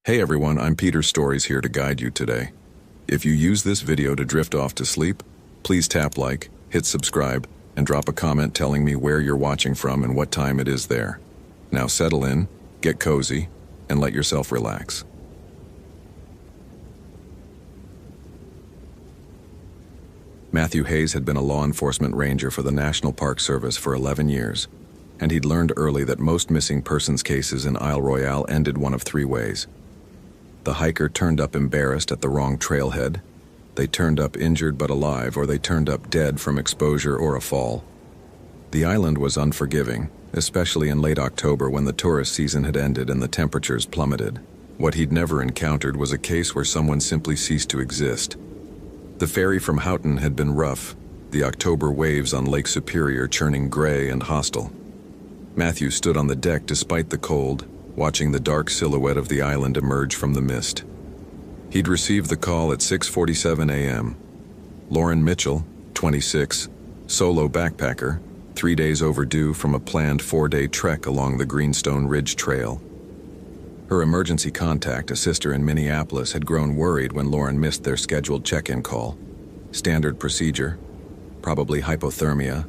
Hey everyone, I'm Peter Stories here to guide you today. If you use this video to drift off to sleep, please tap like, hit subscribe, and drop a comment telling me where you're watching from and what time it is there. Now settle in, get cozy, and let yourself relax. Matthew Hayes had been a law enforcement ranger for the National Park Service for 11 years, and he'd learned early that most missing persons cases in Isle Royale ended one of three ways. The hiker turned up embarrassed at the wrong trailhead, they turned up injured but alive, or they turned up dead from exposure or a fall. The island was unforgiving, especially in late October when the tourist season had ended and the temperatures plummeted. What he'd never encountered was a case where someone simply ceased to exist. The ferry from Houghton had been rough, the October waves on Lake Superior churning gray and hostile. Matthew stood on the deck despite the cold, watching the dark silhouette of the island emerge from the mist. He'd received the call at 6:47 a.m. Lauren Mitchell, 26, solo backpacker, 3 days overdue from a planned 4-day trek along the Greenstone Ridge Trail. Her emergency contact, a sister in Minneapolis, had grown worried when Lauren missed their scheduled check-in call. Standard procedure, probably hypothermia,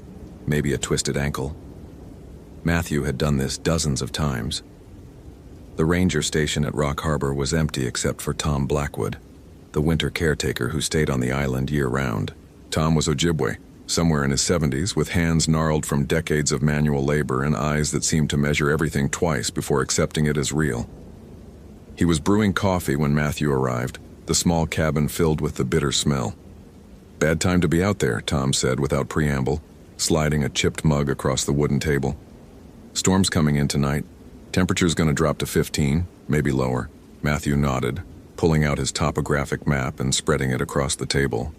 maybe a twisted ankle. Matthew had done this dozens of times. The ranger station at Rock Harbor was empty except for Tom Blackwood, the winter caretaker who stayed on the island year-round. Tom was Ojibwe, somewhere in his 70s, with hands gnarled from decades of manual labor and eyes that seemed to measure everything twice before accepting it as real. He was brewing coffee when Matthew arrived, the small cabin filled with the bitter smell. "Bad time to be out there," Tom said without preamble, sliding a chipped mug across the wooden table. "Storm's coming in tonight. Temperature's gonna drop to 15, maybe lower." Matthew nodded, pulling out his topographic map and spreading it across the table.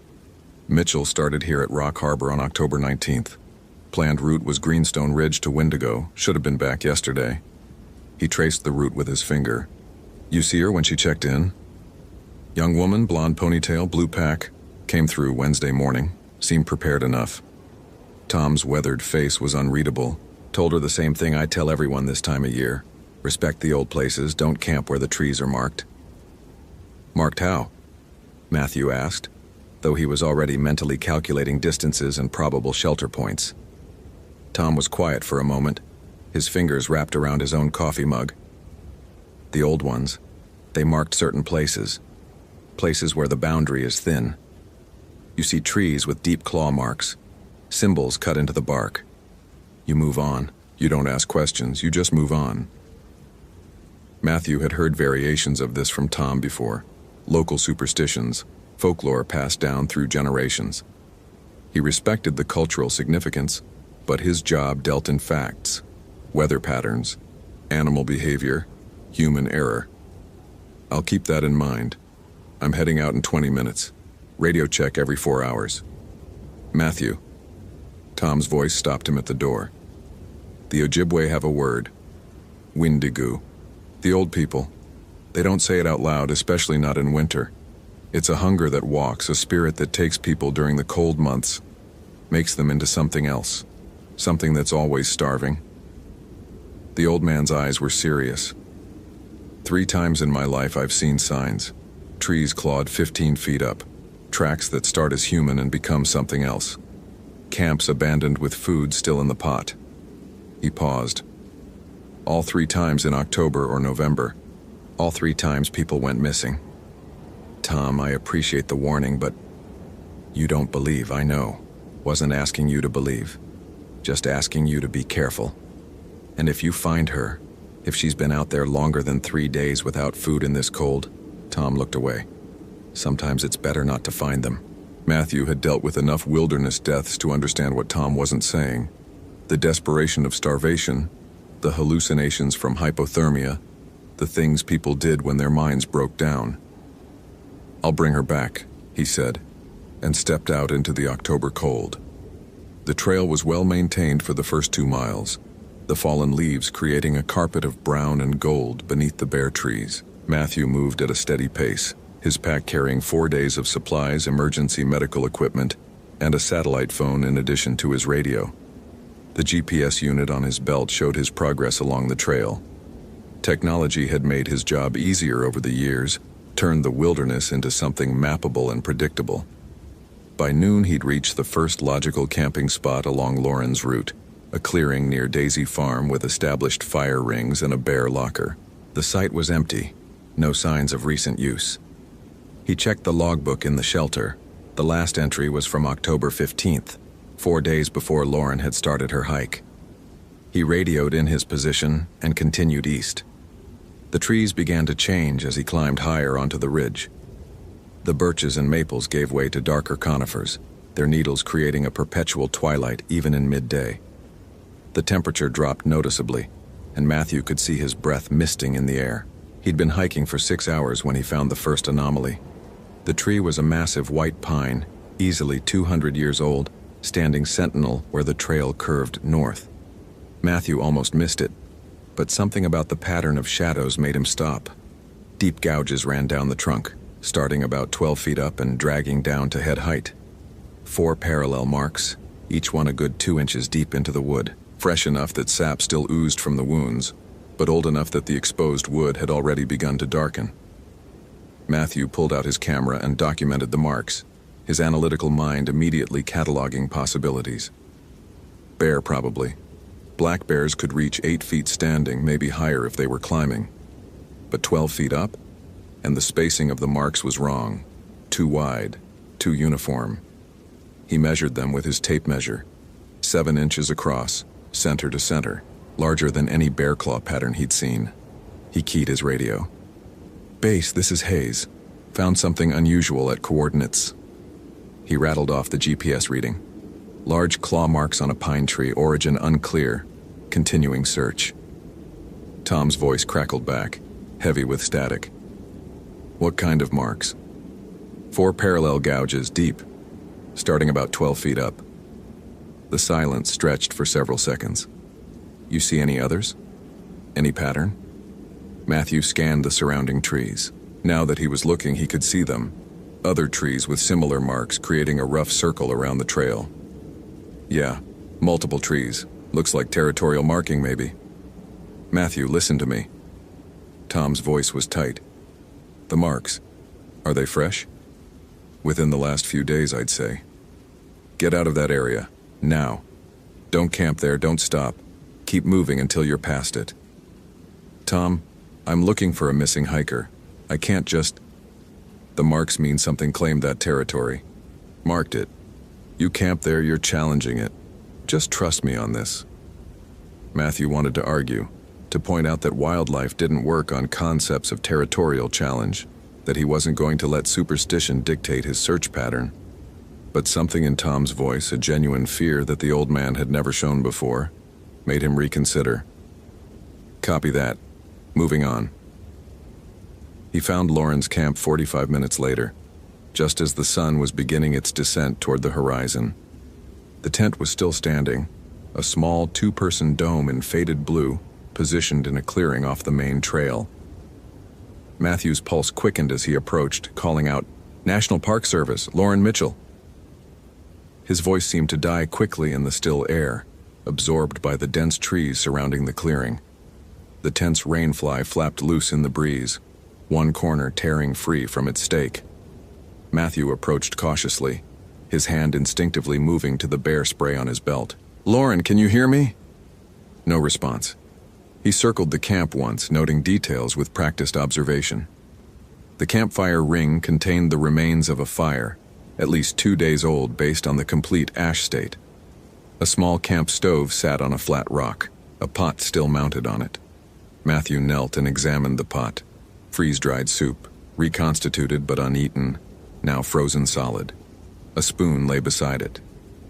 Mitchell started here at Rock Harbor on October 19th. Planned route was Greenstone Ridge to Wendigo, should have been back yesterday. He traced the route with his finger. "You see her when she checked in?" "Young woman, blonde ponytail, blue pack, came through Wednesday morning, seemed prepared enough." Tom's weathered face was unreadable. "Told her the same thing I tell everyone this time of year. Respect the old places, don't camp where the trees are marked." "Marked how?" Matthew asked, though he was already mentally calculating distances and probable shelter points. Tom was quiet for a moment, his fingers wrapped around his own coffee mug. "The old ones, they marked certain places where the boundary is thin. You see trees with deep claw marks, symbols cut into the bark. You move on. You don't ask questions, you just move on." Matthew had heard variations of this from Tom before, local superstitions, folklore passed down through generations. He respected the cultural significance, but his job dealt in facts, weather patterns, animal behavior, human error. "I'll keep that in mind. I'm heading out in 20 minutes. Radio check every 4 hours. Matthew." Tom's voice stopped him at the door. "The Ojibwe have a word. Windigu. The old people. They don't say it out loud, especially not in winter. It's a hunger that walks, a spirit that takes people during the cold months, makes them into something else, something that's always starving." The old man's eyes were serious. "3 times in my life I've seen signs. Trees clawed 15 feet up, tracks that start as human and become something else. Camps abandoned with food still in the pot." He paused. "All 3 times in October or November. All 3 times people went missing." "Tom, I appreciate the warning, but you don't believe, I know. Wasn't asking you to believe. Just asking you to be careful. And if you find her, if she's been out there longer than 3 days without food in this cold," Tom looked away, "sometimes it's better not to find them." Matthew had dealt with enough wilderness deaths to understand what Tom wasn't saying. The desperation of starvation, the hallucinations from hypothermia, the things people did when their minds broke down. "I'll bring her back," he said, and stepped out into the October cold. The trail was well maintained for the first 2 miles, the fallen leaves creating a carpet of brown and gold beneath the bare trees. Matthew moved at a steady pace, his pack carrying 4 days of supplies, emergency medical equipment, and a satellite phone in addition to his radio. The GPS unit on his belt showed his progress along the trail. Technology had made his job easier over the years, turned the wilderness into something mappable and predictable. By noon, he'd reached the first logical camping spot along Lauren's route, a clearing near Daisy Farm with established fire rings and a bear locker. The site was empty, no signs of recent use. He checked the logbook in the shelter. The last entry was from October 15th, 4 days before Lauren had started her hike. He radioed in his position and continued east. The trees began to change as he climbed higher onto the ridge. The birches and maples gave way to darker conifers, their needles creating a perpetual twilight even in midday. The temperature dropped noticeably, and Matthew could see his breath misting in the air. He'd been hiking for 6 hours when he found the first anomaly. The tree was a massive white pine, easily 200 years old, standing sentinel where the trail curved north. Matthew almost missed it, but something about the pattern of shadows made him stop. Deep gouges ran down the trunk, starting about 12 feet up and dragging down to head height. 4 parallel marks, each one a good 2 inches deep into the wood, fresh enough that sap still oozed from the wounds, but old enough that the exposed wood had already begun to darken. Matthew pulled out his camera and documented the marks, his analytical mind immediately cataloging possibilities. Bear, probably. Black bears could reach 8 feet standing, maybe higher if they were climbing. But 12 feet up? And the spacing of the marks was wrong. Too wide, too uniform. He measured them with his tape measure. 7 inches across, center to center, larger than any bear claw pattern he'd seen. He keyed his radio. "Base, this is Hayes. Found something unusual at coordinates." He rattled off the GPS reading. Large claw marks on a pine tree, origin unclear. Continuing search. Tom's voice crackled back, heavy with static. "What kind of marks?" 4 parallel gouges deep, starting about 12 feet up. The silence stretched for several seconds. "You see any others? Any pattern?" Matthew scanned the surrounding trees. Now that he was looking, he could see them. Other trees with similar marks creating a rough circle around the trail. "Yeah, multiple trees. Looks like territorial marking, maybe." "Matthew, listen to me." Tom's voice was tight. "The marks, are they fresh?" "Within the last few days, I'd say." "Get out of that area, now. Don't camp there, don't stop. Keep moving until you're past it." "Tom, I'm looking for a missing hiker. I can't just—" "The marks mean something claimed that territory. Marked it. You camp there, you're challenging it. Just trust me on this." Matthew wanted to argue, to point out that wildlife didn't work on concepts of territorial challenge, that he wasn't going to let superstition dictate his search pattern. But something in Tom's voice, a genuine fear that the old man had never shown before, made him reconsider. "Copy that. Moving on." He found Lauren's camp 45 minutes later, just as the sun was beginning its descent toward the horizon. The tent was still standing, a small 2-person dome in faded blue, positioned in a clearing off the main trail. Matthew's pulse quickened as he approached, calling out, "National Park Service, Lauren Mitchell." His voice seemed to die quickly in the still air, absorbed by the dense trees surrounding the clearing. The tense rainfly flapped loose in the breeze, one corner tearing free from its stake. Matthew approached cautiously, his hand instinctively moving to the bear spray on his belt. "Lauren, can you hear me?" No response. He circled the camp once, noting details with practiced observation. The campfire ring contained the remains of a fire, at least 2 days old based on the complete ash state. A small camp stove sat on a flat rock, a pot still mounted on it. Matthew knelt and examined the pot. Freeze-dried soup, reconstituted but uneaten, now frozen solid. A spoon lay beside it.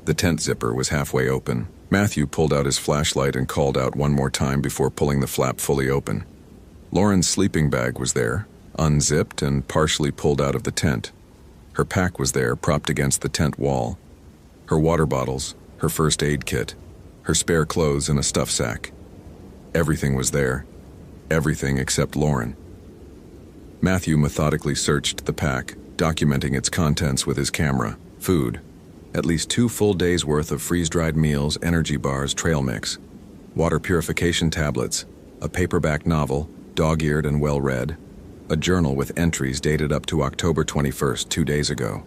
The tent zipper was halfway open. Matthew pulled out his flashlight and called out one more time before pulling the flap fully open. Lauren's sleeping bag was there, unzipped and partially pulled out of the tent. Her pack was there, propped against the tent wall. Her water bottles, her first aid kit, her spare clothes in a stuff sack. Everything was there. Everything except Lauren. Matthew methodically searched the pack, documenting its contents with his camera. Food. At least 2 full days' worth of freeze-dried meals, energy bars, trail mix. Water purification tablets, a paperback novel, dog-eared and well-read, a journal with entries dated up to October 21st, 2 days ago.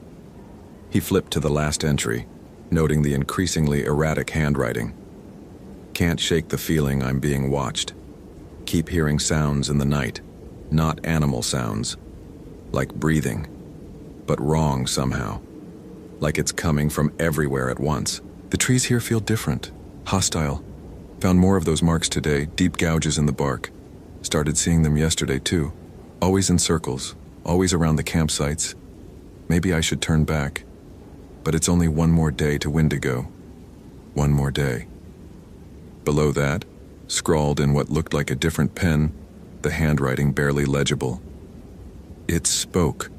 He flipped to the last entry, noting the increasingly erratic handwriting. Can't shake the feeling I'm being watched. Keep hearing sounds in the night, not animal sounds. Like breathing, but wrong somehow. Like it's coming from everywhere at once. The trees here feel different, hostile. Found more of those marks today, deep gouges in the bark. Started seeing them yesterday too. Always in circles, always around the campsites. Maybe I should turn back. But it's only one more day to Wendigo. One more day. Below that, scrawled in what looked like a different pen, the handwriting barely legible. It spoke.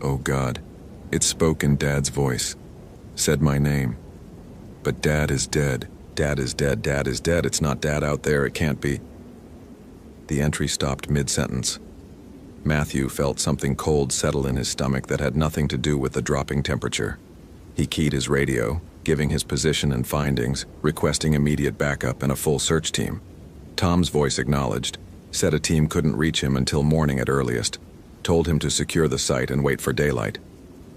Oh God, it spoke in Dad's voice. Said my name. But Dad is dead. Dad is dead. Dad is dead. It's not Dad out there. It can't be. The entry stopped mid-sentence. Matthew felt something cold settle in his stomach that had nothing to do with the dropping temperature. He keyed his radio, giving his position and findings, requesting immediate backup and a full search team. Tom's voice acknowledged, said a team couldn't reach him until morning at earliest, told him to secure the site and wait for daylight.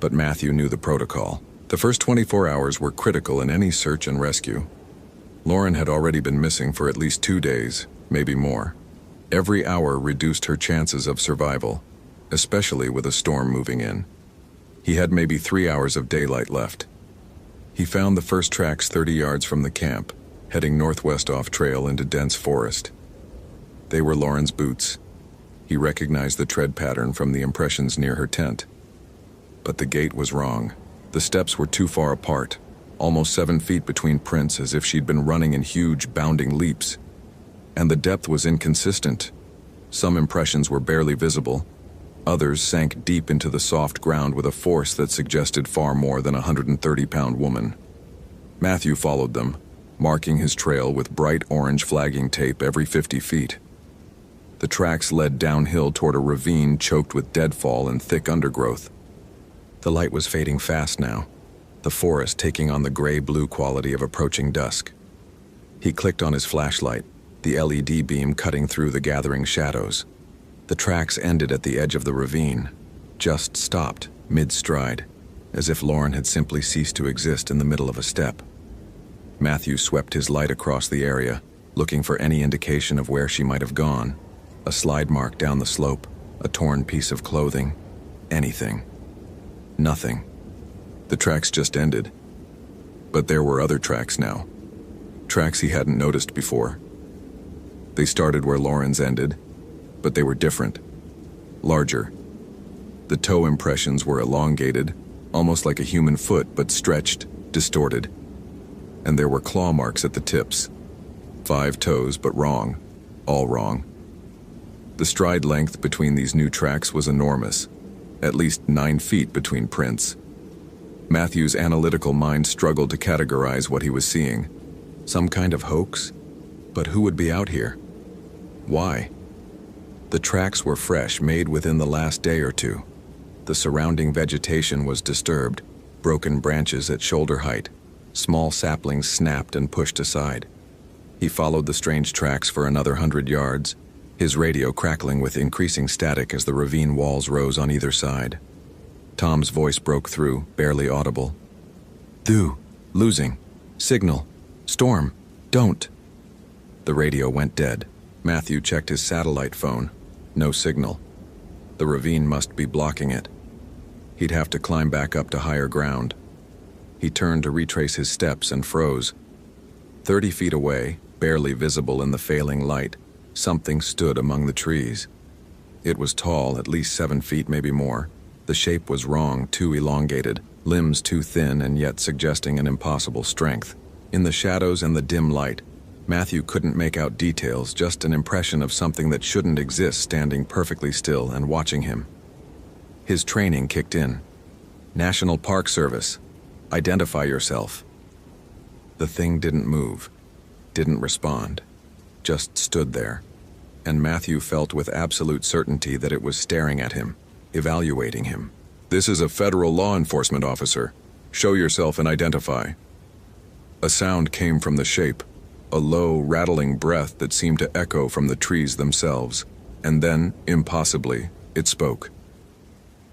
But Matthew knew the protocol. The first 24 hours were critical in any search and rescue. Lauren had already been missing for at least 2 days, maybe more. Every hour reduced her chances of survival, especially with a storm moving in. He had maybe 3 hours of daylight left. He found the first tracks 30 yards from the camp, heading northwest off trail into dense forest. They were Lauren's boots. He recognized the tread pattern from the impressions near her tent. But the gait was wrong. The steps were too far apart, almost 7 feet between prints, as if she'd been running in huge, bounding leaps. And the depth was inconsistent. Some impressions were barely visible. Others sank deep into the soft ground with a force that suggested far more than a 130-pound woman. Matthew followed them, marking his trail with bright orange flagging tape every 50 feet. The tracks led downhill toward a ravine choked with deadfall and thick undergrowth. The light was fading fast now, the forest taking on the gray-blue quality of approaching dusk. He clicked on his flashlight, the LED beam cutting through the gathering shadows. The tracks ended at the edge of the ravine, just stopped, mid-stride, as if Lauren had simply ceased to exist in the middle of a step. Matthew swept his light across the area, looking for any indication of where she might have gone. A slide mark down the slope, a torn piece of clothing, anything. Nothing. The tracks just ended. But there were other tracks now. Tracks he hadn't noticed before. They started where Lauren's ended, but they were different. Larger. The toe impressions were elongated, almost like a human foot, but stretched, distorted. And there were claw marks at the tips. 5 toes, but wrong. All wrong. The stride length between these new tracks was enormous, at least 9 feet between prints. Matthew's analytical mind struggled to categorize what he was seeing. Some kind of hoax? But who would be out here? Why? The tracks were fresh, made within the last day or two. The surrounding vegetation was disturbed, broken branches at shoulder height. Small saplings snapped and pushed aside. He followed the strange tracks for another 100 yards, his radio crackling with increasing static as the ravine walls rose on either side. Tom's voice broke through, barely audible. Losing. Signal. Storm. Don't. The radio went dead. Matthew checked his satellite phone. No signal. The ravine must be blocking it. He'd have to climb back up to higher ground. He turned to retrace his steps and froze. 30 feet away, barely visible in the failing light, something stood among the trees. It was tall, at least 7 feet, maybe more. The shape was wrong, too elongated, limbs too thin and yet suggesting an impossible strength. In the shadows and the dim light, Matthew couldn't make out details, just an impression of something that shouldn't exist standing perfectly still and watching him. His training kicked in. National Park Service. Identify yourself. The thing didn't move, didn't respond, just stood there, and Matthew felt with absolute certainty that it was staring at him, evaluating him. This is a federal law enforcement officer. Show yourself and identify. A sound came from the shape, a low, rattling breath that seemed to echo from the trees themselves. And then, impossibly, it spoke.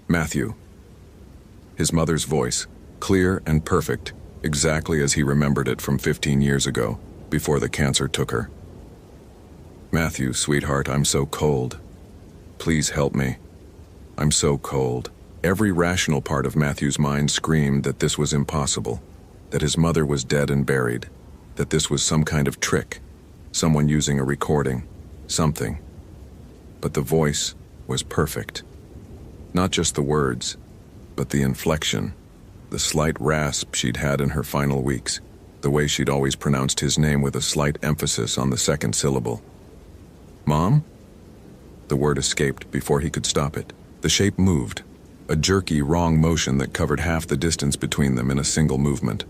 Matthew. His mother's voice, clear and perfect, exactly as he remembered it from 15 years ago, before the cancer took her. Matthew, sweetheart, I'm so cold. Please help me. I'm so cold. Every rational part of Matthew's mind screamed that this was impossible, that his mother was dead and buried, that this was some kind of trick, someone using a recording, something. But the voice was perfect. Not just the words, but the inflection, the slight rasp she'd had in her final weeks, the way she'd always pronounced his name with a slight emphasis on the second syllable. Mom? The word escaped before he could stop it. The shape moved, a jerky, wrong motion that covered half the distance between them in a single movement.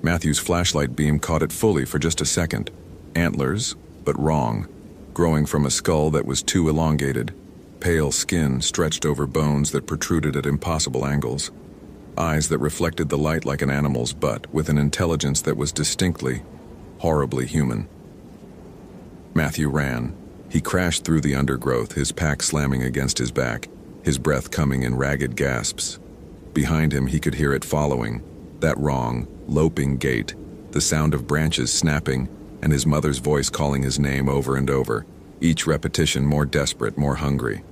Matthew's flashlight beam caught it fully for just a second. Antlers, but wrong, growing from a skull that was too elongated, pale skin stretched over bones that protruded at impossible angles, eyes that reflected the light like an animal's butt with an intelligence that was distinctly, horribly human. Matthew ran. He crashed through the undergrowth, his pack slamming against his back, his breath coming in ragged gasps. Behind him, he could hear it following, that wrong, loping gait, the sound of branches snapping, and his mother's voice calling his name over and over, each repetition more desperate, more hungry.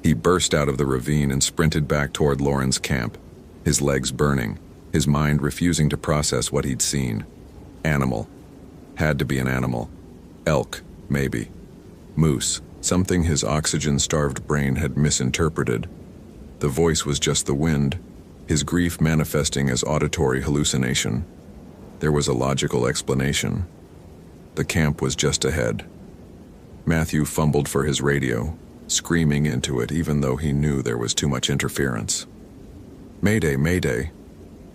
He burst out of the ravine and sprinted back toward Lauren's camp, his legs burning, his mind refusing to process what he'd seen. Animal. Had to be an animal. Elk, maybe. Moose, something his oxygen-starved brain had misinterpreted. The voice was just the wind, his grief manifesting as auditory hallucination. There was a logical explanation. The camp was just ahead. Matthew fumbled for his radio, screaming into it even though he knew there was too much interference. Mayday, Mayday.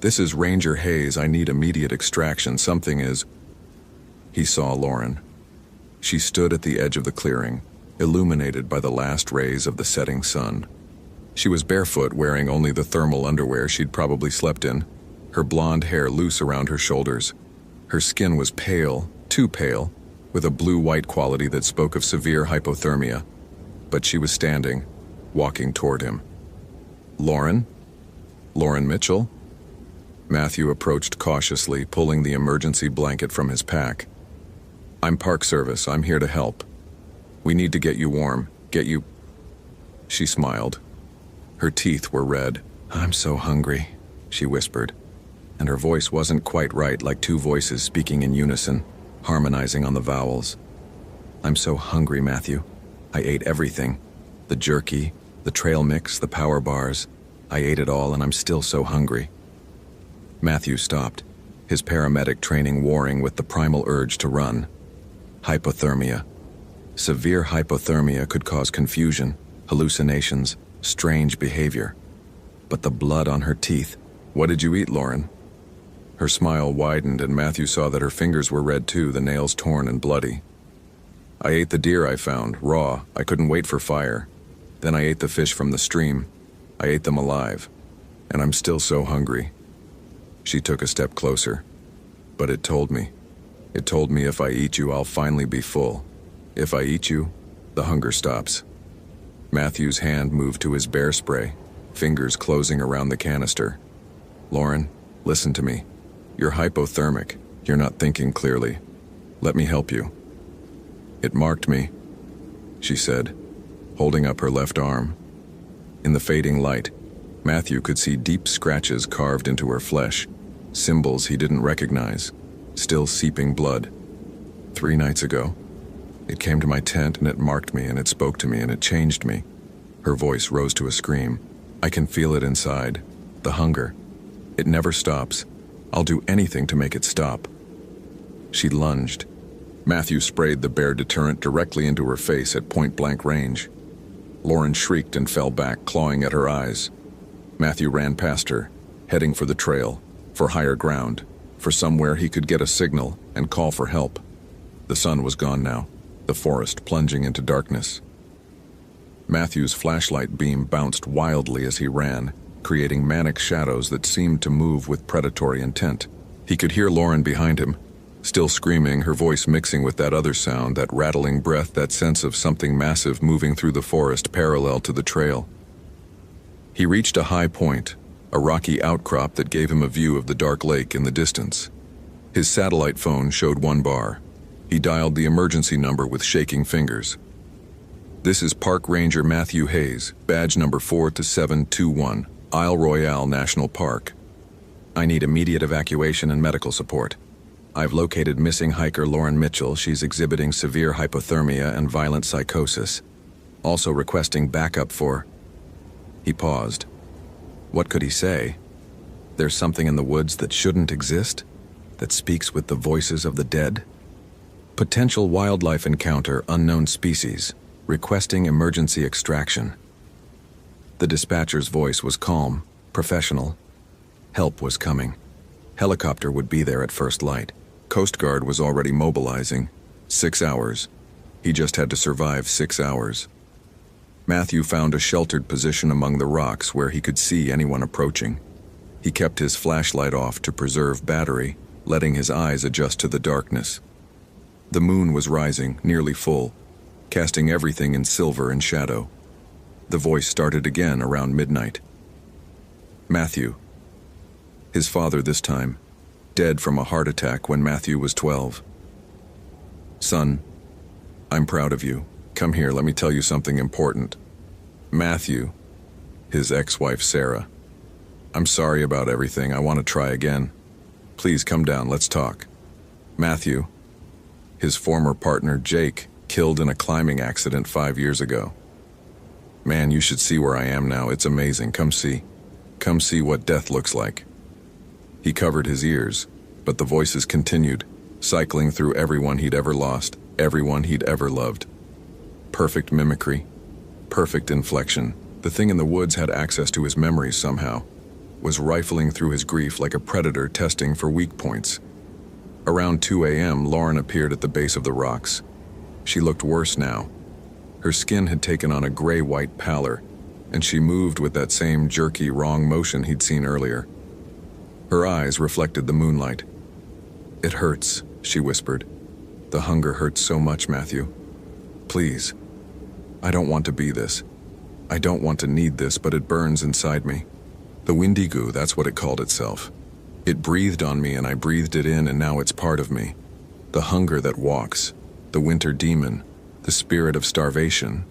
This is Ranger Hayes. I need immediate extraction. Something is... He saw Lauren. She stood at the edge of the clearing, illuminated by the last rays of the setting sun. She was barefoot, wearing only the thermal underwear she'd probably slept in, her blonde hair loose around her shoulders. Her skin was pale, too pale, with a blue-white quality that spoke of severe hypothermia. But she was standing, walking toward him. Lauren? Lauren Mitchell? Matthew approached cautiously, pulling the emergency blanket from his pack. I'm Park Service. I'm here to help. We need to get you warm. Get you... She smiled. Her teeth were red. I'm so hungry, she whispered. And her voice wasn't quite right, like two voices speaking in unison, harmonizing on the vowels. I'm so hungry, Matthew. I ate everything. The jerky, the trail mix, the power bars. I ate it all and I'm still so hungry. Matthew stopped, his paramedic training warring with the primal urge to run. Hypothermia. Severe hypothermia could cause confusion, hallucinations, strange behavior. But the blood on her teeth. What did you eat, Lauren? Her smile widened and Matthew saw that her fingers were red too, the nails torn and bloody. I ate the deer I found, raw. I couldn't wait for fire. Then I ate the fish from the stream. I ate them alive. And I'm still so hungry. She took a step closer. But it told me. It told me if I eat you, I'll finally be full. If I eat you, the hunger stops. Matthew's hand moved to his bear spray, fingers closing around the canister. Lauren, listen to me. You're hypothermic. You're not thinking clearly. Let me help you. It marked me, she said, holding up her left arm. In the fading light, Matthew could see deep scratches carved into her flesh, symbols he didn't recognize, still seeping blood. 3 nights ago, it came to my tent and it marked me and it spoke to me and it changed me. Her voice rose to a scream. I can feel it inside. The hunger. It never stops. I'll do anything to make it stop. She lunged. Matthew sprayed the bear deterrent directly into her face at point-blank range. Lauren shrieked and fell back, clawing at her eyes. Matthew ran past her, heading for the trail, for higher ground, for somewhere he could get a signal and call for help. The sun was gone now, the forest plunging into darkness. Matthew's flashlight beam bounced wildly as he ran, creating manic shadows that seemed to move with predatory intent. He could hear Lauren behind him, Still screaming, her voice mixing with that other sound, that rattling breath, that sense of something massive moving through the forest parallel to the trail. He reached a high point, a rocky outcrop that gave him a view of the dark lake in the distance. His satellite phone showed one bar. He dialed the emergency number with shaking fingers. "This is Park Ranger Matthew Hayes, badge number 42721, Isle Royale National Park. I need immediate evacuation and medical support. I've located missing hiker Lauren Mitchell. She's exhibiting severe hypothermia and violent psychosis. Also requesting backup for..." He paused. What could he say? There's something in the woods that shouldn't exist? That speaks with the voices of the dead? Potential wildlife encounter, unknown species, requesting emergency extraction. The dispatcher's voice was calm, professional. Help was coming. Helicopter would be there at first light. Coast Guard was already mobilizing. 6 hours. He just had to survive 6 hours. Matthew found a sheltered position among the rocks where he could see anyone approaching. He kept his flashlight off to preserve battery, letting his eyes adjust to the darkness. The moon was rising, nearly full, casting everything in silver and shadow. The voice started again around midnight. Matthew. His father this time, dead from a heart attack when Matthew was 12. "Son, I'm proud of you. Come here, let me tell you something important. Matthew," his ex-wife Sarah. "I'm sorry about everything. I want to try again. Please come down, let's talk. Matthew," his former partner Jake, killed in a climbing accident 5 years ago. "Man, you should see where I am now. It's amazing. Come see. Come see what death looks like." He covered his ears, but the voices continued, cycling through everyone he'd ever lost, everyone he'd ever loved. Perfect mimicry, perfect inflection. The thing in the woods had access to his memories somehow, was rifling through his grief like a predator testing for weak points. Around 2 a.m., Lauren appeared at the base of the rocks. She looked worse now. Her skin had taken on a gray-white pallor, and she moved with that same jerky, wrong motion he'd seen earlier. Her eyes reflected the moonlight. "It hurts," she whispered. "The hunger hurts so much, Matthew. Please. I don't want to be this. I don't want to need this, but it burns inside me." The Windigo, that's what it called itself. It breathed on me and I breathed it in, and now it's part of me. The hunger that walks, the winter demon, the spirit of starvation.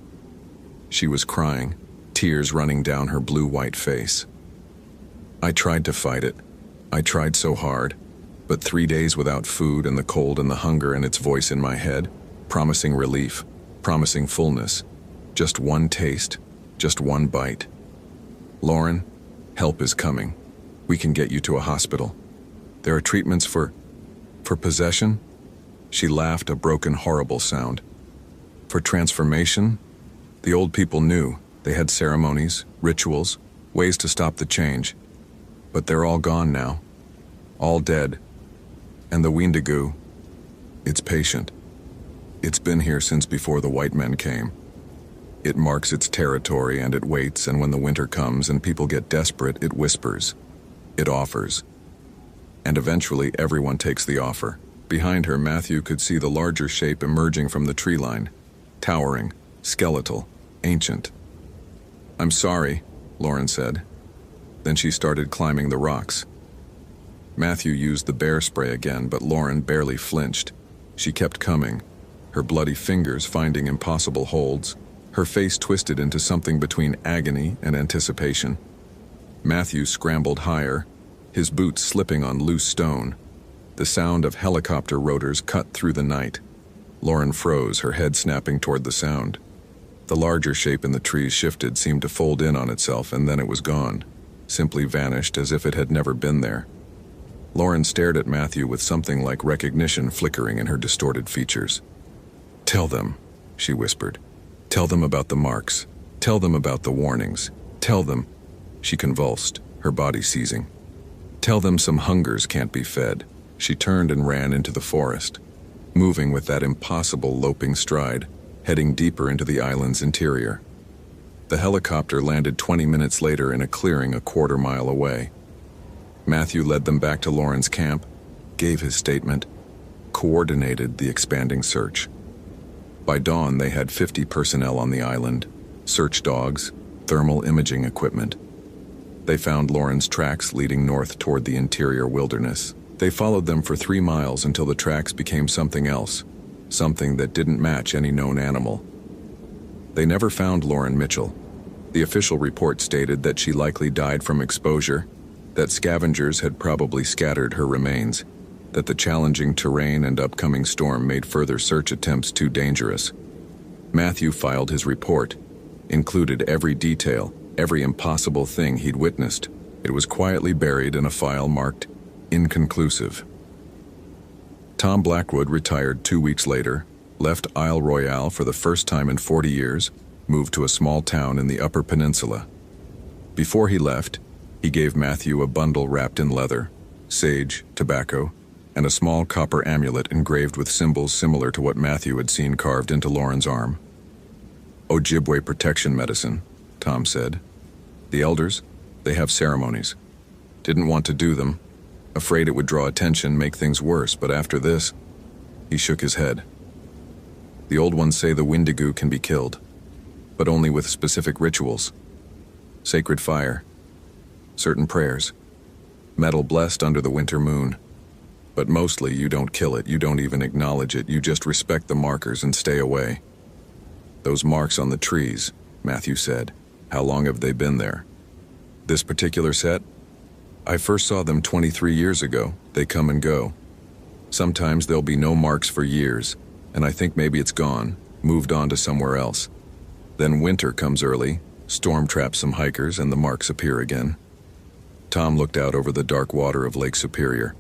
She was crying, tears running down her blue-white face. I tried to fight it. I tried so hard, but 3 days without food and the cold and the hunger and its voice in my head, promising relief, promising fullness. Just one taste, just one bite. "Lauren, help is coming. We can get you to a hospital. There are treatments for possession?" She laughed, a broken, horrible sound. "For transformation?" The old people knew. They had ceremonies, rituals, ways to stop the change. But they're all gone now. All dead. And the Windigo, it's patient. It's been here since before the white men came. It marks its territory and it waits, and when the winter comes and people get desperate, it whispers. It offers. And eventually everyone takes the offer. Behind her, Matthew could see the larger shape emerging from the tree line. Towering, skeletal, ancient. "I'm sorry," Lauren said. Then she started climbing the rocks. Matthew used the bear spray again, but Lauren barely flinched. She kept coming, her bloody fingers finding impossible holds, her face twisted into something between agony and anticipation. Matthew scrambled higher, his boots slipping on loose stone. The sound of helicopter rotors cut through the night. Lauren froze, her head snapping toward the sound. The larger shape in the trees shifted, seemed to fold in on itself, and then it was gone, simply vanished as if it had never been there. Lauren stared at Matthew with something like recognition flickering in her distorted features. "Tell them," she whispered. "Tell them about the marks. Tell them about the warnings. Tell them..." She convulsed, her body seizing. "Tell them some hungers can't be fed." She turned and ran into the forest, moving with that impossible loping stride, heading deeper into the island's interior. The helicopter landed 20 minutes later in a clearing a quarter-mile away. Matthew led them back to Lauren's camp, gave his statement, coordinated the expanding search. By dawn, they had 50 personnel on the island, search dogs, thermal imaging equipment. They found Lauren's tracks leading north toward the interior wilderness. They followed them for 3 miles until the tracks became something else, something that didn't match any known animal. They never found Lauren Mitchell. The official report stated that she likely died from exposure, that scavengers had probably scattered her remains, that the challenging terrain and upcoming storm made further search attempts too dangerous. Matthew filed his report, included every detail, every impossible thing he'd witnessed. It was quietly buried in a file marked inconclusive. Tom Blackwood retired 2 weeks later, left Isle Royale for the first time in 40 years, moved to a small town in the Upper Peninsula. Before he left, he gave Matthew a bundle wrapped in leather, sage, tobacco, and a small copper amulet engraved with symbols similar to what Matthew had seen carved into Lauren's arm. Ojibwe protection medicine, Tom said. The elders, they have ceremonies. Didn't want to do them, afraid it would draw attention, make things worse, but after this, he shook his head. The old ones say the Wendigo can be killed, but only with specific rituals. Sacred fire, certain prayers, metal blessed under the winter moon. But mostly you don't kill it, you don't even acknowledge it, you just respect the markers and stay away. Those marks on the trees, Matthew said, how long have they been there? This particular set? I first saw them 23 years ago. They come and go. Sometimes there'll be no marks for years, and I think maybe it's gone, moved on to somewhere else. Then winter comes early, storm traps some hikers, and the marks appear again. Tom looked out over the dark water of Lake Superior.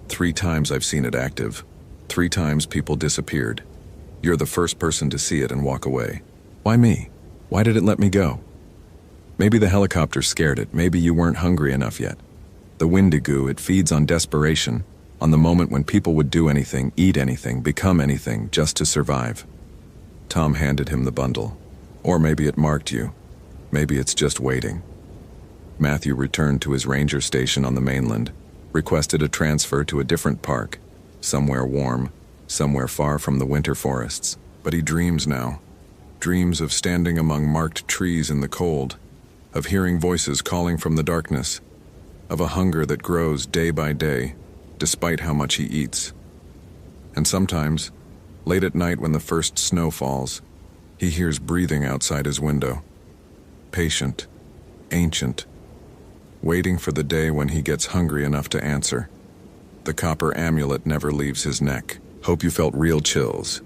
3 times I've seen it active. 3 times people disappeared. You're the first person to see it and walk away. Why me? Why did it let me go? Maybe the helicopter scared it. Maybe you weren't hungry enough yet. The Wendigo, it feeds on desperation, on the moment when people would do anything, eat anything, become anything, just to survive. Tom handed him the bundle. Or maybe it marked you. Maybe it's just waiting. Matthew returned to his ranger station on the mainland, requested a transfer to a different park, somewhere warm, somewhere far from the winter forests. But he dreams now. Dreams of standing among marked trees in the cold, of hearing voices calling from the darkness, of a hunger that grows day by day, despite how much he eats. And sometimes, late at night when the first snow falls, he hears breathing outside his window. Patient, ancient, waiting for the day when he gets hungry enough to answer. The copper amulet never leaves his neck. Hope you felt real chills.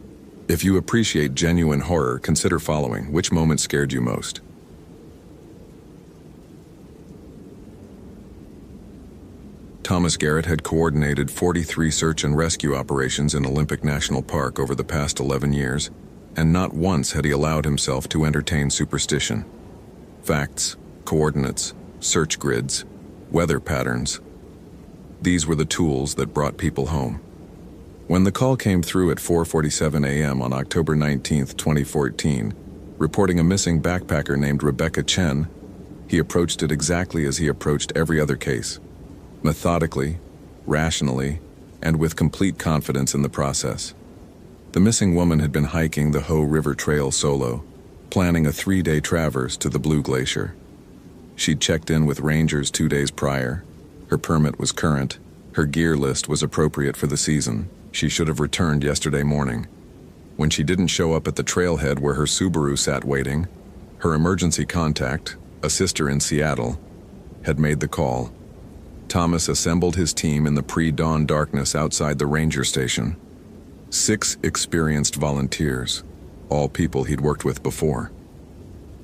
If you appreciate genuine horror, consider following. Which moment scared you most? Thomas Garrett had coordinated 43 search and rescue operations in Olympic National Park over the past 11 years, and not once had he allowed himself to entertain superstition. Facts, coordinates, search grids, weather patterns. These were the tools that brought people home. When the call came through at 4:47 a.m. on October 19, 2014, reporting a missing backpacker named Rebecca Chen, he approached it exactly as he approached every other case. Methodically, rationally, and with complete confidence in the process. The missing woman had been hiking the Hoh River Trail solo, planning a 3-day traverse to the Blue Glacier. She'd checked in with rangers 2 days prior. Her permit was current. Her gear list was appropriate for the season. She should have returned yesterday morning. When she didn't show up at the trailhead where her Subaru sat waiting, her emergency contact, a sister in Seattle, had made the call. Thomas assembled his team in the pre-dawn darkness outside the ranger station. 6 experienced volunteers, all people he'd worked with before.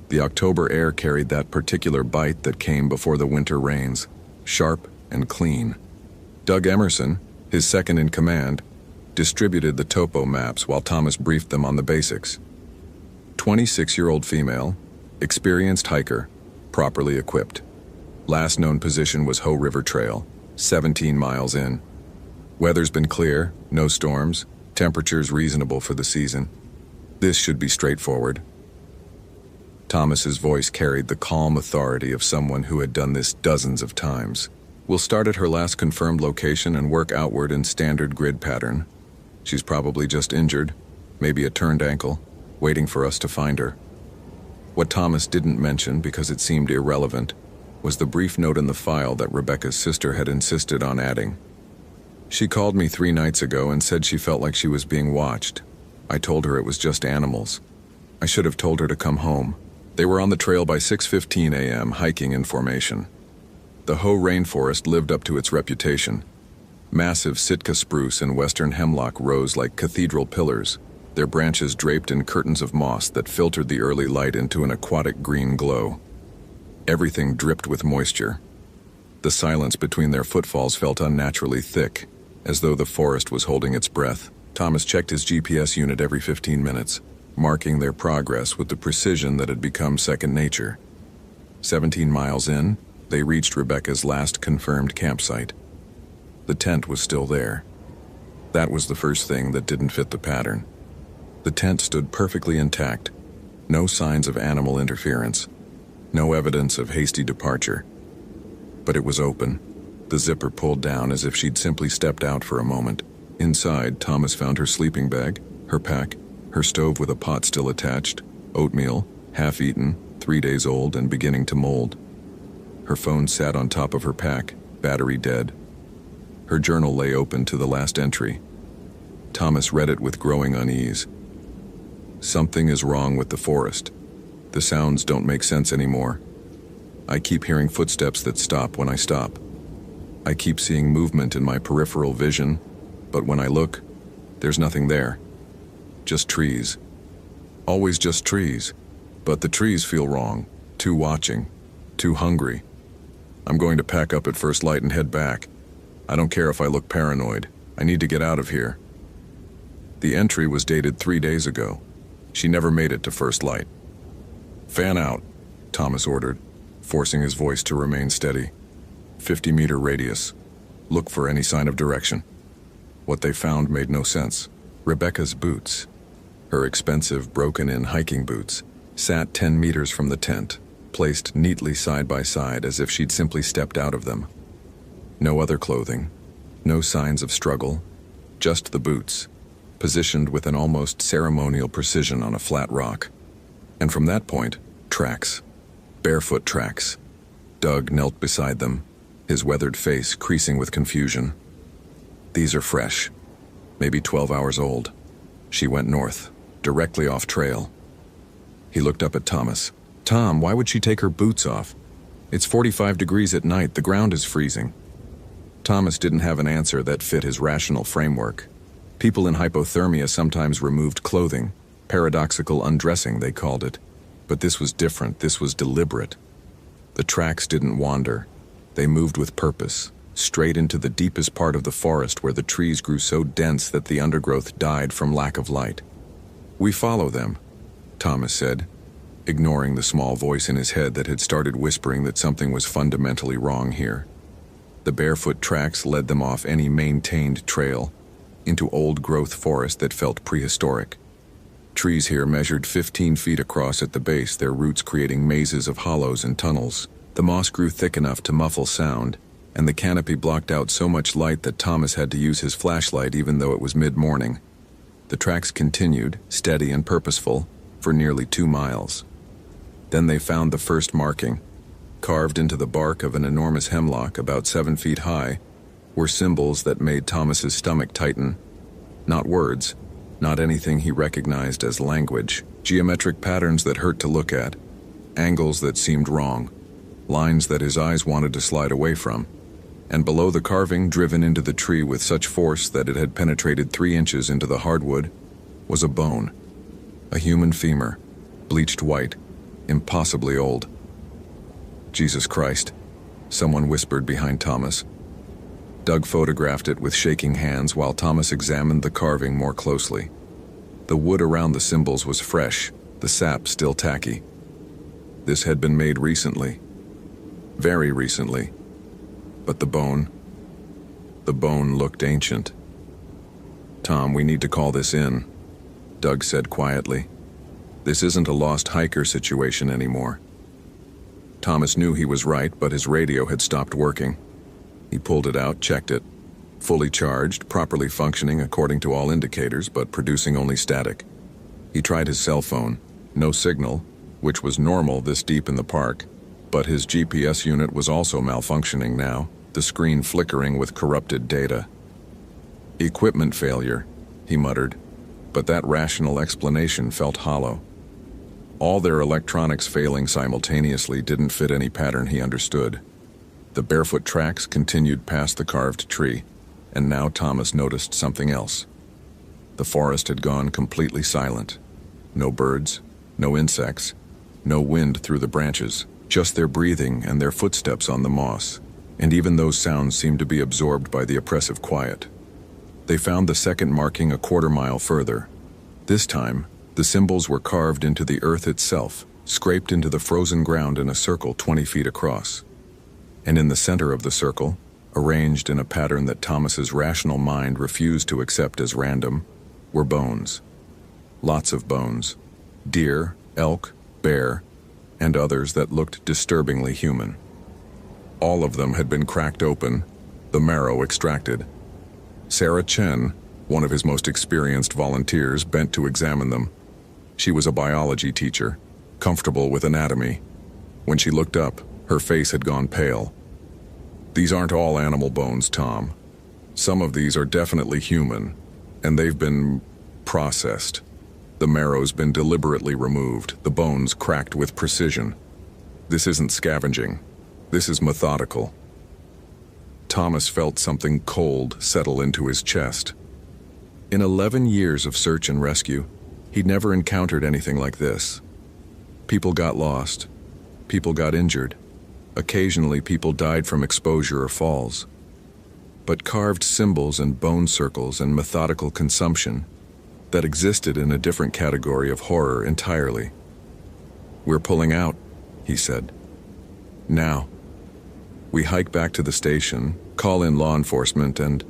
The October air carried that particular bite that came before the winter rains, sharp and clean. Doug Emerson, his second in command, distributed the topo maps while Thomas briefed them on the basics. 26-year-old female, experienced hiker, properly equipped. Last known position was Hoh River Trail, 17 miles in. Weather's been clear, no storms, temperatures reasonable for the season. This should be straightforward. Thomas's voice carried the calm authority of someone who had done this dozens of times. We'll start at her last confirmed location and work outward in standard grid pattern. She's probably just injured, maybe a turned ankle, waiting for us to find her. What Thomas didn't mention, because it seemed irrelevant, was the brief note in the file that Rebecca's sister had insisted on adding. She called me 3 nights ago and said she felt like she was being watched. I told her it was just animals. I should have told her to come home. They were on the trail by 6:15 a.m., hiking in formation. The Hoh rainforest lived up to its reputation. Massive Sitka spruce and western hemlock rose like cathedral pillars, their branches draped in curtains of moss that filtered the early light into an aquatic green glow. Everything dripped with moisture. The silence between their footfalls felt unnaturally thick, as though the forest was holding its breath. Thomas checked his GPS unit every 15 minutes, marking their progress with the precision that had become second nature. 17 miles in, they reached Rebecca's last confirmed campsite. The tent was still there. That was the first thing that didn't fit the pattern. The tent stood perfectly intact, no signs of animal interference, no evidence of hasty departure. But it was open, the zipper pulled down as if she'd simply stepped out for a moment. Inside, Thomas found her sleeping bag, her pack, her stove with a pot still attached, oatmeal, half-eaten, 3 days old and beginning to mold. Her phone sat on top of her pack, battery dead. Her journal lay open to the last entry. Thomas read it with growing unease. Something is wrong with the forest. The sounds don't make sense anymore. I keep hearing footsteps that stop when I stop. I keep seeing movement in my peripheral vision, but when I look, there's nothing there. Just trees. Always just trees. But the trees feel wrong, too watching, too hungry. I'm going to pack up at first light and head back. I don't care if I look paranoid. I need to get out of here. The entry was dated 3 days ago. She never made it to first light. Fan out, Thomas ordered, forcing his voice to remain steady. 50-meter radius. Look for any sign of direction. What they found made no sense. Rebecca's boots, her expensive broken-in hiking boots, sat 10 meters from the tent, placed neatly side by side as if she'd simply stepped out of them. No other clothing, no signs of struggle, just the boots, positioned with an almost ceremonial precision on a flat rock. And from that point, tracks. Barefoot tracks. Doug knelt beside them, his weathered face creasing with confusion. These are fresh, maybe 12 hours old. She went north, directly off trail. He looked up at Thomas. Tom, why would she take her boots off? It's 45 degrees at night, the ground is freezing. Thomas didn't have an answer that fit his rational framework. People in hypothermia sometimes removed clothing. Paradoxical undressing, they called it. But this was different, this was deliberate. The tracks didn't wander. They moved with purpose, straight into the deepest part of the forest where the trees grew so dense that the undergrowth died from lack of light. We follow them, Thomas said, ignoring the small voice in his head that had started whispering that something was fundamentally wrong here. The barefoot tracks led them off any maintained trail, into old-growth forest that felt prehistoric. Trees here measured 15 feet across at the base, their roots creating mazes of hollows and tunnels. The moss grew thick enough to muffle sound, and the canopy blocked out so much light that Thomas had to use his flashlight even though it was mid-morning. The tracks continued, steady and purposeful, for nearly 2 miles. Then they found the first marking. Carved into the bark of an enormous hemlock about 7 feet high were symbols that made Thomas's stomach tighten. Not words, not anything he recognized as language. Geometric patterns that hurt to look at, angles that seemed wrong, lines that his eyes wanted to slide away from. And below the carving, driven into the tree with such force that it had penetrated 3 inches into the hardwood, was a bone. A human femur, bleached white, impossibly old. Jesus Christ, someone whispered behind Thomas. Doug photographed it with shaking hands while Thomas examined the carving more closely. The wood around the symbols was fresh, the sap still tacky. This had been made recently. Very recently. But the bone looked ancient. Tom, we need to call this in, Doug said quietly. This isn't a lost hiker situation anymore. Thomas knew he was right, but his radio had stopped working. He pulled it out, checked it. fully charged, properly functioning according to all indicators, but producing only static. He tried his cell phone. No signal, which was normal this deep in the park, but his GPS unit was also malfunctioning now, the screen flickering with corrupted data. Equipment failure, he muttered, but that rational explanation felt hollow. All their electronics failing simultaneously didn't fit any pattern he understood. The barefoot tracks continued past the carved tree, and now Thomas noticed something else. The forest had gone completely silent. No birds, no insects, no wind through the branches, just their breathing and their footsteps on the moss, and even those sounds seemed to be absorbed by the oppressive quiet. They found the second marking a quarter-mile further. This time, the symbols were carved into the earth itself, scraped into the frozen ground in a circle 20 feet across. And in the center of the circle, arranged in a pattern that Thomas's rational mind refused to accept as random, were bones. Lots of bones. Deer, elk, bear, and others that looked disturbingly human. All of them had been cracked open, the marrow extracted. Sarah Chen, one of his most experienced volunteers, bent to examine them. She was a biology teacher, comfortable with anatomy. When she looked up, her face had gone pale. "These aren't all animal bones, Tom. Some of these are definitely human, and they've been processed. The marrow's been deliberately removed, the bones cracked with precision. This isn't scavenging. This is methodical." Thomas felt something cold settle into his chest. In 11 years of search and rescue, he'd never encountered anything like this. People got lost. People got injured. Occasionally, people died from exposure or falls. But carved symbols and bone circles and methodical consumption that existed in a different category of horror entirely. "We're pulling out," he said. "Now." We hike back to the station, call in law enforcement, and...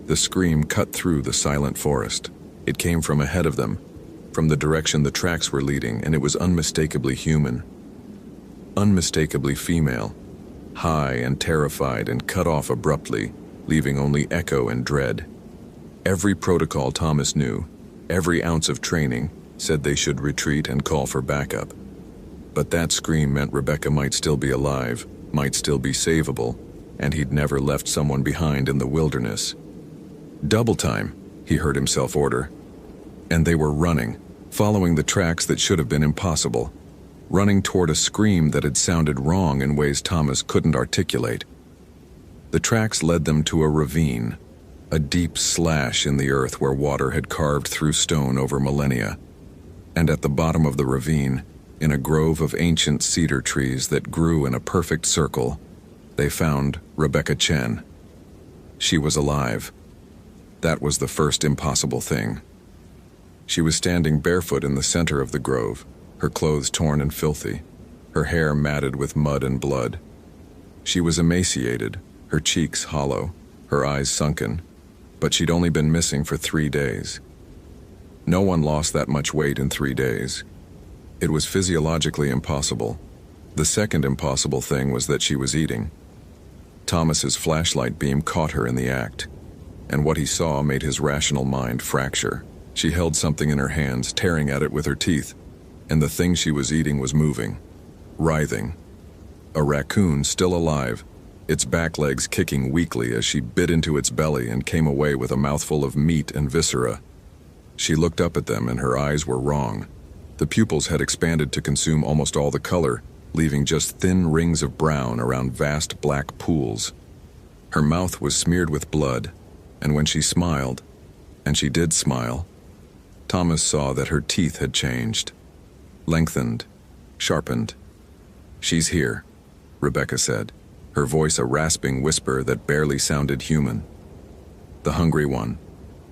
The scream cut through the silent forest. It came from ahead of them, from the direction the tracks were leading, and it was unmistakably human. Unmistakably female, high and terrified and cut off abruptly, leaving only echo and dread. Every protocol Thomas knew, every ounce of training, said they should retreat and call for backup. But that scream meant Rebecca might still be alive, might still be savable, and he'd never left someone behind in the wilderness. "Double time," he heard himself order. And they were running, following the tracks that should have been impossible, running toward a scream that had sounded wrong in ways Thomas couldn't articulate. The tracks led them to a ravine, a deep slash in the earth where water had carved through stone over millennia. And at the bottom of the ravine, in a grove of ancient cedar trees that grew in a perfect circle, they found Rebecca Chen. She was alive. That was the first impossible thing. She was standing barefoot in the center of the grove, her clothes torn and filthy, her hair matted with mud and blood. She was emaciated, her cheeks hollow, her eyes sunken, but she'd only been missing for 3 days. No one lost that much weight in 3 days. It was physiologically impossible. The second impossible thing was that she was eating. Thomas's flashlight beam caught her in the act, and what he saw made his rational mind fracture. She held something in her hands, tearing at it with her teeth, and the thing she was eating was moving, writhing. A raccoon still alive, its back legs kicking weakly as she bit into its belly and came away with a mouthful of meat and viscera. She looked up at them and her eyes were wrong. The pupils had expanded to consume almost all the color, leaving just thin rings of brown around vast black pools. Her mouth was smeared with blood, and when she smiled, and she did smile, Thomas saw that her teeth had changed, lengthened, sharpened. "She's here," Rebecca said, her voice a rasping whisper that barely sounded human. "The hungry one.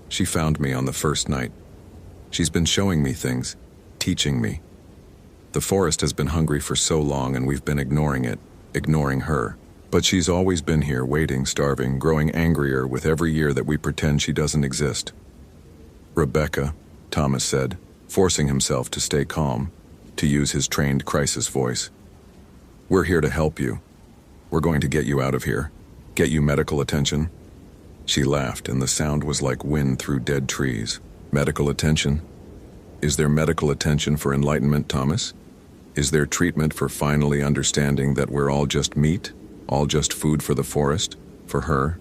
She found me on the first night. She's been showing me things, teaching me. The forest has been hungry for so long and we've been ignoring it, ignoring her. But she's always been here, waiting, starving, growing angrier with every year that we pretend she doesn't exist." "Rebecca," Thomas said, forcing himself to stay calm, to use his trained crisis voice. "We're here to help you. We're going to get you out of here, get you medical attention. She laughed, and the sound was like wind through dead trees. Medical attention? Is there medical attention for enlightenment, Thomas? Is there treatment for finally understanding that we're all just meat, all just food for the forest, for her?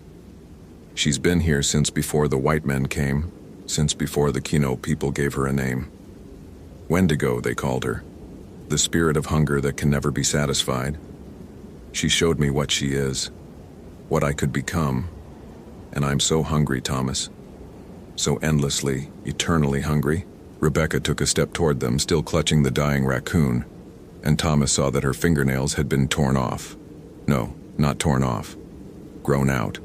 She's been here since before the white men came, since before the Kino people gave her a name. Wendigo, they called her. The spirit of hunger that can never be satisfied. She showed me what she is, what I could become. And I'm so hungry, Thomas. So endlessly, eternally hungry. Rebecca took a step toward them, still clutching the dying raccoon, and Thomas saw that her fingernails had been torn off. No, not torn off. Grown out.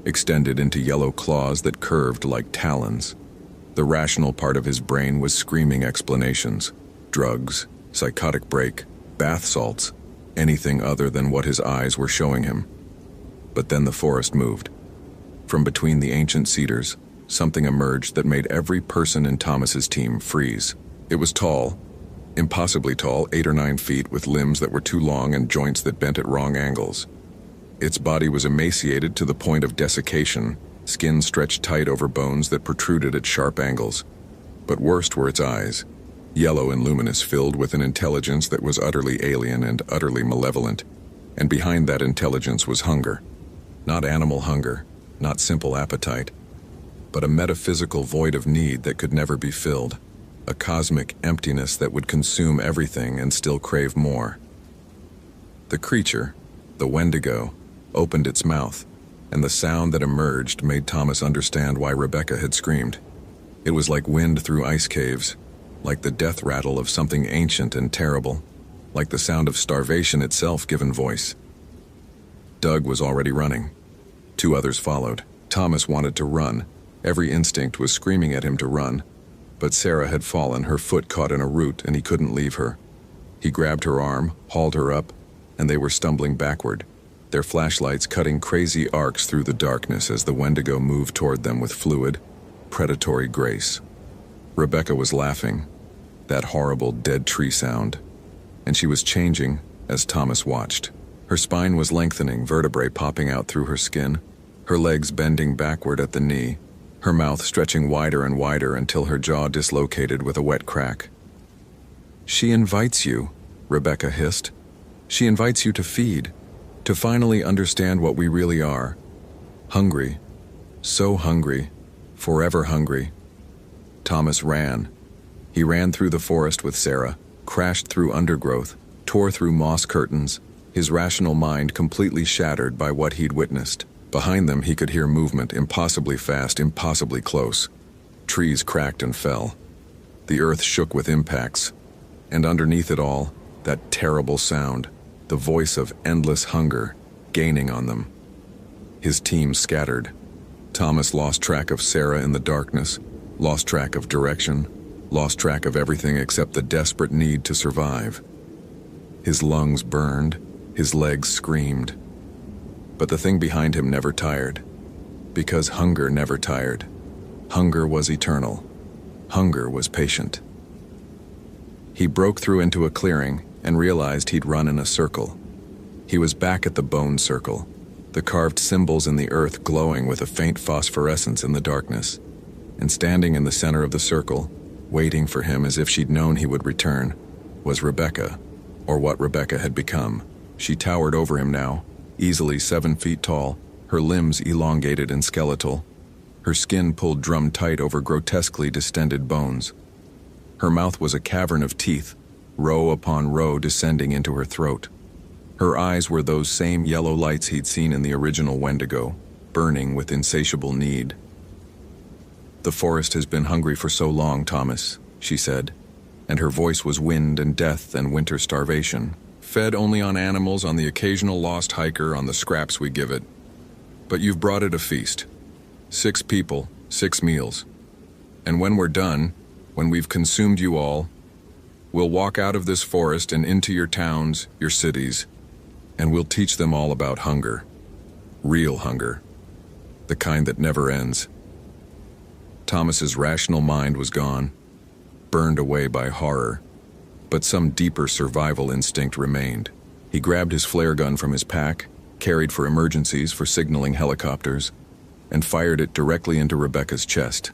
Extended into yellow claws that curved like talons. The rational part of his brain was screaming explanations. Drugs, psychotic break, bath salts, anything other than what his eyes were showing him. But then the forest moved. From between the ancient cedars, something emerged that made every person in Thomas's team freeze. It was tall, impossibly tall, 8 or 9 feet, with limbs that were too long and joints that bent at wrong angles. Its body was emaciated to the point of desiccation, skin stretched tight over bones that protruded at sharp angles. But worst were its eyes, yellow and luminous, filled with an intelligence that was utterly alien and utterly malevolent. And behind that intelligence was hunger. Not animal hunger, not simple appetite, but a metaphysical void of need that could never be filled, a cosmic emptiness that would consume everything and still crave more. The creature, the Wendigo, opened its mouth, and the sound that emerged made Thomas understand why Rebecca had screamed. It was like wind through ice caves, like the death rattle of something ancient and terrible, like the sound of starvation itself given voice. Doug was already running. 2 others followed. Thomas wanted to run. Every instinct was screaming at him to run, but Sarah had fallen, her foot caught in a root, and he couldn't leave her. He grabbed her arm, hauled her up, and they were stumbling backward, their flashlights cutting crazy arcs through the darkness as the Wendigo moved toward them with fluid, predatory grace. Rebecca was laughing, that horrible dead tree sound, and she was changing as Thomas watched. Her spine was lengthening, vertebrae popping out through her skin, her legs bending backward at the knee, her mouth stretching wider and wider until her jaw dislocated with a wet crack. "She invites you," Rebecca hissed. "She invites you to feed, to finally understand what we really are. Hungry. So hungry. Forever hungry." Thomas ran. He ran through the forest with Sarah, crashed through undergrowth, tore through moss curtains, his rational mind completely shattered by what he'd witnessed. Behind them he could hear movement, impossibly fast, impossibly close. Trees cracked and fell. The earth shook with impacts. And underneath it all, that terrible sound, the voice of endless hunger, gaining on them. His team scattered. Thomas lost track of Sarah in the darkness, lost track of direction, lost track of everything except the desperate need to survive. His lungs burned, his legs screamed. But the thing behind him never tired, because hunger never tired. Hunger was eternal. Hunger was patient. He broke through into a clearing and realized he'd run in a circle. He was back at the bone circle, the carved symbols in the earth glowing with a faint phosphorescence in the darkness. And standing in the center of the circle, waiting for him as if she'd known he would return, was Rebecca, or what Rebecca had become. She towered over him now, easily 7 feet tall, her limbs elongated and skeletal, her skin pulled drum-tight over grotesquely distended bones. Her mouth was a cavern of teeth, row upon row descending into her throat. Her eyes were those same yellow lights he'd seen in the original Wendigo, burning with insatiable need. "The forest has been hungry for so long, Thomas," she said, and her voice was wind and death and winter starvation. "Fed only on animals, on the occasional lost hiker, on the scraps we give it. But you've brought it a feast. 6 people, 6 meals. And when we're done, when we've consumed you all, we'll walk out of this forest and into your towns, your cities, and we'll teach them all about hunger. Real hunger. The kind that never ends." Thomas's rational mind was gone, burned away by horror, but some deeper survival instinct remained. He grabbed his flare gun from his pack, carried for emergencies, for signaling helicopters. and fired it directly into Rebecca's chest.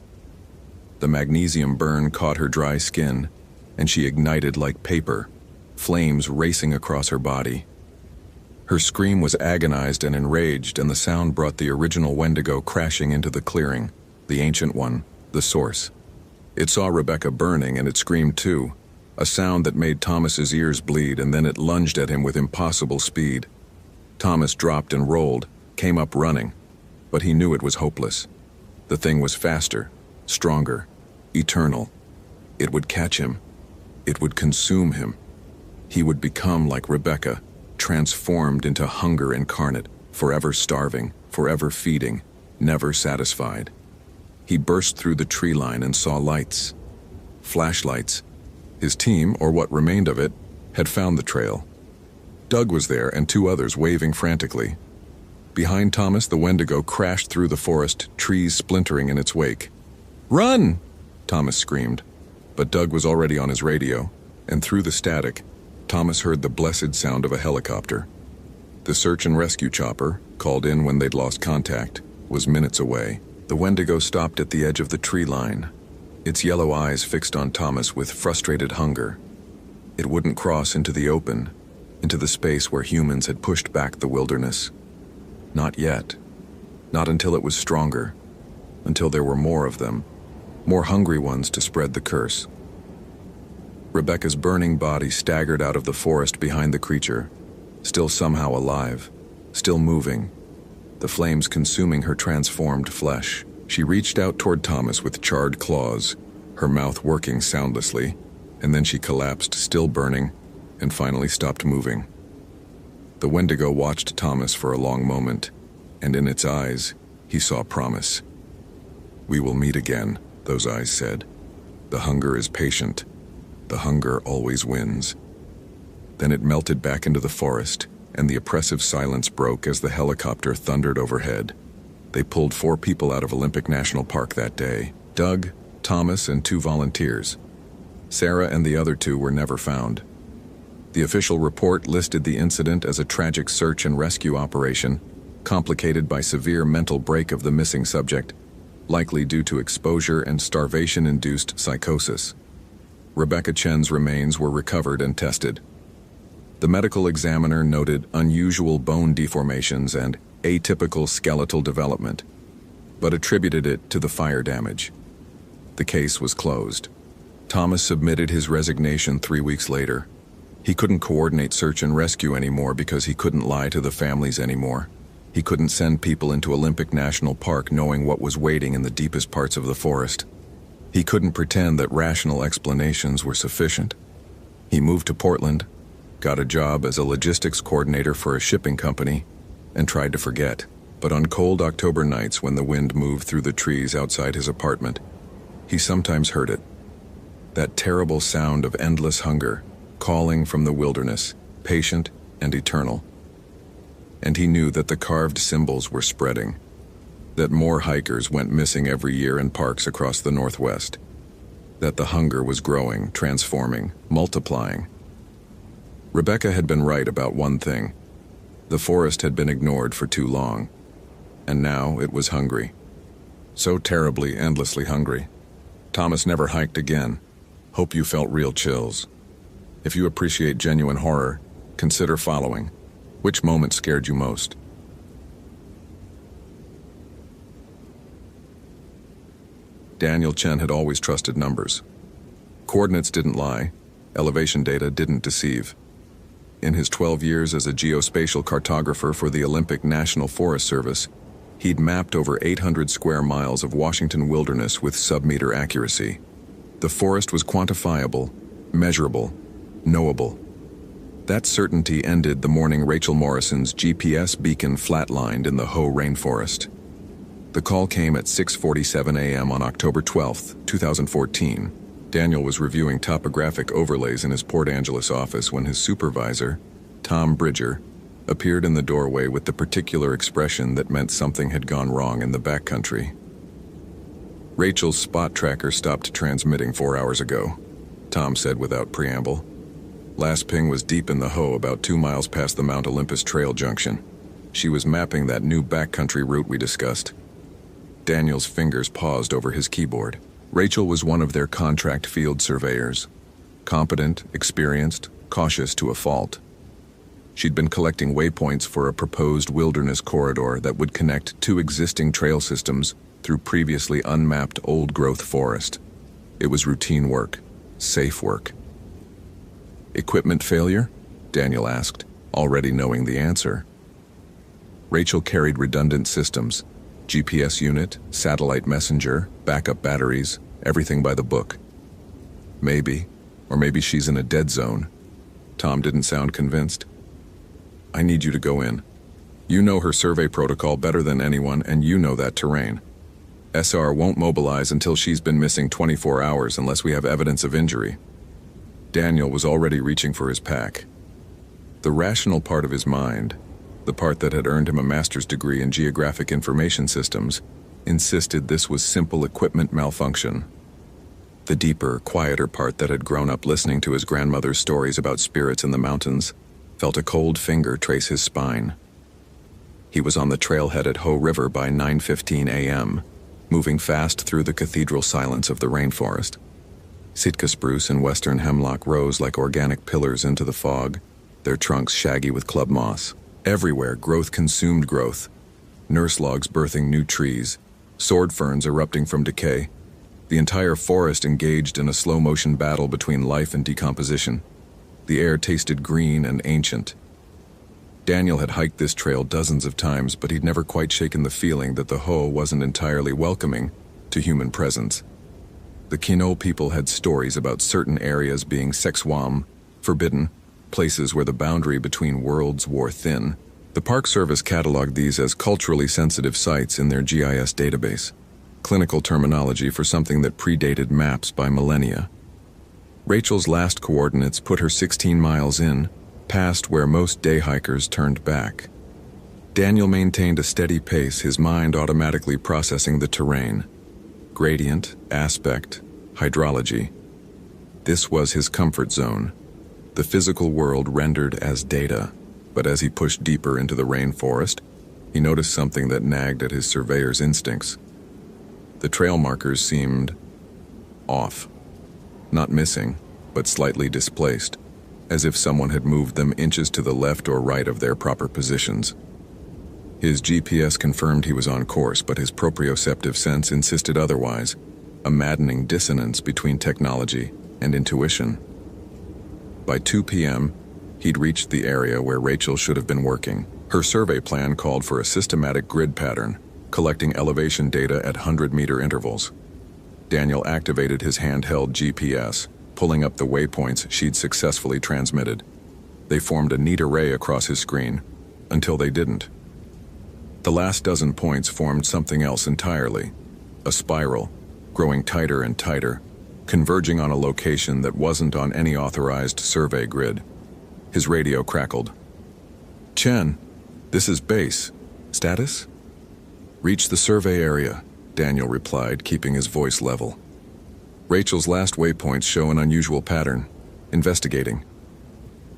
The magnesium burn caught her dry skin, and she ignited like paper, flames racing across her body. Her scream was agonized and enraged, and the sound brought the original Wendigo crashing into the clearing, the ancient one, the source. It saw Rebecca burning, and it screamed too, a sound that made Thomas's ears bleed, and then it lunged at him with impossible speed. Thomas dropped and rolled, came up running, but he knew it was hopeless. The thing was faster, stronger, eternal. It would catch him. It would consume him. He would become like Rebecca, transformed into hunger incarnate, forever starving, forever feeding, never satisfied. He burst through the tree line and saw lights. Flashlights. His team, or what remained of it, had found the trail. Doug was there and two others waving frantically. Behind Thomas, the Wendigo crashed through the forest, trees splintering in its wake. "Run!" Thomas screamed. But Doug was already on his radio, and through the static, Thomas heard the blessed sound of a helicopter. The search and rescue chopper, called in when they'd lost contact, was minutes away. The Wendigo stopped at the edge of the tree line, its yellow eyes fixed on Thomas with frustrated hunger. It wouldn't cross into the open, into the space where humans had pushed back the wilderness. Not yet. Not until it was stronger. Until there were more of them. More hungry ones to spread the curse. Rebecca's burning body staggered out of the forest behind the creature, still somehow alive, still moving, the flames consuming her transformed flesh. She reached out toward Thomas with charred claws, her mouth working soundlessly, and then she collapsed, still burning, and finally stopped moving. The Wendigo watched Thomas for a long moment, and in its eyes, he saw promise. "We will meet again," those eyes said. "The hunger is patient. The hunger always wins." Then it melted back into the forest, and the oppressive silence broke as the helicopter thundered overhead. They pulled 4 people out of Olympic National Park that day: Doug, Thomas, and 2 volunteers. Sarah and the other 2 were never found. The official report listed the incident as a tragic search and rescue operation, complicated by severe mental break of the missing subject, likely due to exposure and starvation-induced psychosis. Rebecca Chen's remains were recovered and tested. The medical examiner noted unusual bone deformations and atypical skeletal development, but attributed it to the fire damage. The case was closed. Thomas submitted his resignation 3 weeks later. He couldn't coordinate search and rescue anymore because he couldn't lie to the families anymore. He couldn't send people into Olympic National Park knowing what was waiting in the deepest parts of the forest. He couldn't pretend that rational explanations were sufficient. He moved to Portland, got a job as a logistics coordinator for a shipping company, and tried to forget. But on cold October nights when the wind moved through the trees outside his apartment, he sometimes heard it. That terrible sound of endless hunger, calling from the wilderness, patient and eternal. And he knew that the carved symbols were spreading, that more hikers went missing every year in parks across the Northwest, that the hunger was growing, transforming, multiplying. Rebecca had been right about one thing. The forest had been ignored for too long, and now it was hungry. So terribly, endlessly hungry. Thomas never hiked again. Hope you felt real chills. If you appreciate genuine horror, consider following. Which moment scared you most? Daniel Chen had always trusted numbers. Coordinates didn't lie. Elevation data didn't deceive. In his 12 years as a geospatial cartographer for the Olympic National Forest Service, he'd mapped over 800 square miles of Washington wilderness with sub-meter accuracy. The forest was quantifiable, measurable, knowable. That certainty ended the morning Rachel Morrison's GPS beacon flatlined in the Hoh rainforest. The call came at 6:47 a.m. on October 12, 2014. Daniel was reviewing topographic overlays in his Port Angeles office when his supervisor, Tom Bridger, appeared in the doorway with the particular expression that meant something had gone wrong in the backcountry. "Rachel's spot tracker stopped transmitting 4 hours ago," Tom said without preamble. "Last ping was deep in the Hoh, about 2 miles past the Mount Olympus Trail junction. She was mapping that new backcountry route we discussed." Daniel's fingers paused over his keyboard. Rachel was one of their contract field surveyors. Competent, experienced, cautious to a fault. She'd been collecting waypoints for a proposed wilderness corridor that would connect two existing trail systems through previously unmapped old-growth forest. It was routine work, safe work. Equipment failure? Daniel asked, already knowing the answer. Rachel carried redundant systems, GPS unit, satellite messenger, backup batteries, everything by the book. Maybe, or maybe she's in a dead zone. Tom didn't sound convinced. I need you to go in. You know her survey protocol better than anyone, and you know that terrain. SR won't mobilize until she's been missing 24 hours unless we have evidence of injury. Daniel was already reaching for his pack. The rational part of his mind, the part that had earned him a master's degree in geographic information systems, insisted this was simple equipment malfunction. The deeper, quieter part that had grown up listening to his grandmother's stories about spirits in the mountains felt a cold finger trace his spine. He was on the trailhead at Ho River by 9:15 a.m., moving fast through the cathedral silence of the rainforest. Sitka spruce and western hemlock rose like organic pillars into the fog, their trunks shaggy with club moss. Everywhere, growth consumed growth. Nurse logs birthing new trees, sword ferns erupting from decay. The entire forest engaged in a slow-motion battle between life and decomposition. The air tasted green and ancient. Daniel had hiked this trail dozens of times, but he'd never quite shaken the feeling that the Ho wasn't entirely welcoming to human presence. The Kino people had stories about certain areas being sexwam, forbidden, places where the boundary between worlds wore thin. The Park Service cataloged these as culturally sensitive sites in their GIS database, clinical terminology for something that predated maps by millennia. Rachel's last coordinates put her 16 miles in, past where most day hikers turned back. Daniel maintained a steady pace, his mind automatically processing the terrain. Gradient, aspect, hydrology. This was his comfort zone, the physical world rendered as data. But as he pushed deeper into the rainforest, he noticed something that nagged at his surveyor's instincts. The trail markers seemed off. Not missing, but slightly displaced, as if someone had moved them inches to the left or right of their proper positions. His GPS confirmed he was on course, but his proprioceptive sense insisted otherwise, a maddening dissonance between technology and intuition. By 2 p.m., he'd reached the area where Rachel should have been working. Her survey plan called for a systematic grid pattern, collecting elevation data at 100-meter intervals. Daniel activated his handheld GPS, pulling up the waypoints she'd successfully transmitted. They formed a neat array across his screen, until they didn't. The last dozen points formed something else entirely, a spiral, growing tighter and tighter, converging on a location that wasn't on any authorized survey grid. His radio crackled. "Chen, this is base. Status?" "Reach the survey area," Daniel replied, keeping his voice level. "Rachel's last waypoints show an unusual pattern. Investigating."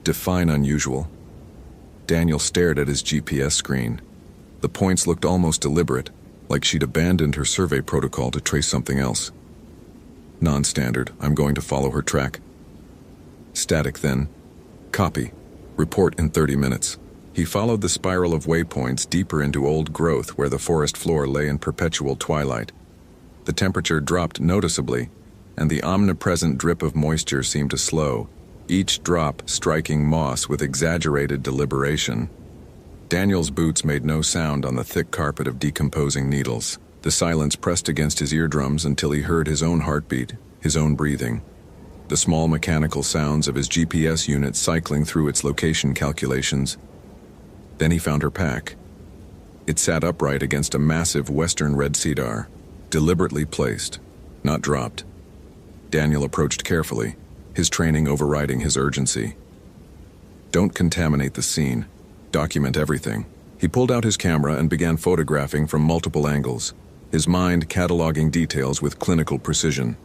"Define unusual." Daniel stared at his GPS screen. The points looked almost deliberate, like she'd abandoned her survey protocol to trace something else. "Non-standard. I'm going to follow her track." "Static, then. Copy. Report in 30 minutes. He followed the spiral of waypoints deeper into old growth where the forest floor lay in perpetual twilight. The temperature dropped noticeably, and the omnipresent drip of moisture seemed to slow, each drop striking moss with exaggerated deliberation. Daniel's boots made no sound on the thick carpet of decomposing needles. The silence pressed against his eardrums until he heard his own heartbeat, his own breathing. The small mechanical sounds of his GPS unit cycling through its location calculations. Then he found her pack. It sat upright against a massive western red cedar, deliberately placed, not dropped. Daniel approached carefully, his training overriding his urgency. Don't contaminate the scene. Document everything. He pulled out his camera and began photographing from multiple angles, his mind cataloging details with clinical precision.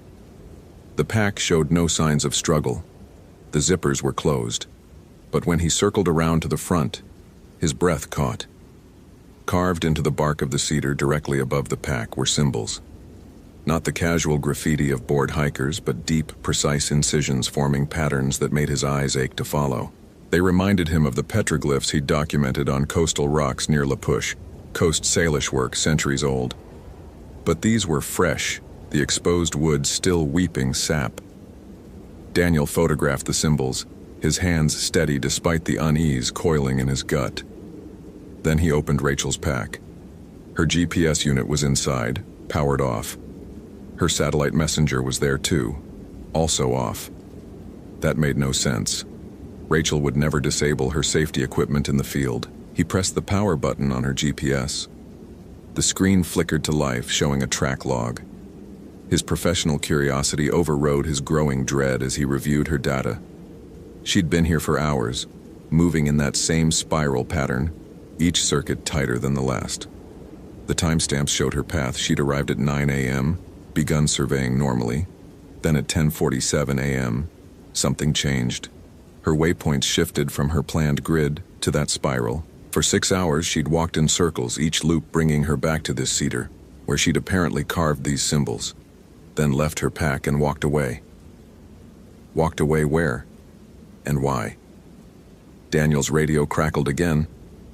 The pack showed no signs of struggle. The zippers were closed. But when he circled around to the front, his breath caught. Carved into the bark of the cedar directly above the pack were symbols. Not the casual graffiti of bored hikers, but deep, precise incisions forming patterns that made his eyes ache to follow. They reminded him of the petroglyphs he'd documented on coastal rocks near La Push, Coast Salish work centuries old. But these were fresh, the exposed wood still weeping sap. Daniel photographed the symbols, his hands steady despite the unease coiling in his gut. Then he opened Rachel's pack. Her GPS unit was inside, powered off. Her satellite messenger was there too, also off. That made no sense. Rachel would never disable her safety equipment in the field. He pressed the power button on her GPS. The screen flickered to life, showing a track log. His professional curiosity overrode his growing dread as he reviewed her data. She'd been here for hours, moving in that same spiral pattern, each circuit tighter than the last. The timestamps showed her path. She'd arrived at 9 a.m., begun surveying normally. Then at 10:47 a.m., something changed. Her waypoints shifted from her planned grid to that spiral. For 6 hours, she'd walked in circles, each loop bringing her back to this cedar, where she'd apparently carved these symbols, then left her pack and walked away. Walked away where? And why? Daniel's radio crackled again,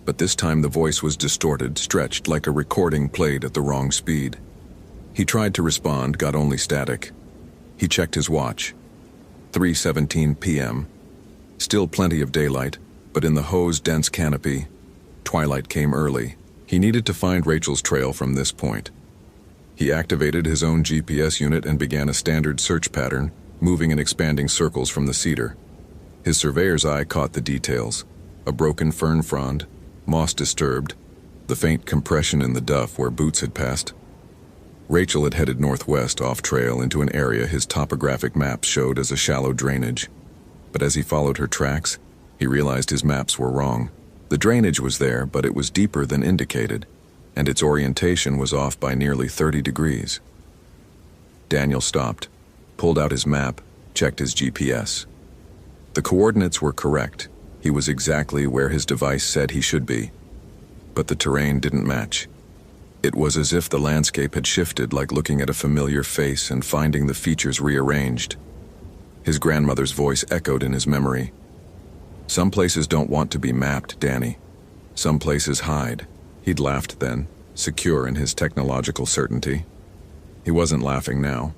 but this time the voice was distorted, stretched like a recording played at the wrong speed. He tried to respond, got only static. He checked his watch. 3:17 p.m. Still plenty of daylight, but in the Ho's dense canopy, twilight came early. He needed to find Rachel's trail from this point. He activated his own GPS unit and began a standard search pattern, moving and expanding circles from the cedar. His surveyor's eye caught the details: a broken fern frond, moss disturbed, the faint compression in the duff where boots had passed. Rachel had headed northwest off-trail into an area his topographic maps showed as a shallow drainage. But as he followed her tracks, he realized his maps were wrong. The drainage was there, but it was deeper than indicated, and its orientation was off by nearly 30 degrees. Daniel stopped, pulled out his map, checked his GPS. The coordinates were correct. He was exactly where his device said he should be. But the terrain didn't match. It was as if the landscape had shifted, like looking at a familiar face and finding the features rearranged. His grandmother's voice echoed in his memory. "Some places don't want to be mapped, Danny. Some places hide." He'd laughed then, secure in his technological certainty. He wasn't laughing now.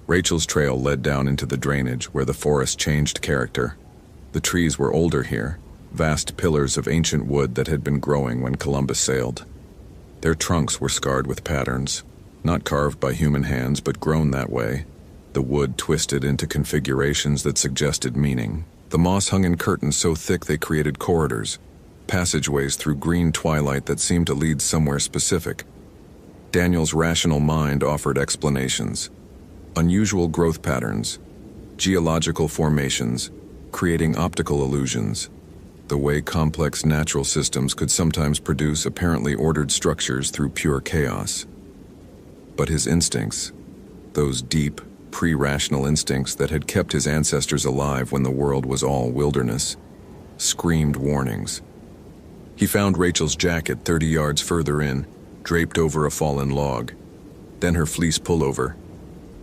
Rachel's trail led down into the drainage where the forest changed character. The trees were older here, vast pillars of ancient wood that had been growing when Columbus sailed. Their trunks were scarred with patterns, not carved by human hands but grown that way. The wood twisted into configurations that suggested meaning. The moss hung in curtains so thick they created corridors, passageways through green twilight that seemed to lead somewhere specific. Daniel's rational mind offered explanations. Unusual growth patterns, geological formations, creating optical illusions, the way complex natural systems could sometimes produce apparently ordered structures through pure chaos. But his instincts, those deep, pre-rational instincts that had kept his ancestors alive when the world was all wilderness, screamed warnings. He found Rachel's jacket 30 yards further in, draped over a fallen log, then her fleece pullover,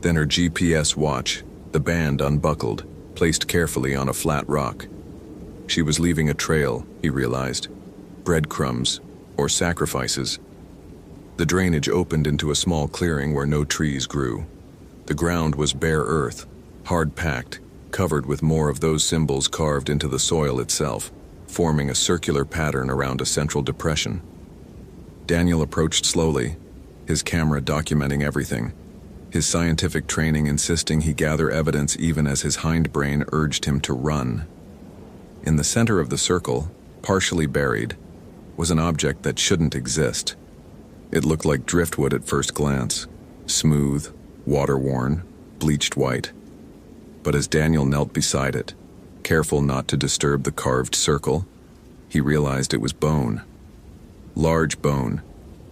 then her GPS watch, the band unbuckled, placed carefully on a flat rock. She was leaving a trail, he realized, breadcrumbs or sacrifices. The drainage opened into a small clearing where no trees grew. The ground was bare earth, hard-packed, covered with more of those symbols carved into the soil itself, forming a circular pattern around a central depression. Daniel approached slowly, his camera documenting everything, his scientific training insisting he gather evidence even as his hindbrain urged him to run. In the center of the circle, partially buried, was an object that shouldn't exist. It looked like driftwood at first glance, smooth, water-worn, bleached white. But as Daniel knelt beside it, careful not to disturb the carved circle, he realized it was bone. Large bone,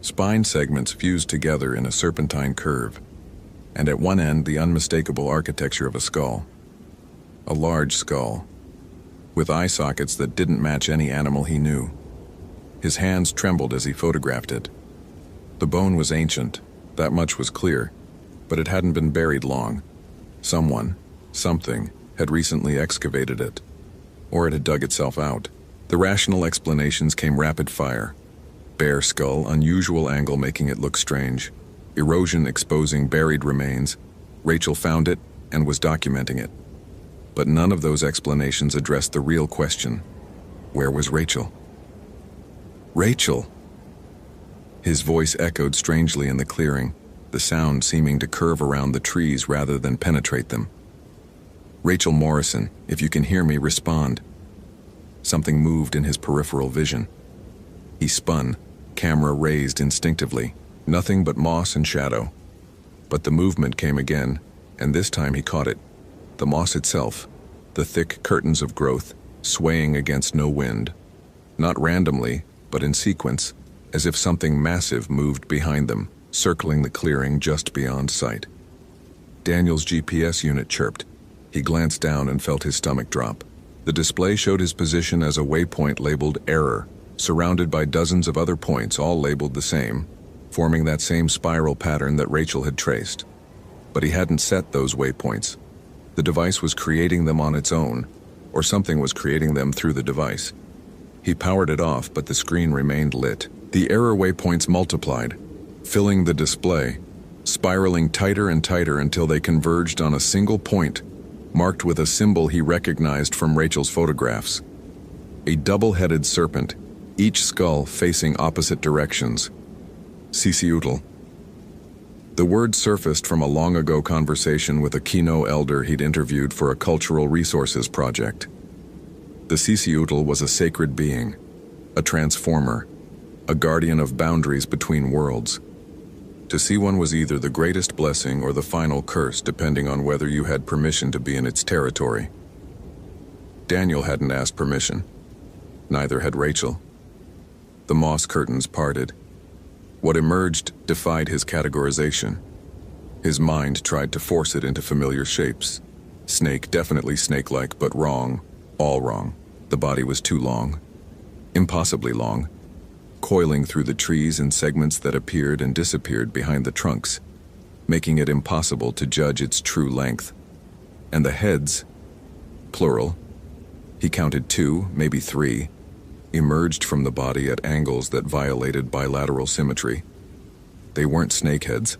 spine segments fused together in a serpentine curve, and at one end the unmistakable architecture of a skull. A large skull, with eye sockets that didn't match any animal he knew. His hands trembled as he photographed it. The bone was ancient, that much was clear, but it hadn't been buried long. Something, had recently excavated it. Or it had dug itself out. The rational explanations came rapid fire. Bare skull, unusual angle making it look strange. Erosion exposing buried remains. Rachel found it and was documenting it. But none of those explanations addressed the real question. Where was Rachel? Rachel! His voice echoed strangely in the clearing, the sound seeming to curve around the trees rather than penetrate them. Rachel Morrison, if you can hear me, respond. Something moved in his peripheral vision. He spun, camera raised instinctively, nothing but moss and shadow. But the movement came again, and this time he caught it. The moss itself, the thick curtains of growth, swaying against no wind. Not randomly, but in sequence, as if something massive moved behind them, circling the clearing just beyond sight. Daniel's GPS unit chirped. He glanced down and felt his stomach drop. The display showed his position as a waypoint labeled Error, surrounded by dozens of other points all labeled the same, forming that same spiral pattern that Rachel had traced. But he hadn't set those waypoints. The device was creating them on its own, or something was creating them through the device. He powered it off, but the screen remained lit. The error waypoints multiplied, filling the display, spiraling tighter and tighter until they converged on a single point, marked with a symbol he recognized from Rachel's photographs. A double-headed serpent, each skull facing opposite directions. Sisiutl. The word surfaced from a long-ago conversation with a Kino elder he'd interviewed for a cultural resources project. The Sisiutl was a sacred being, a transformer, a guardian of boundaries between worlds. To see one was either the greatest blessing or the final curse, depending on whether you had permission to be in its territory. Daniel hadn't asked permission. Neither had Rachel. The moss curtains parted. What emerged defied his categorization. His mind tried to force it into familiar shapes. Snake, definitely snake-like, but wrong. All wrong. The body was too long. Impossibly long. Coiling through the trees in segments that appeared and disappeared behind the trunks, making it impossible to judge its true length. And the heads, plural, he counted 2, maybe 3, emerged from the body at angles that violated bilateral symmetry. They weren't snake heads.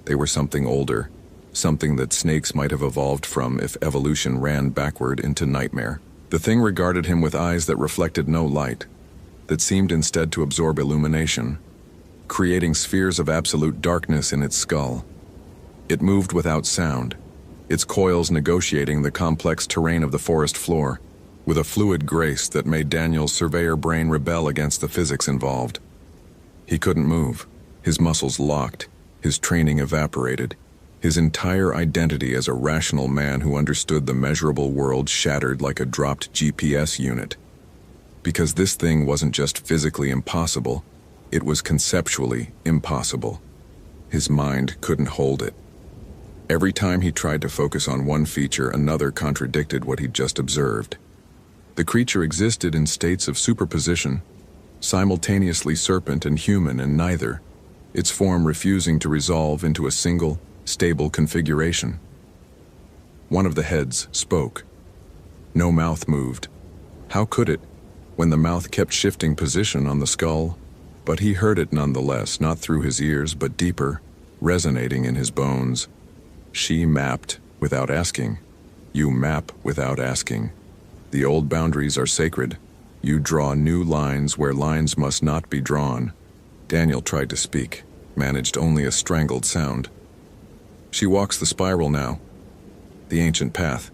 They were something older, something that snakes might have evolved from if evolution ran backward into nightmare. The thing regarded him with eyes that reflected no light, that seemed instead to absorb illumination, creating spheres of absolute darkness in its skull. It moved without sound, its coils negotiating the complex terrain of the forest floor, with a fluid grace that made Daniel's surveyor brain rebel against the physics involved. He couldn't move, his muscles locked, his training evaporated, his entire identity as a rational man who understood the measurable world shattered like a dropped GPS unit. Because this thing wasn't just physically impossible, it was conceptually impossible. His mind couldn't hold it. Every time he tried to focus on one feature, another contradicted what he'd just observed. The creature existed in states of superposition, simultaneously serpent and human and neither, its form refusing to resolve into a single, stable configuration. One of the heads spoke. No mouth moved. How could it, when the mouth kept shifting position on the skull? But he heard it nonetheless, not through his ears, but deeper, resonating in his bones. She mapped without asking. You map without asking. The old boundaries are sacred. You draw new lines where lines must not be drawn. Daniel tried to speak, managed only a strangled sound. She walks the spiral now, the ancient path.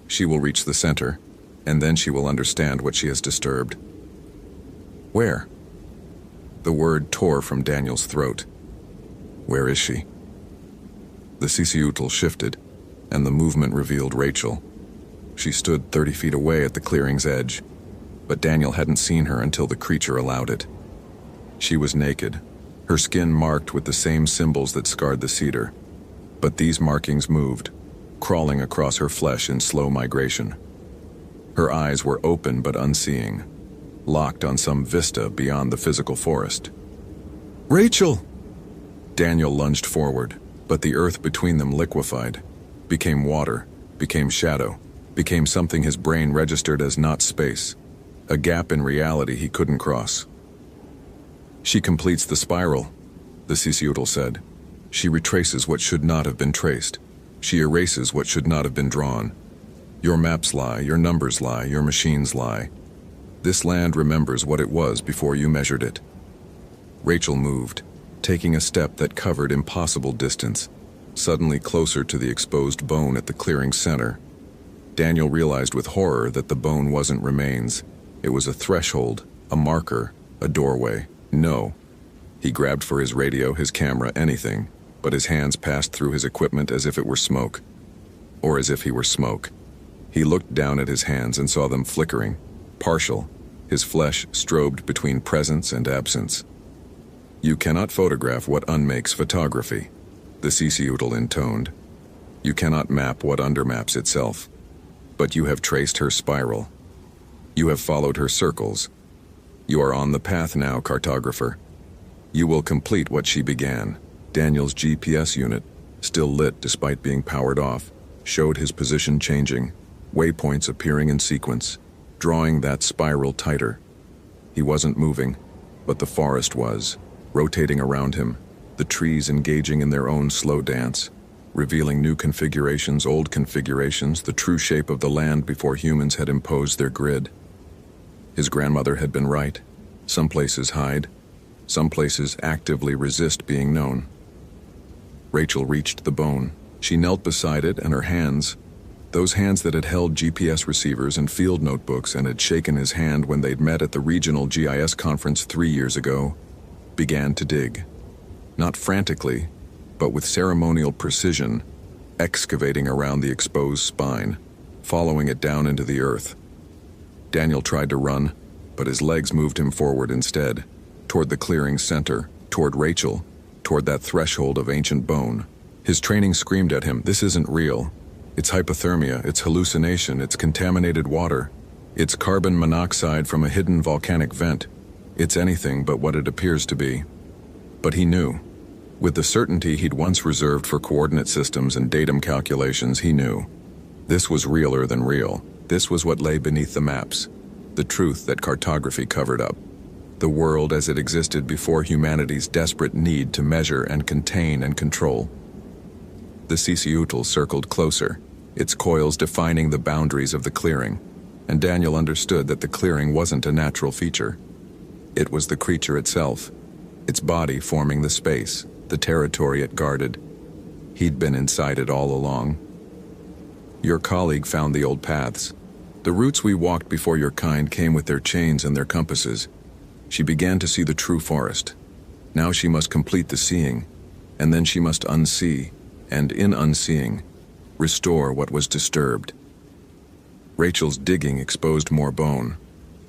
She will reach the center, and then she will understand what she has disturbed. Where? The word tore from Daniel's throat. Where is she? The Sisiutl shifted, and the movement revealed Rachel. She stood 30 feet away at the clearing's edge, but Daniel hadn't seen her until the creature allowed it. She was naked, her skin marked with the same symbols that scarred the cedar. But these markings moved, crawling across her flesh in slow migration. Her eyes were open but unseeing. locked on some vista beyond the physical forest. "Rachel!" Daniel lunged forward, but the earth between them liquefied, became water, became shadow, became something his brain registered as not space, a gap in reality he couldn't cross. "She completes the spiral," the Sisiutl said. "She retraces what should not have been traced. She erases what should not have been drawn. Your maps lie, your numbers lie, your machines lie. This land remembers what it was before you measured it." Rachel moved, taking a step that covered impossible distance, suddenly closer to the exposed bone at the clearing's center. Daniel realized with horror that the bone wasn't remains. It was a threshold, a marker, a doorway. No. He grabbed for his radio, his camera, anything, but his hands passed through his equipment as if it were smoke. Or as if he were smoke. He looked down at his hands and saw them flickering, partial, his flesh strobed between presence and absence. "You cannot photograph what unmakes photography," the Sisiutl intoned. "You cannot map what undermaps itself. But you have traced her spiral. You have followed her circles. You are on the path now, cartographer. You will complete what she began." Daniel's GPS unit, still lit despite being powered off, showed his position changing, waypoints appearing in sequence, drawing that spiral tighter. He wasn't moving, but the forest was, rotating around him, the trees engaging in their own slow dance, revealing new configurations, old configurations, the true shape of the land before humans had imposed their grid. His grandmother had been right. Some places hide. Some places actively resist being known. Rachel reached the bone. She knelt beside it, and her hands, those hands that had held GPS receivers and field notebooks and had shaken his hand when they'd met at the regional GIS conference 3 years ago, began to dig. Not frantically, but with ceremonial precision, excavating around the exposed spine, following it down into the earth. Daniel tried to run, but his legs moved him forward instead, toward the clearing's center, toward Rachel, toward that threshold of ancient bone. His training screamed at him, "This isn't real. It's hypothermia, it's hallucination, it's contaminated water. It's carbon monoxide from a hidden volcanic vent. It's anything but what it appears to be." But he knew. With the certainty he'd once reserved for coordinate systems and datum calculations, he knew. This was realer than real. This was what lay beneath the maps, the truth that cartography covered up. The world as it existed before humanity's desperate need to measure and contain and control. The Sisiutl circled closer, its coils defining the boundaries of the clearing, and Daniel understood that the clearing wasn't a natural feature. It was the creature itself, its body forming the space, the territory it guarded. He'd been inside it all along. "Your colleague found the old paths. The routes we walked before your kind came with their chains and their compasses. She began to see the true forest. Now she must complete the seeing, and then she must unsee, and in unseeing, restore what was disturbed." Rachel's digging exposed more bone,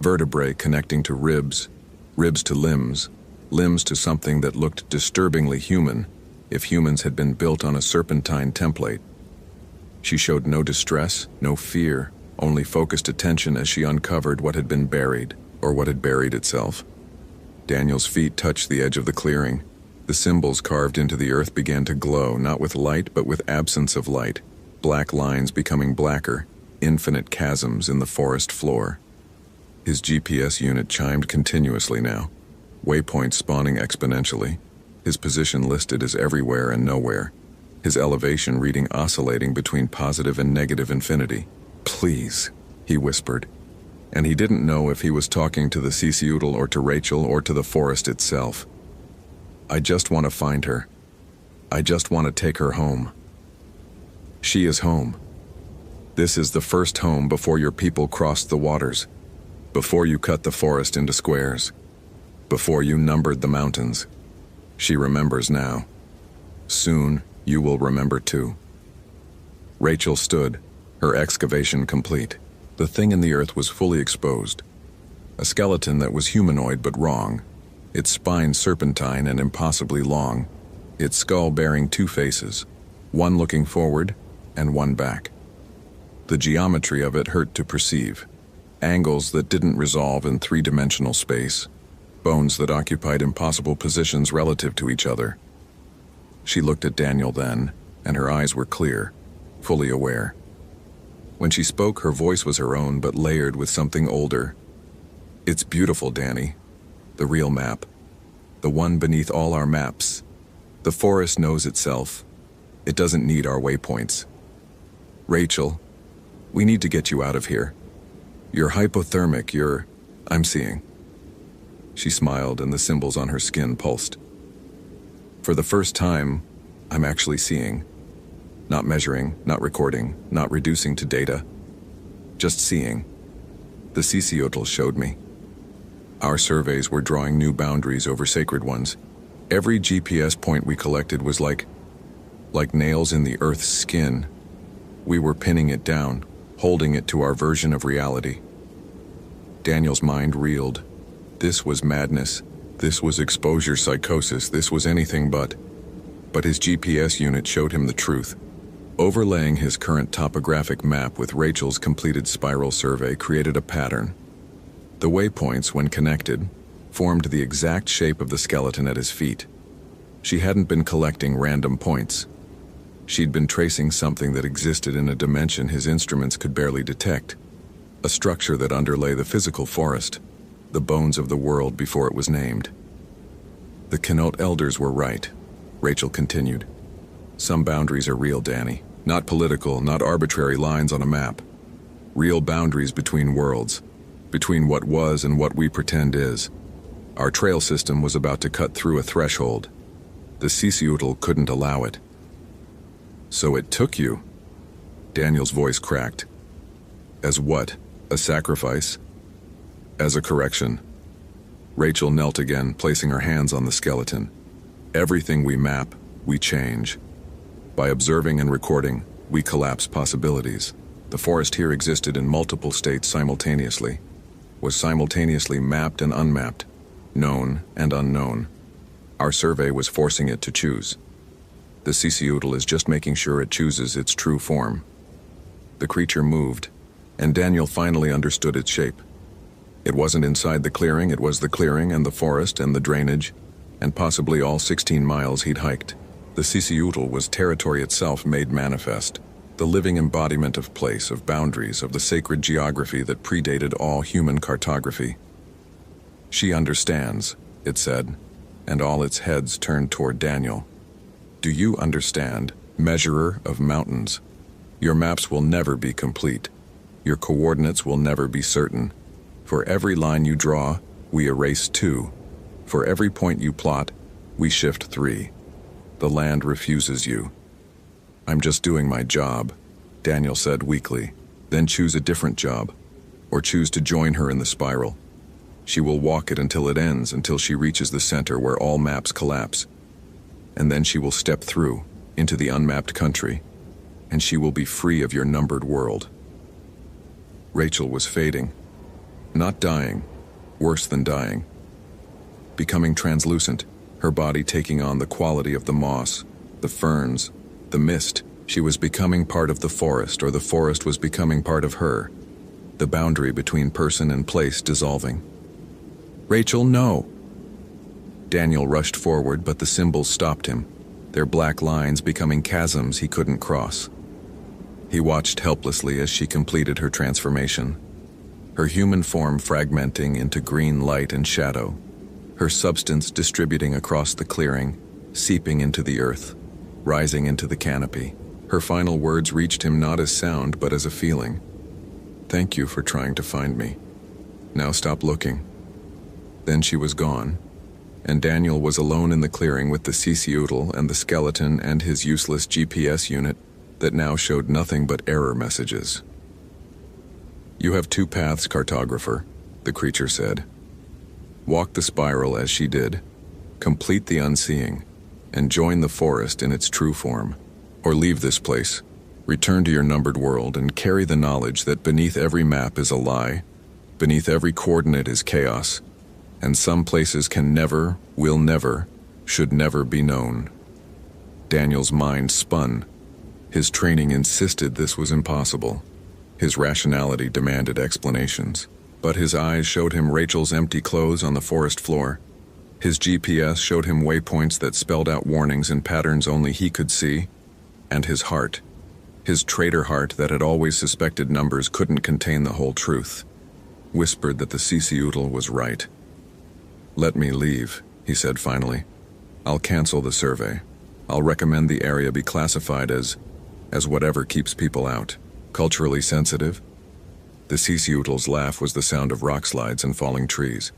vertebrae connecting to ribs, ribs to limbs, limbs to something that looked disturbingly human, if humans had been built on a serpentine template. She showed no distress, no fear, only focused attention as she uncovered what had been buried, or what had buried itself. Daniel's feet touched the edge of the clearing. The symbols carved into the earth began to glow, not with light, but with absence of light. Black lines becoming blacker, infinite chasms in the forest floor. His GPS unit chimed continuously now, waypoints spawning exponentially, his position listed as everywhere and nowhere, his elevation reading oscillating between positive and negative infinity. "Please," he whispered, and he didn't know if he was talking to the Sisiutl or to Rachel or to the forest itself. "I just want to find her. I just want to take her home. She is home. This is the first home before your people crossed the waters, before you cut the forest into squares, before you numbered the mountains. She remembers now. Soon you will remember too." Rachel stood, her excavation complete. The thing in the earth was fully exposed. A skeleton that was humanoid but wrong, its spine serpentine and impossibly long, its skull bearing 2 faces, one looking forward and one back. The geometry of it hurt to perceive. angles that didn't resolve in three-dimensional space, bones that occupied impossible positions relative to each other. She looked at Daniel then, and her eyes were clear, fully aware. When she spoke, her voice was her own, but layered with something older. It's beautiful, Danny. The real map. The one beneath all our maps. The forest knows itself. It doesn't need our waypoints. Rachel, we need to get you out of here. You're hypothermic, I'm seeing. She smiled, and the symbols on her skin pulsed. For the first time, I'm actually seeing. Not measuring, not recording, not reducing to data. Just seeing. The Ciciotl showed me. Our surveys were drawing new boundaries over sacred ones. Every GPS point we collected was like nails in the Earth's skin. We were pinning it down, holding it to our version of reality. Daniel's mind reeled. This was madness. This was exposure psychosis. This was anything but. But his GPS unit showed him the truth. Overlaying his current topographic map with Rachel's completed spiral survey created a pattern. The waypoints, when connected, formed the exact shape of the skeleton at his feet. She hadn't been collecting random points. She'd been tracing something that existed in a dimension his instruments could barely detect. A structure that underlay the physical forest, the bones of the world before it was named. The Kenote elders were right, Rachel continued. Some boundaries are real, Danny. Not political, not arbitrary lines on a map. Real boundaries between worlds, between what was and what we pretend is. Our trail system was about to cut through a threshold. The Ciciotl couldn't allow it. So it took you? Daniel's voice cracked. As what? A sacrifice? As a correction. Rachel knelt again, placing her hands on the skeleton. Everything we map, we change. By observing and recording, we collapse possibilities. The forest here existed in multiple states simultaneously, was simultaneously mapped and unmapped, known and unknown. Our survey was forcing it to choose. The Ciciotl is just making sure it chooses its true form. The creature moved, and Daniel finally understood its shape. It wasn't inside the clearing, it was the clearing and the forest and the drainage, and possibly all 16 miles he'd hiked. The Ciciotl was territory itself made manifest, the living embodiment of place, of boundaries, of the sacred geography that predated all human cartography. She understands, it said, and all its heads turned toward Daniel. Do you understand, measurer of mountains? Your maps will never be complete. Your coordinates will never be certain. For every line you draw, we erase 2. For every point you plot, we shift 3. The land refuses you. I'm just doing my job, Daniel said weakly. Then choose a different job, or choose to join her in the spiral. She will walk it until it ends, until she reaches the center where all maps collapse. And then she will step through, into the unmapped country, and she will be free of your numbered world. Rachel was fading. Not dying, worse than dying. Becoming translucent, her body taking on the quality of the moss, the ferns, the mist. She was becoming part of the forest, or the forest was becoming part of her. The boundary between person and place dissolving. Rachel, no! Daniel rushed forward, but the symbols stopped him, their black lines becoming chasms he couldn't cross. He watched helplessly as she completed her transformation, her human form fragmenting into green light and shadow, her substance distributing across the clearing, seeping into the earth, rising into the canopy. Her final words reached him not as sound, but as a feeling. Thank you for trying to find me. Now stop looking. Then she was gone, and Daniel was alone in the clearing with the Ciciotl and the skeleton and his useless GPS unit that now showed nothing but error messages. You have 2 paths, cartographer, the creature said. Walk the spiral as she did, complete the unseeing, and join the forest in its true form. Or leave this place, return to your numbered world, and carry the knowledge that beneath every map is a lie, beneath every coordinate is chaos, and some places can never, will never, should never be known. Daniel's mind spun. His training insisted this was impossible. His rationality demanded explanations, but his eyes showed him Rachel's empty clothes on the forest floor. His GPS showed him waypoints that spelled out warnings in patterns only he could see, and his heart, his traitor heart that had always suspected numbers couldn't contain the whole truth, whispered that the Sisiutl was right. "Let me leave," he said finally. "I'll cancel the survey. I'll recommend the area be classified as whatever keeps people out. Culturally sensitive?" The Sisiutl's laugh was the sound of rock slides and falling trees.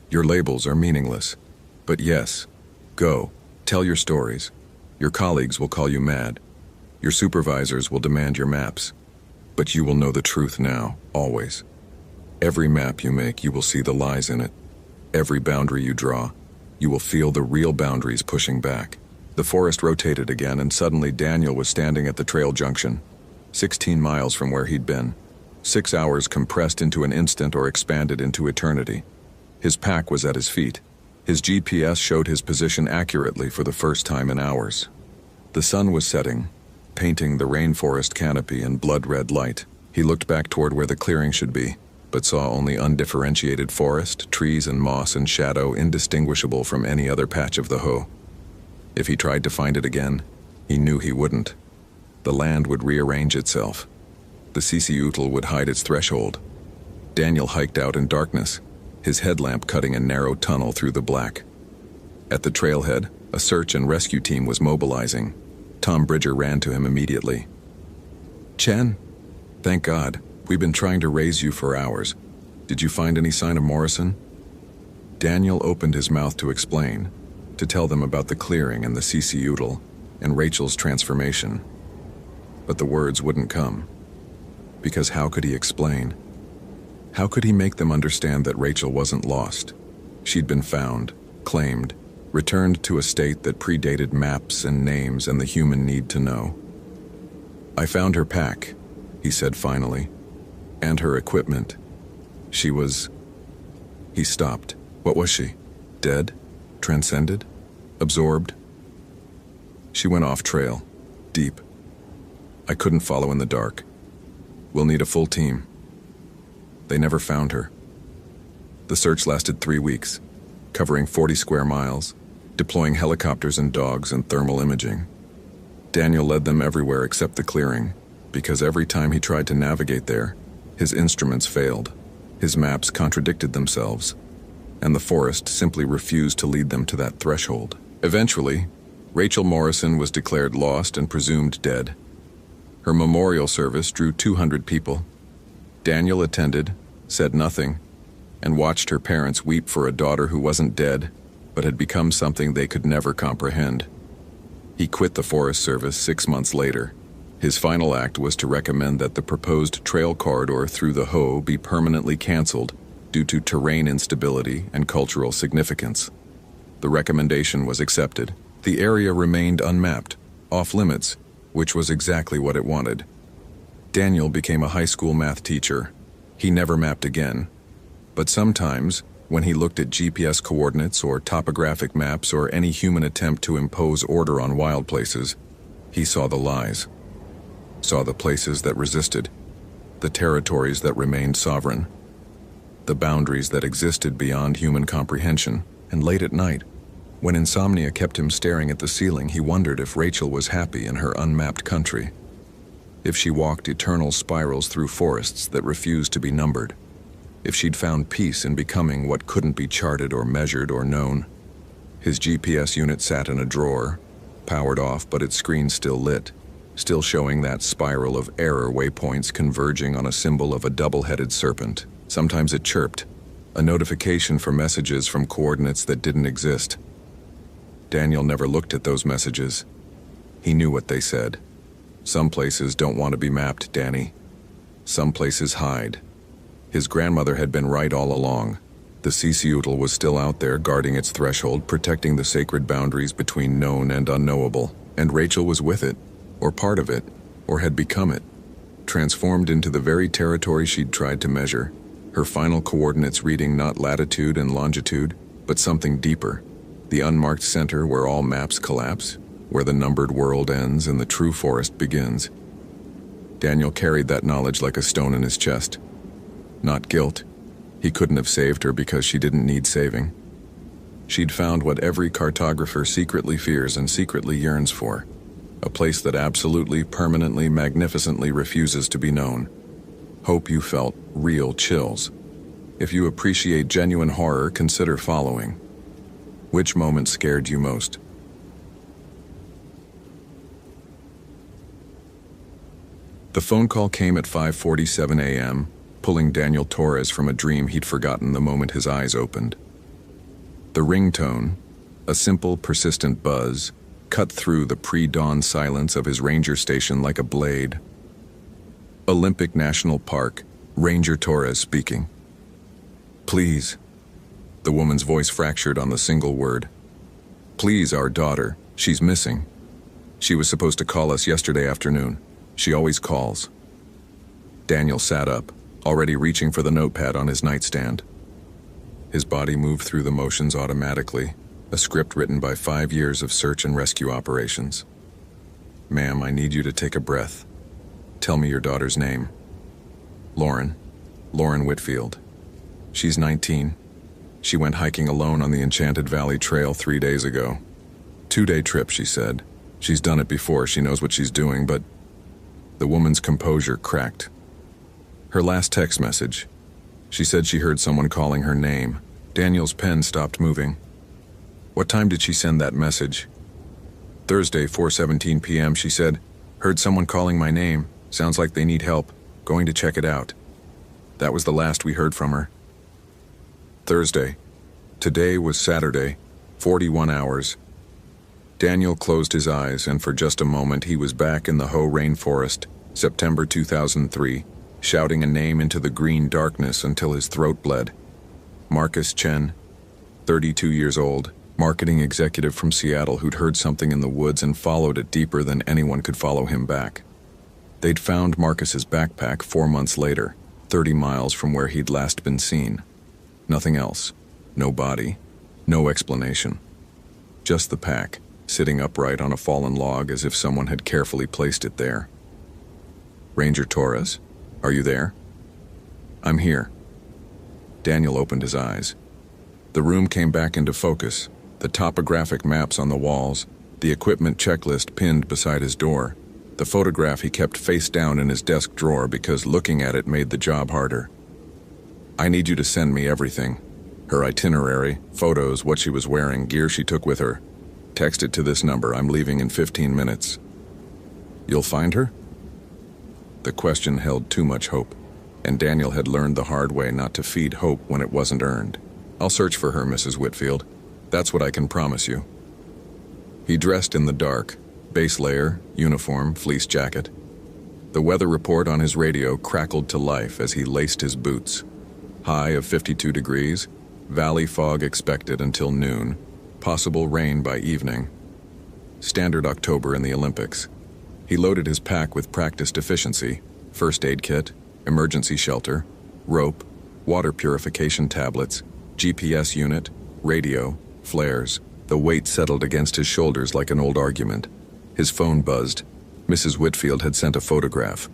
"Your labels are meaningless. But yes, go. Tell your stories. Your colleagues will call you mad. Your supervisors will demand your maps. But you will know the truth now, always. Every map you make, you will see the lies in it. Every boundary you draw, you will feel the real boundaries pushing back." The forest rotated again, and suddenly Daniel was standing at the trail junction, 16 miles from where he'd been. 6 hours compressed into an instant or expanded into eternity. His pack was at his feet. His GPS showed his position accurately for the first time in hours. The sun was setting, painting the rainforest canopy in blood-red light. He looked back toward where the clearing should be, but saw only undifferentiated forest, trees and moss and shadow indistinguishable from any other patch of the Ho. If he tried to find it again, he knew he wouldn't. The land would rearrange itself. The Sisiutl would hide its threshold. Daniel hiked out in darkness, his headlamp cutting a narrow tunnel through the black. At the trailhead, a search and rescue team was mobilizing. Tom Bridger ran to him immediately. "Chen? Thank God. We've been trying to raise you for hours. Did you find any sign of Morrison?" Daniel opened his mouth to explain, to tell them about the clearing and the Sisiutl and Rachel's transformation. But the words wouldn't come. Because how could he explain? How could he make them understand that Rachel wasn't lost? She'd been found, claimed, returned to a state that predated maps and names and the human need to know. "I found her pack," he said finally, "and her equipment. She was..." He stopped. What was she? Dead? Transcended? Absorbed? She went off trail. Deep. I couldn't follow in the dark. We'll need a full team. They never found her. The search lasted 3 weeks, covering 40 square miles, deploying helicopters and dogs and thermal imaging. Daniel led them everywhere except the clearing, because every time he tried to navigate there, his instruments failed, his maps contradicted themselves, and the forest simply refused to lead them to that threshold. Eventually, Rachel Morrison was declared lost and presumed dead. Her memorial service drew 200 people. Daniel attended, said nothing, and watched her parents weep for a daughter who wasn't dead, but had become something they could never comprehend. He quit the Forest Service 6 months later. His final act was to recommend that the proposed trail corridor through the Ho be permanently canceled due to terrain instability and cultural significance. The recommendation was accepted. The area remained unmapped, off-limits, which was exactly what it wanted. Daniel became a high school math teacher. He never mapped again. But sometimes, when he looked at GPS coordinates or topographic maps or any human attempt to impose order on wild places, he saw the lies. Saw the places that resisted, the territories that remained sovereign, the boundaries that existed beyond human comprehension. And late at night, when insomnia kept him staring at the ceiling, he wondered if Rachel was happy in her unmapped country, if she walked eternal spirals through forests that refused to be numbered, if she'd found peace in becoming what couldn't be charted or measured or known. His GPS unit sat in a drawer, powered off but its screen still lit, still showing that spiral of error waypoints converging on a symbol of a double-headed serpent. Sometimes it chirped, a notification for messages from coordinates that didn't exist. Daniel never looked at those messages. He knew what they said. Some places don't want to be mapped, Danny. Some places hide. His grandmother had been right all along. The Sisiutl was still out there guarding its threshold, protecting the sacred boundaries between known and unknowable. And Rachel was with it, or part of it, or had become it, transformed into the very territory she'd tried to measure, her final coordinates reading not latitude and longitude, but something deeper, the unmarked center where all maps collapse, where the numbered world ends and the true forest begins. Daniel carried that knowledge like a stone in his chest. Not guilt. He couldn't have saved her because she didn't need saving. She'd found what every cartographer secretly fears and secretly yearns for, a place that absolutely, permanently, magnificently refuses to be known. Hope you felt real chills. If you appreciate genuine horror, consider following. Which moment scared you most? The phone call came at 5:47 a.m., pulling Daniel Torres from a dream he'd forgotten the moment his eyes opened. The ringtone, a simple, persistent buzz, cut through the pre-dawn silence of his ranger station like a blade. Olympic National Park, Ranger Torres speaking. Please. The woman's voice fractured on the single word. Please, our daughter. She's missing. She was supposed to call us yesterday afternoon. She always calls. Daniel sat up, already reaching for the notepad on his nightstand. His body moved through the motions automatically, a script written by 5 years of search and rescue operations. Ma'am, I need you to take a breath. Tell me your daughter's name. Lauren Whitfield. She's 19. She went hiking alone on the Enchanted Valley Trail 3 days ago. 2-day trip, she said. She's done it before, she knows what she's doing, but... The woman's composure cracked. Her last text message. She said she heard someone calling her name. Daniel's pen stopped moving. What time did she send that message? Thursday, 4:17 p.m., she said. Heard someone calling my name. Sounds like they need help. Going to check it out. That was the last we heard from her. Thursday. Today was Saturday, 41 hours. Daniel closed his eyes, and for just a moment he was back in the Hoh rainforest, September 2003, shouting a name into the green darkness until his throat bled. Marcus Chen, 32 years old, marketing executive from Seattle who'd heard something in the woods and followed it deeper than anyone could follow him back. They'd found Marcus's backpack 4 months later, 30 miles from where he'd last been seen. Nothing else. No body. No explanation. Just the pack, sitting upright on a fallen log as if someone had carefully placed it there. Ranger Torres, are you there? I'm here. Daniel opened his eyes. The room came back into focus, the topographic maps on the walls, the equipment checklist pinned beside his door, the photograph he kept face down in his desk drawer because looking at it made the job harder. I need you to send me everything. Her itinerary, photos, what she was wearing, gear she took with her. Text it to this number. I'm leaving in 15 minutes. You'll find her? The question held too much hope, and Daniel had learned the hard way not to feed hope when it wasn't earned. I'll search for her, Mrs. Whitfield. That's what I can promise you. He dressed in the dark, base layer, uniform, fleece jacket. The weather report on his radio crackled to life as he laced his boots. High of 52 degrees, valley fog expected until noon, possible rain by evening. Standard October in the Olympics. He loaded his pack with practiced efficiency, first aid kit, emergency shelter, rope, water purification tablets, GPS unit, radio, flares. The weight settled against his shoulders like an old argument. His phone buzzed. Mrs. Whitfield had sent a photograph.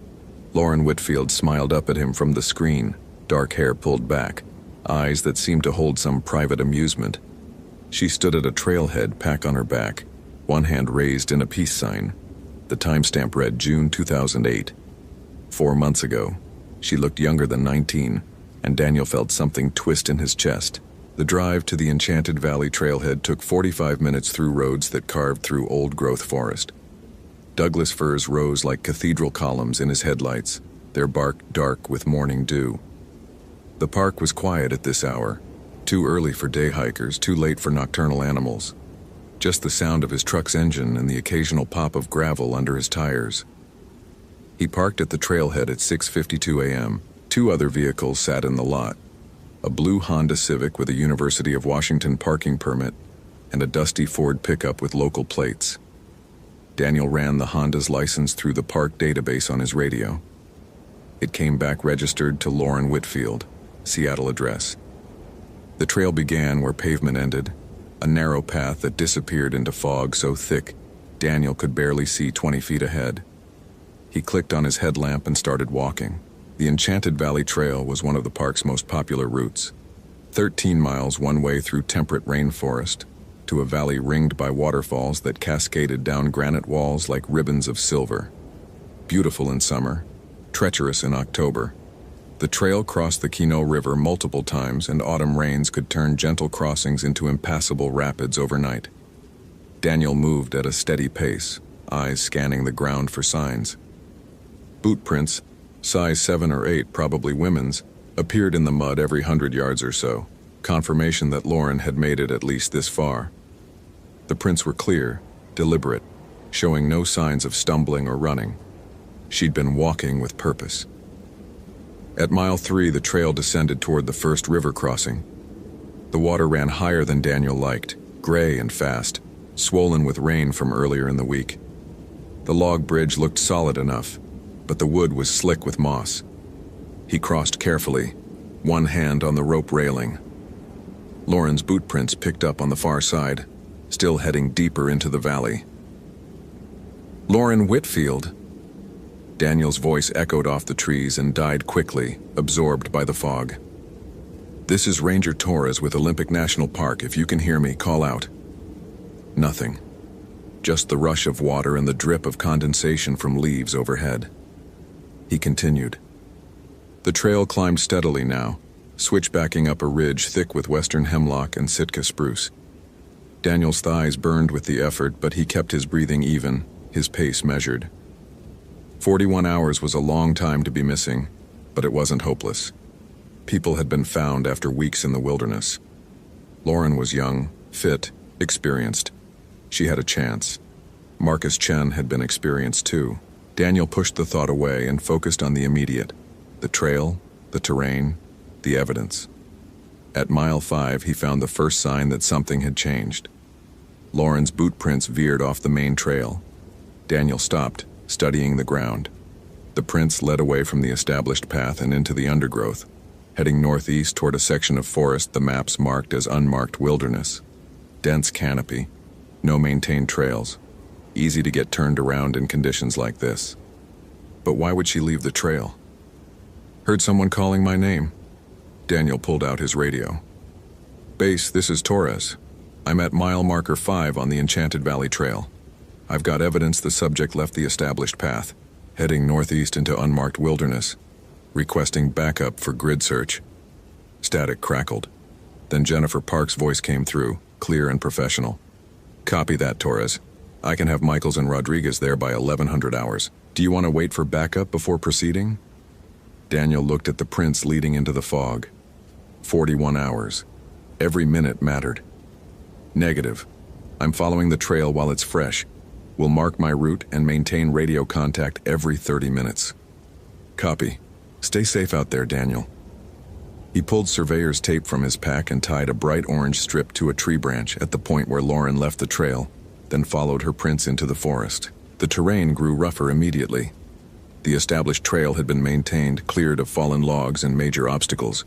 Lauren Whitfield smiled up at him from the screen, dark hair pulled back, eyes that seemed to hold some private amusement. She stood at a trailhead, pack on her back, one hand raised in a peace sign. The timestamp read June 2008. 4 months ago. She looked younger than 19, and Daniel felt something twist in his chest. The drive to the Enchanted Valley trailhead took 45 minutes through roads that carved through old-growth forest. Douglas firs rose like cathedral columns in his headlights, their bark dark with morning dew. The park was quiet at this hour, too early for day hikers, too late for nocturnal animals. Just the sound of his truck's engine and the occasional pop of gravel under his tires. He parked at the trailhead at 6:52 a.m. 2 other vehicles sat in the lot. A blue Honda Civic with a University of Washington parking permit, and a dusty Ford pickup with local plates. Daniel ran the Honda's license through the park database on his radio. It came back registered to Lauren Whitfield, Seattle address. The trail began where pavement ended, a narrow path that disappeared into fog so thick Daniel could barely see 20 feet ahead. He clicked on his headlamp and started walking. The Enchanted Valley Trail was one of the park's most popular routes. 13 miles one way through temperate rainforest, to a valley ringed by waterfalls that cascaded down granite walls like ribbons of silver. Beautiful in summer, treacherous in October. The trail crossed the Kino River multiple times, and autumn rains could turn gentle crossings into impassable rapids overnight. Daniel moved at a steady pace, eyes scanning the ground for signs. Boot prints, size 7 or 8, probably women's, appeared in the mud every 100 yards or so, confirmation that Lauren had made it at least this far. The prints were clear, deliberate, showing no signs of stumbling or running. She'd been walking with purpose. At mile 3, the trail descended toward the first river crossing. The water ran higher than Daniel liked, gray and fast, swollen with rain from earlier in the week. The log bridge looked solid enough, but the wood was slick with moss. He crossed carefully, one hand on the rope railing. Lauren's boot prints picked up on the far side, still heading deeper into the valley. "Lauren Whitfield!" Daniel's voice echoed off the trees and died quickly, absorbed by the fog. "This is Ranger Torres with Olympic National Park. If you can hear me, call out." Nothing. Just the rush of water and the drip of condensation from leaves overhead. He continued. The trail climbed steadily now, switchbacking up a ridge thick with western hemlock and Sitka spruce. Daniel's thighs burned with the effort, but he kept his breathing even, his pace measured. 41 hours was a long time to be missing, but it wasn't hopeless. People had been found after weeks in the wilderness. Lauren was young, fit, experienced. She had a chance. Marcus Chen had been experienced too. Daniel pushed the thought away and focused on the immediate. The trail, the terrain, the evidence. At mile 5, he found the first sign that something had changed. Lauren's boot prints veered off the main trail. Daniel stopped, studying the ground. The prints led away from the established path and into the undergrowth, heading northeast toward a section of forest the maps marked as unmarked wilderness. Dense canopy, no maintained trails. Easy to get turned around in conditions like this. But why would she leave the trail? "Heard someone calling my name." Daniel pulled out his radio. "Base, this is Torres. I'm at mile marker 5 on the Enchanted Valley Trail. I've got evidence the subject left the established path, heading northeast into unmarked wilderness, requesting backup for grid search." Static crackled. Then Jennifer Park's voice came through, clear and professional. "Copy that, Torres. I can have Michaels and Rodriguez there by 1100 hours. Do you want to wait for backup before proceeding?" Daniel looked at the prints leading into the fog. 41 hours. Every minute mattered. "Negative. I'm following the trail while it's fresh. We'll mark my route and maintain radio contact every 30 minutes. "Copy. Stay safe out there, Daniel." He pulled surveyor's tape from his pack and tied a bright orange strip to a tree branch at the point where Lauren left the trail, then followed her prints into the forest. The terrain grew rougher immediately. The established trail had been maintained, cleared of fallen logs and major obstacles.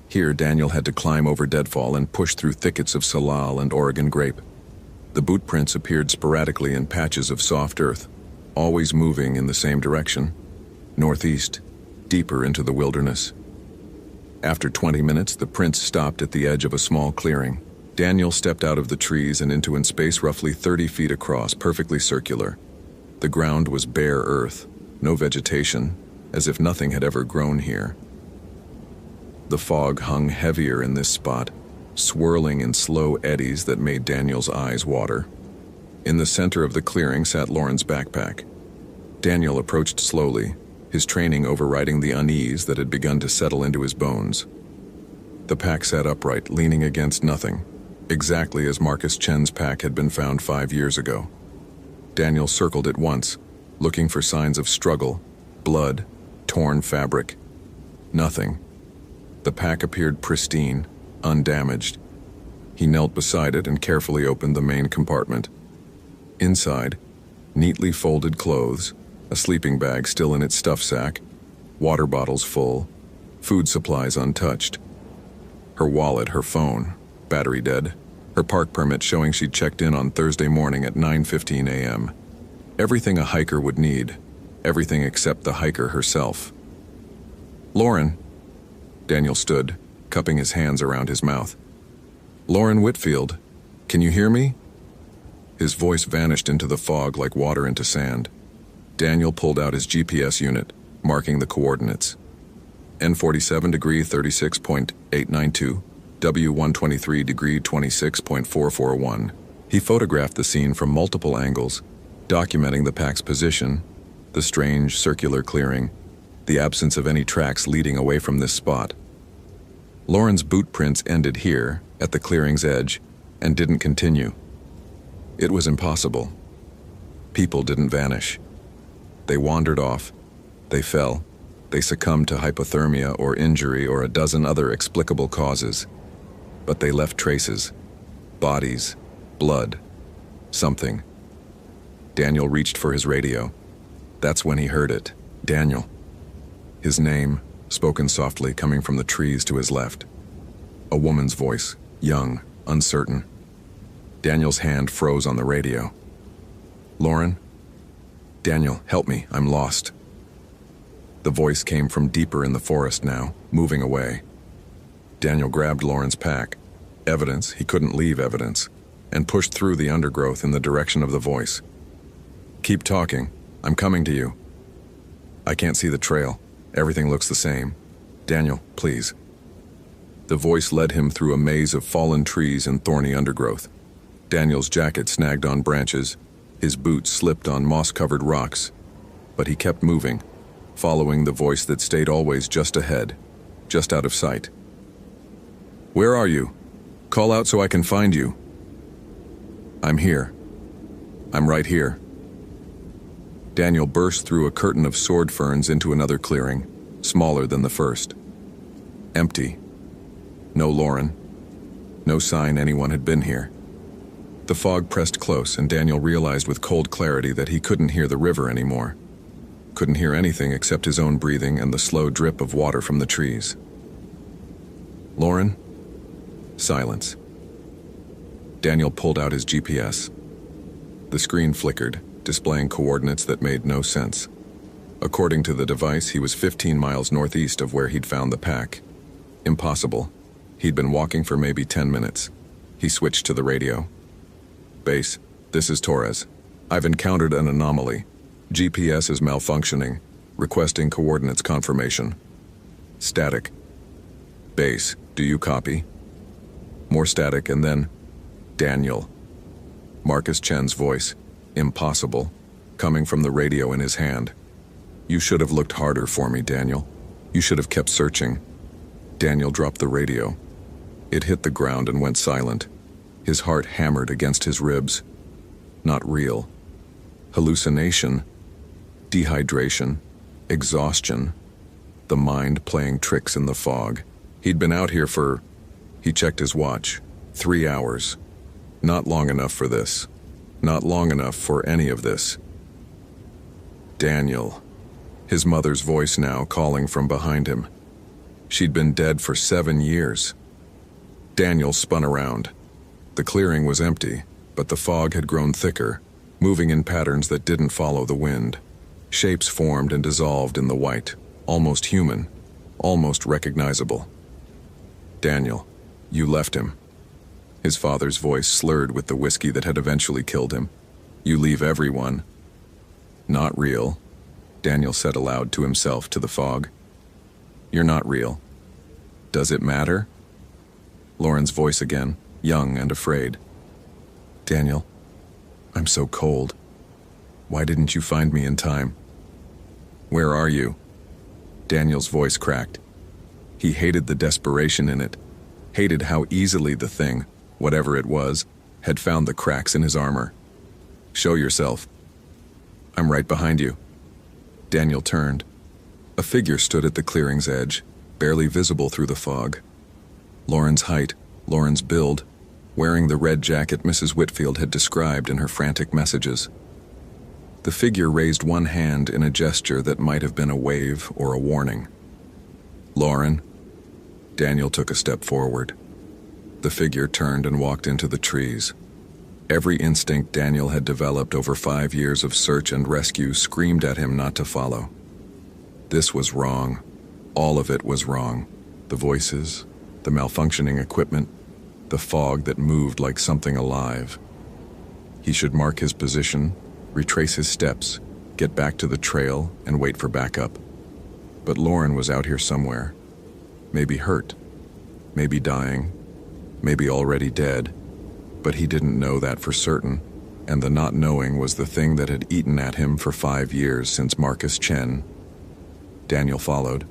Here, Daniel had to climb over deadfall and push through thickets of salal and Oregon grape. The boot prints appeared sporadically in patches of soft earth, always moving in the same direction, northeast, deeper into the wilderness. After 20 minutes, the prints stopped at the edge of a small clearing. Daniel stepped out of the trees and into a space roughly 30 feet across, perfectly circular. The ground was bare earth, no vegetation, as if nothing had ever grown here. The fog hung heavier in this spot, swirling in slow eddies that made Daniel's eyes water. In the center of the clearing sat Lauren's backpack. Daniel approached slowly, his training overriding the unease that had begun to settle into his bones. The pack sat upright, leaning against nothing, exactly as Marcus Chen's pack had been found 5 years ago. Daniel circled it once, looking for signs of struggle, blood, torn fabric. Nothing. The pack appeared pristine, undamaged. He knelt beside it and carefully opened the main compartment. Inside, neatly folded clothes, a sleeping bag still in its stuff sack, water bottles full, food supplies untouched. Her wallet, her phone, battery dead, her park permit showing she'd checked in on Thursday morning at 9:15 a.m. Everything a hiker would need, everything except the hiker herself. "Lauren." Daniel stood, cupping his hands around his mouth. "Lauren Whitfield, can you hear me?" His voice vanished into the fog like water into sand. Daniel pulled out his GPS unit, marking the coordinates. N47 degree 36.892, W123 degree 26.441. He photographed the scene from multiple angles, documenting the pack's position, the strange circular clearing, the absence of any tracks leading away from this spot. Lauren's boot prints ended here, at the clearing's edge, and didn't continue. It was impossible. People didn't vanish. They wandered off. They fell. They succumbed to hypothermia or injury or a dozen other explicable causes. But they left traces. Bodies. Blood. Something. Daniel reached for his radio. That's when he heard it. Daniel. His name, spoken softly, coming from the trees to his left. A woman's voice, young, uncertain. Daniel's hand froze on the radio. "Lauren? Daniel, help me, I'm lost." The voice came from deeper in the forest now, moving away. Daniel grabbed Lauren's pack, evidence, he couldn't leave evidence, and pushed through the undergrowth in the direction of the voice. "Keep talking, I'm coming to you." "I can't see the trail, everything looks the same. Daniel, please." The voice led him through a maze of fallen trees and thorny undergrowth. Daniel's jacket snagged on branches, his boots slipped on moss-covered rocks, but he kept moving, following the voice that stayed always just ahead, just out of sight. "Where are you? Call out so I can find you." "I'm here. I'm right here." Daniel burst through a curtain of sword ferns into another clearing, smaller than the first. Empty. No Lauren. No sign anyone had been here. The fog pressed close, and Daniel realized with cold clarity that he couldn't hear the river anymore. Couldn't hear anything except his own breathing and the slow drip of water from the trees. "Lauren?" Silence. Daniel pulled out his GPS. The screen flickered, displaying coordinates that made no sense. According to the device, he was 15 miles northeast of where he'd found the pack. Impossible. He'd been walking for maybe 10 minutes. He switched to the radio. "Base, this is Torres. I've encountered an anomaly. GPS is malfunctioning. Requesting coordinates confirmation." Static. "Base, do you copy?" More static, and then, "Daniel." Marcus Chen's voice, impossible, coming from the radio in his hand. "You should have looked harder for me, Daniel. You should have kept searching." Daniel dropped the radio. It hit the ground and went silent. His heart hammered against his ribs. Not real. Hallucination. Dehydration. Exhaustion. The mind playing tricks in the fog. He'd been out here for... He checked his watch. 3 hours. Not long enough for this. Not long enough for any of this. Daniel. His mother's voice now calling from behind him. She'd been dead for 7 years. Daniel spun around. The clearing was empty, but the fog had grown thicker, moving in patterns that didn't follow the wind. Shapes formed and dissolved in the white, almost human, almost recognizable. "Daniel, you left him." His father's voice slurred with the whiskey that had eventually killed him. "You leave everyone." "Not real," Daniel said aloud to himself, to the fog. "You're not real. Does it matter?" Lauren's voice again, young and afraid. "Daniel, I'm so cold. Why didn't you find me in time?" "Where are you?" Daniel's voice cracked. He hated the desperation in it, hated how easily the thing, whatever it was, had found the cracks in his armor. "Show yourself." "I'm right behind you." Daniel turned. A figure stood at the clearing's edge, barely visible through the fog. Lauren's height, Lauren's build, wearing the red jacket Mrs. Whitfield had described in her frantic messages. The figure raised one hand in a gesture that might have been a wave or a warning. "Lauren?" Daniel took a step forward. The figure turned and walked into the trees. Every instinct Daniel had developed over 5 years of search and rescue screamed at him not to follow. This was wrong. All of it was wrong. The voices, the malfunctioning equipment, the fog that moved like something alive. He should mark his position, retrace his steps, get back to the trail, and wait for backup. But Lauren was out here somewhere. Maybe hurt, maybe dying, maybe already dead. But he didn't know that for certain, and the not knowing was the thing that had eaten at him for 5 years since Marcus Chen. Daniel followed.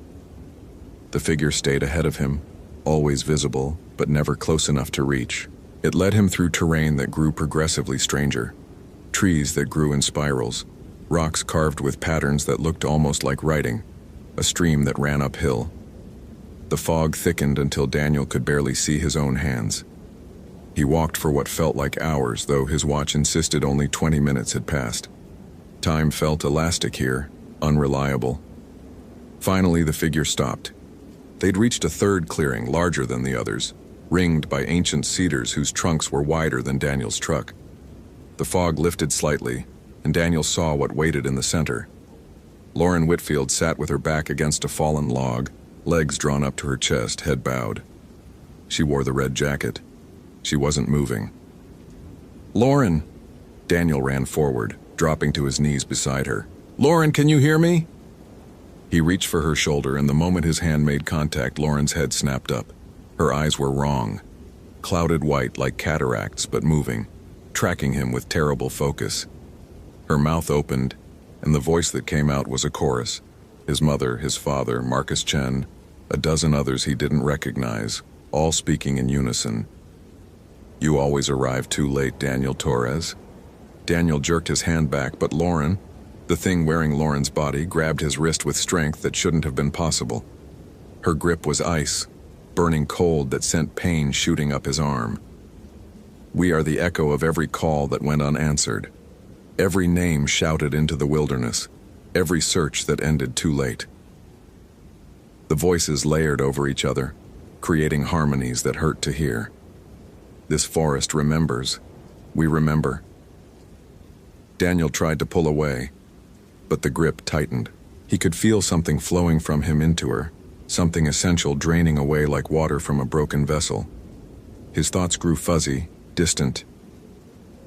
The figure stayed ahead of him, always visible, but never close enough to reach. It led him through terrain that grew progressively stranger. Trees that grew in spirals, rocks carved with patterns that looked almost like writing, a stream that ran uphill. The fog thickened until Daniel could barely see his own hands. He walked for what felt like hours, though his watch insisted only 20 minutes had passed. Time felt elastic here, unreliable. Finally, the figure stopped. They'd reached a third clearing, larger than the others, ringed by ancient cedars whose trunks were wider than Daniel's truck. The fog lifted slightly, and Daniel saw what waited in the center. Lauren Whitfield sat with her back against a fallen log, legs drawn up to her chest, head bowed. She wore the red jacket. She wasn't moving. "Lauren!" Daniel ran forward, dropping to his knees beside her. "Lauren, can you hear me?" He reached for her shoulder, and the moment his hand made contact, Lauren's head snapped up. Her eyes were wrong, clouded white like cataracts, but moving, tracking him with terrible focus. Her mouth opened, and the voice that came out was a chorus. His mother, his father, Marcus Chen, a dozen others he didn't recognize, all speaking in unison. "You always arrive too late, Daniel Torres." Daniel jerked his hand back, but Lauren, the thing wearing Lauren's body, grabbed his wrist with strength that shouldn't have been possible. Her grip was ice, burning cold that sent pain shooting up his arm. We are the echo of every call that went unanswered, every name shouted into the wilderness, every search that ended too late. The voices layered over each other, creating harmonies that hurt to hear. This forest remembers. We remember. Daniel tried to pull away, but the grip tightened. He could feel something flowing from him into her, something essential draining away like water from a broken vessel. His thoughts grew fuzzy, distant.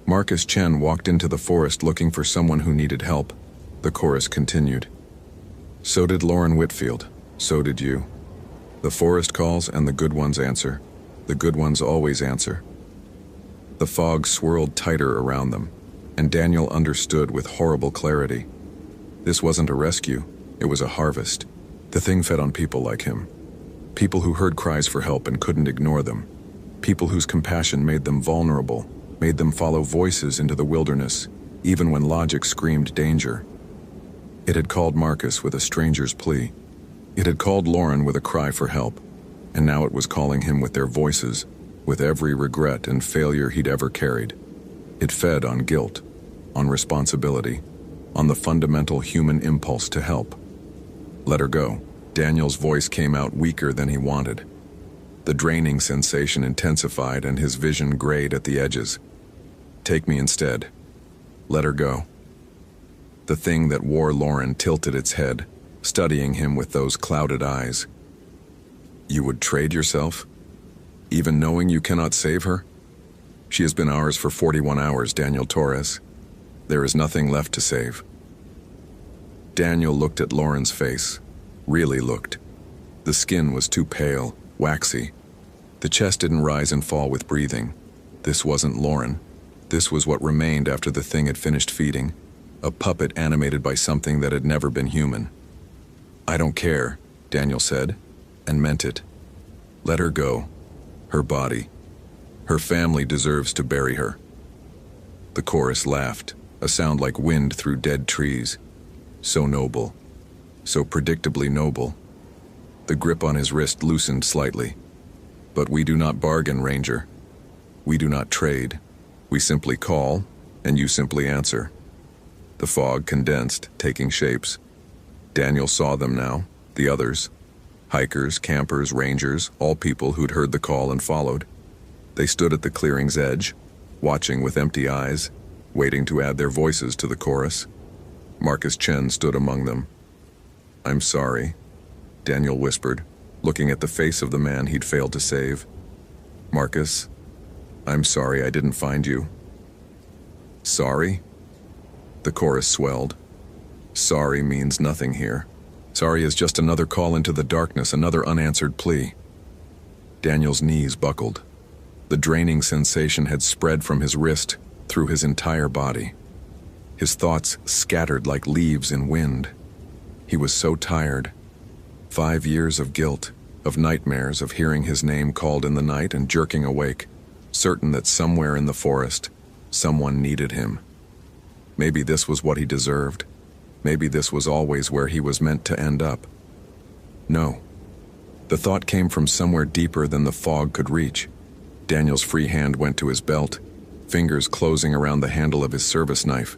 Marcus Chen walked into the forest looking for someone who needed help. The chorus continued. So did Lauren Whitfield. So did you. The forest calls and the good ones answer. The good ones always answer. The fog swirled tighter around them, and Daniel understood with horrible clarity. This wasn't a rescue, it was a harvest. The thing fed on people like him. People who heard cries for help and couldn't ignore them. People whose compassion made them vulnerable, made them follow voices into the wilderness, even when logic screamed danger. It had called Marcus with a stranger's plea. It had called Lauren with a cry for help, and now it was calling him with their voices, with every regret and failure he'd ever carried. It fed on guilt, on responsibility, on the fundamental human impulse to help. Let her go. Daniel's voice came out weaker than he wanted. The draining sensation intensified and his vision grayed at the edges. Take me instead. Let her go. The thing that wore Lauren tilted its head, studying him with those clouded eyes. You would trade yourself? Even knowing you cannot save her? She has been ours for 41 hours, Daniel Torres. There is nothing left to save. Daniel looked at Lauren's face. Really looked. The skin was too pale, waxy. The chest didn't rise and fall with breathing. This wasn't Lauren. This was what remained after the thing had finished feeding. A puppet animated by something that had never been human. I don't care, Daniel said, and meant it. Let her go. Her body. Her family deserves to bury her. The chorus laughed, a sound like wind through dead trees. So noble. So predictably noble. The grip on his wrist loosened slightly. But we do not bargain, Ranger. We do not trade. We simply call, and you simply answer. The fog condensed, taking shapes. Daniel saw them now, the others. Hikers, campers, rangers, all people who'd heard the call and followed. They stood at the clearing's edge, watching with empty eyes, waiting to add their voices to the chorus. Marcus Chen stood among them. "I'm sorry," Daniel whispered, looking at the face of the man he'd failed to save. "Marcus, I'm sorry I didn't find you." "Sorry?" The chorus swelled. Sorry means nothing here. Sorry is just another call into the darkness, another unanswered plea. Daniel's knees buckled. The draining sensation had spread from his wrist through his entire body. His thoughts scattered like leaves in wind. He was so tired. 5 years of guilt, of nightmares, of hearing his name called in the night and jerking awake, certain that somewhere in the forest, someone needed him. Maybe this was what he deserved. Maybe this was always where he was meant to end up. No. The thought came from somewhere deeper than the fog could reach. Daniel's free hand went to his belt, fingers closing around the handle of his service knife.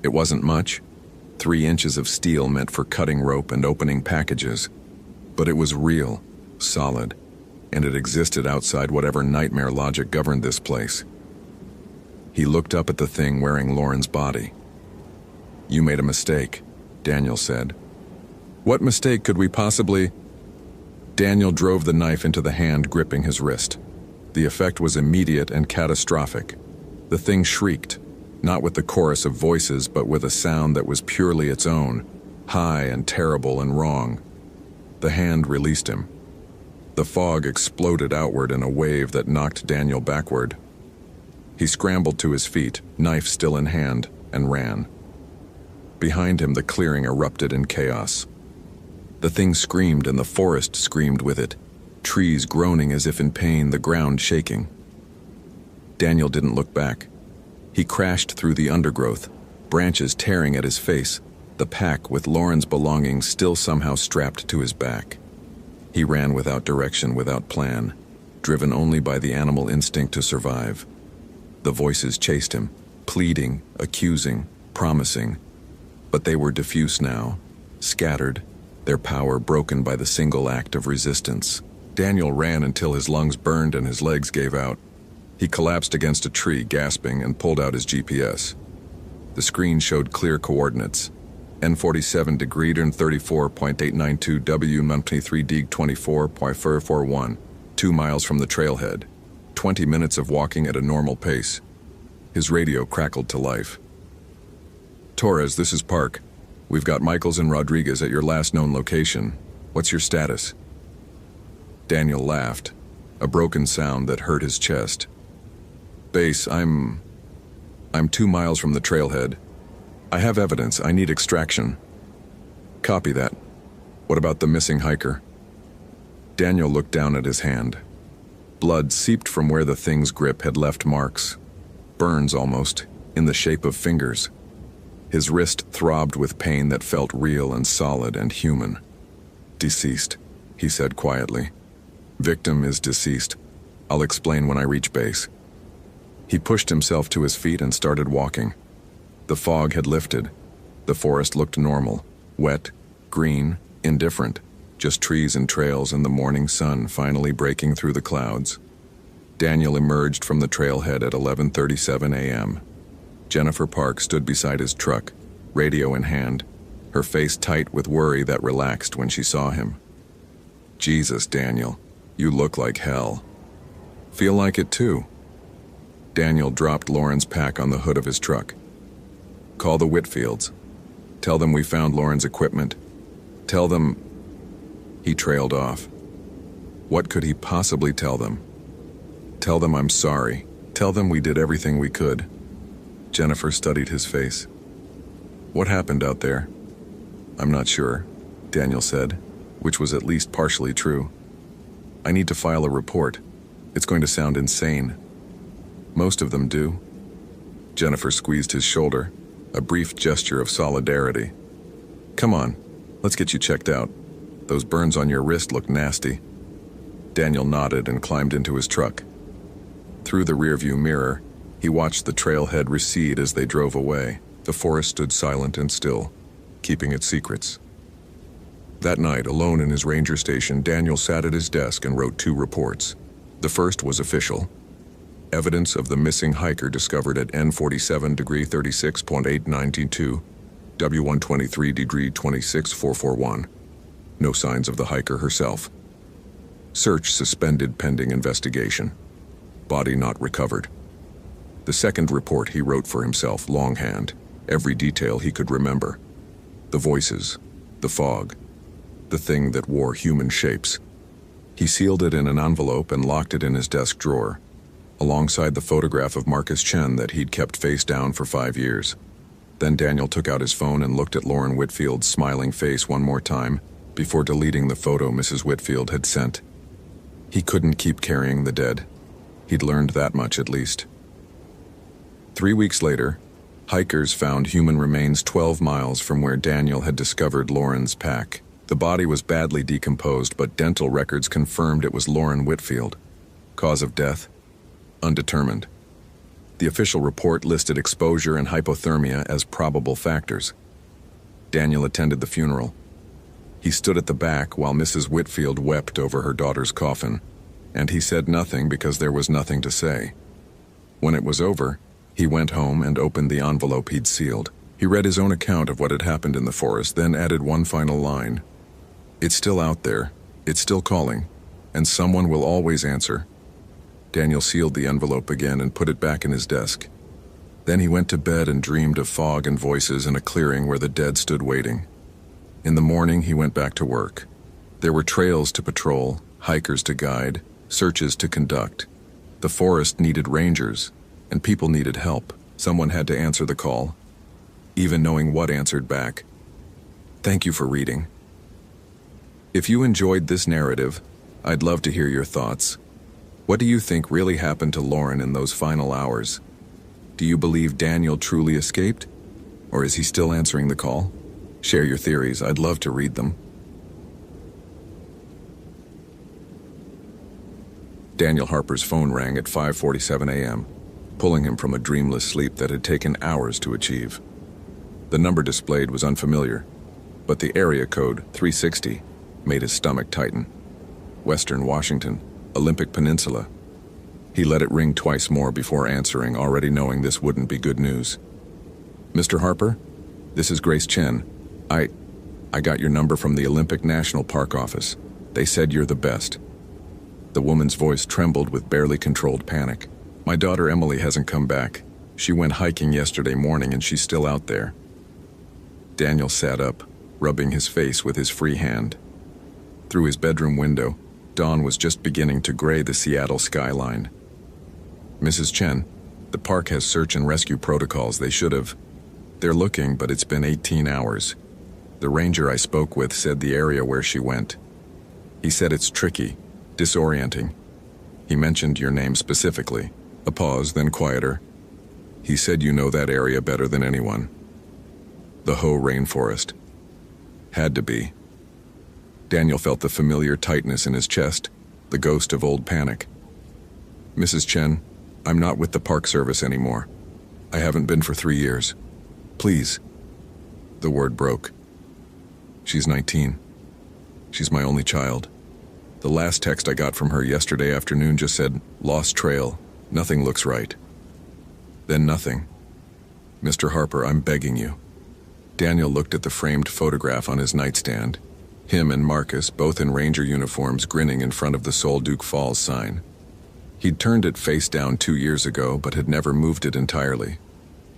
It wasn't much. 3 inches of steel meant for cutting rope and opening packages. But it was real, solid, and it existed outside whatever nightmare logic governed this place. He looked up at the thing wearing Lauren's body. "You made a mistake," Daniel said. "What mistake could we possibly—" Daniel drove the knife into the hand gripping his wrist. The effect was immediate and catastrophic. The thing shrieked, not with the chorus of voices, but with a sound that was purely its own, high and terrible and wrong. The hand released him. The fog exploded outward in a wave that knocked Daniel backward. He scrambled to his feet, knife still in hand, and ran. Behind him, the clearing erupted in chaos. The thing screamed and the forest screamed with it, trees groaning as if in pain, the ground shaking. Daniel didn't look back. He crashed through the undergrowth, branches tearing at his face, the pack with Lauren's belongings still somehow strapped to his back. He ran without direction, without plan, driven only by the animal instinct to survive. The voices chased him, pleading, accusing, promising. But they were diffuse now, scattered, their power broken by the single act of resistance. Daniel ran until his lungs burned and his legs gave out. He collapsed against a tree, gasping, and pulled out his GPS. The screen showed clear coordinates. N47 degree and 34.892 W 93 dig 24.441, 2 miles from the trailhead. 20 minutes of walking at a normal pace. His radio crackled to life. "Torres, this is Park. We've got Michaels and Rodriguez at your last known location. What's your status?" Daniel laughed, a broken sound that hurt his chest. "Base, I'm 2 miles from the trailhead. I have evidence. I need extraction." "Copy that. What about the missing hiker?" Daniel looked down at his hand. Blood seeped from where the thing's grip had left marks. Burns almost, in the shape of fingers. His wrist throbbed with pain that felt real and solid and human. "Deceased," he said quietly. "Victim is deceased. I'll explain when I reach base." He pushed himself to his feet and started walking. The fog had lifted. The forest looked normal, wet, green, indifferent, just trees and trails and the morning sun finally breaking through the clouds. Daniel emerged from the trailhead at 11:37 a.m. Jennifer Park stood beside his truck, radio in hand, her face tight with worry that relaxed when she saw him. "Jesus, Daniel, you look like hell." "Feel like it too." Daniel dropped Lauren's pack on the hood of his truck. "Call the Whitfields. Tell them we found Lauren's equipment. Tell them—" He trailed off. What could he possibly tell them? "Tell them I'm sorry. Tell them we did everything we could." Jennifer studied his face. "What happened out there?" "I'm not sure," Daniel said, which was at least partially true. "I need to file a report. It's going to sound insane." "Most of them do." Jennifer squeezed his shoulder, a brief gesture of solidarity. "Come on, let's get you checked out. Those burns on your wrist look nasty." Daniel nodded and climbed into his truck. Through the rearview mirror, he watched the trailhead recede as they drove away. The forest stood silent and still, keeping its secrets. That night, alone in his ranger station, Daniel sat at his desk and wrote 2 reports. The first was official. Evidence of the missing hiker discovered at N47 degree 36.892, W123 degree 26441. No signs of the hiker herself. Search suspended pending investigation. Body not recovered. The second report he wrote for himself longhand, every detail he could remember. The voices, the fog, the thing that wore human shapes. He sealed it in an envelope and locked it in his desk drawer, alongside the photograph of Marcus Chen that he'd kept face down for 5 years. Then Daniel took out his phone and looked at Lauren Whitfield's smiling face one more time before deleting the photo Mrs. Whitfield had sent. He couldn't keep carrying the dead. He'd learned that much at least. 3 weeks later, hikers found human remains 12 miles from where Daniel had discovered Lauren's pack. The body was badly decomposed, but dental records confirmed it was Lauren Whitfield. Cause of death? Undetermined. The official report listed exposure and hypothermia as probable factors. Daniel attended the funeral. He stood at the back while Mrs. Whitfield wept over her daughter's coffin, and he said nothing because there was nothing to say. When it was over, he went home and opened the envelope he'd sealed. He read his own account of what had happened in the forest, then added one final line. It's still out there, it's still calling, and someone will always answer. Daniel sealed the envelope again and put it back in his desk. Then he went to bed and dreamed of fog and voices in a clearing where the dead stood waiting. In the morning, he went back to work. There were trails to patrol, hikers to guide, searches to conduct. The forest needed rangers, and people needed help. Someone had to answer the call. Even knowing what answered back. Thank you for reading. If you enjoyed this narrative, I'd love to hear your thoughts. What do you think really happened to Lauren in those final hours? Do you believe Daniel truly escaped? Or is he still answering the call? Share your theories, I'd love to read them. Daniel Harper's phone rang at 5:47 a.m., pulling him from a dreamless sleep that had taken hours to achieve. The number displayed was unfamiliar, but the area code, 360, made his stomach tighten. Western Washington, Olympic Peninsula. He let it ring twice more before answering, already knowing this wouldn't be good news. Mr. Harper, this is Grace Chen. I got your number from the Olympic National Park office. They said you're the best. The woman's voice trembled with barely controlled panic. My daughter Emily hasn't come back. She went hiking yesterday morning and she's still out there. Daniel sat up, rubbing his face with his free hand. Through his bedroom window, dawn was just beginning to gray the Seattle skyline. Mrs. Chen, the park has search and rescue protocols. They should have. They're looking, but it's been 18 hours. The ranger I spoke with said the area where she went. He said it's tricky, disorienting. He mentioned your name specifically. A pause, then quieter. He said you know that area better than anyone. The Hoh rainforest. Had to be. Daniel felt the familiar tightness in his chest, the ghost of old panic. Mrs. Chen, I'm not with the Park Service anymore. I haven't been for 3 years. Please. The word broke. She's 19. She's my only child. The last text I got from her yesterday afternoon just said, "Lost trail. Nothing looks right." Then nothing. Mr. Harper, I'm begging you. Daniel looked at the framed photograph on his nightstand. Him and Marcus, both in ranger uniforms, grinning in front of the Solduke Falls sign. He'd turned it face down 2 years ago, but had never moved it entirely.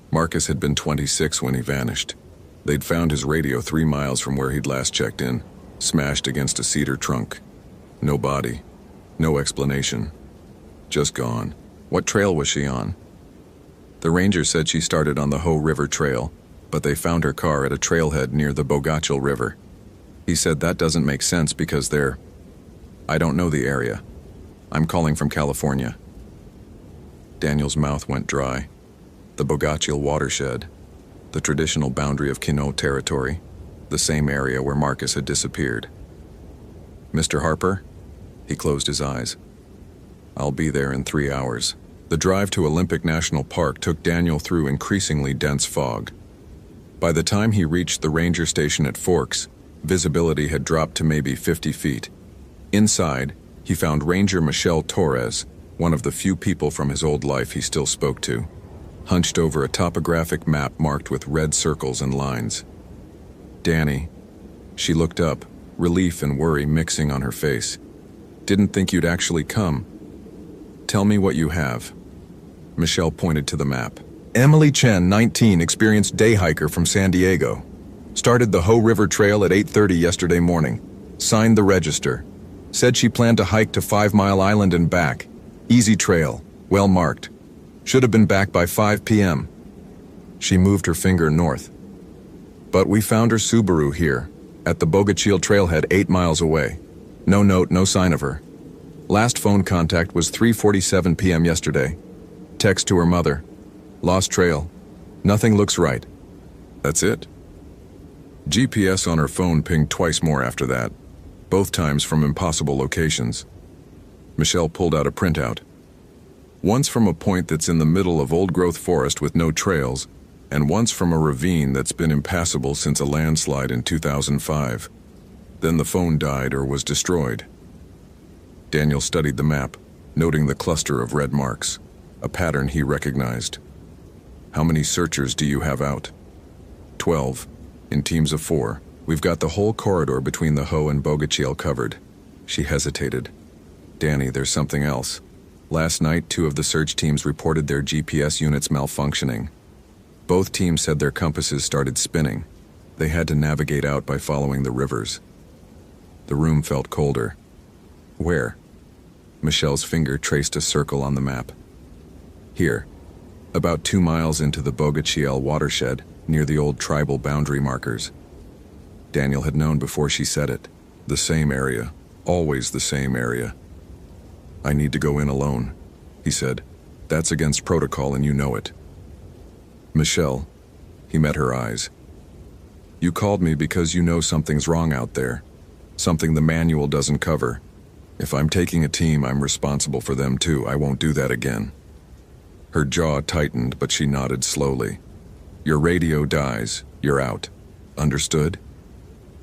Marcus had been 26 when he vanished. They'd found his radio 3 miles from where he'd last checked in, smashed against a cedar trunk. No body, no explanation. Just gone. What trail was she on? The ranger said she started on the Hoh River Trail, but they found her car at a trailhead near the Bogachel River. He said that doesn't make sense because they're... I don't know the area. I'm calling from California. Daniel's mouth went dry. The Bogachel watershed, the traditional boundary of Quinault territory, the same area where Marcus had disappeared. Mr. Harper? He closed his eyes. I'll be there in 3 hours. The drive to Olympic National Park took Daniel through increasingly dense fog. By the time he reached the ranger station at Forks, visibility had dropped to maybe 50 feet. Inside, he found Ranger Michelle Torres, one of the few people from his old life he still spoke to, hunched over a topographic map marked with red circles and lines. "Danny." She looked up, relief and worry mixing on her face. "Didn't think you'd actually come. Tell me what you have." Michelle pointed to the map. "Emily Chen, 19, experienced day hiker from San Diego. Started the Ho River Trail at 8:30 yesterday morning. Signed the register. Said she planned to hike to 5 Mile Island and back. Easy trail, well marked. Should have been back by 5 p.m. She moved her finger north. "But we found her Subaru here, at the Bogachil trailhead 8 miles away. No note, no sign of her. Last phone contact was 3:47 p.m. yesterday. Text to her mother. Lost trail. Nothing looks right." "That's it?" GPS on her phone pinged twice more after that, both times from impossible locations. Michelle pulled out a printout. Once from a point that's in the middle of old-growth forest with no trails, and once from a ravine that's been impassable since a landslide in 2005. Then the phone died or was destroyed. Daniel studied the map, noting the cluster of red marks, a pattern he recognized. "How many searchers do you have out?" 12, in teams of 4. "We've got the whole corridor between the Ho and Bogachil covered." She hesitated. "Danny, there's something else. Last night, 2 of the search teams reported their GPS units malfunctioning. Both teams said their compasses started spinning. They had to navigate out by following the rivers." The room felt colder. "Where?" Michelle's finger traced a circle on the map. "Here, about 2 miles into the Bogachil watershed, near the old tribal boundary markers." Daniel had known before she said it. The same area, always the same area. "I need to go in alone," he said. "That's against protocol and you know it." "Michelle," he met her eyes. "You called me because you know something's wrong out there. Something the manual doesn't cover. If I'm taking a team, I'm responsible for them too. I won't do that again." Her jaw tightened, but she nodded slowly. "Your radio dies. You're out. Understood?"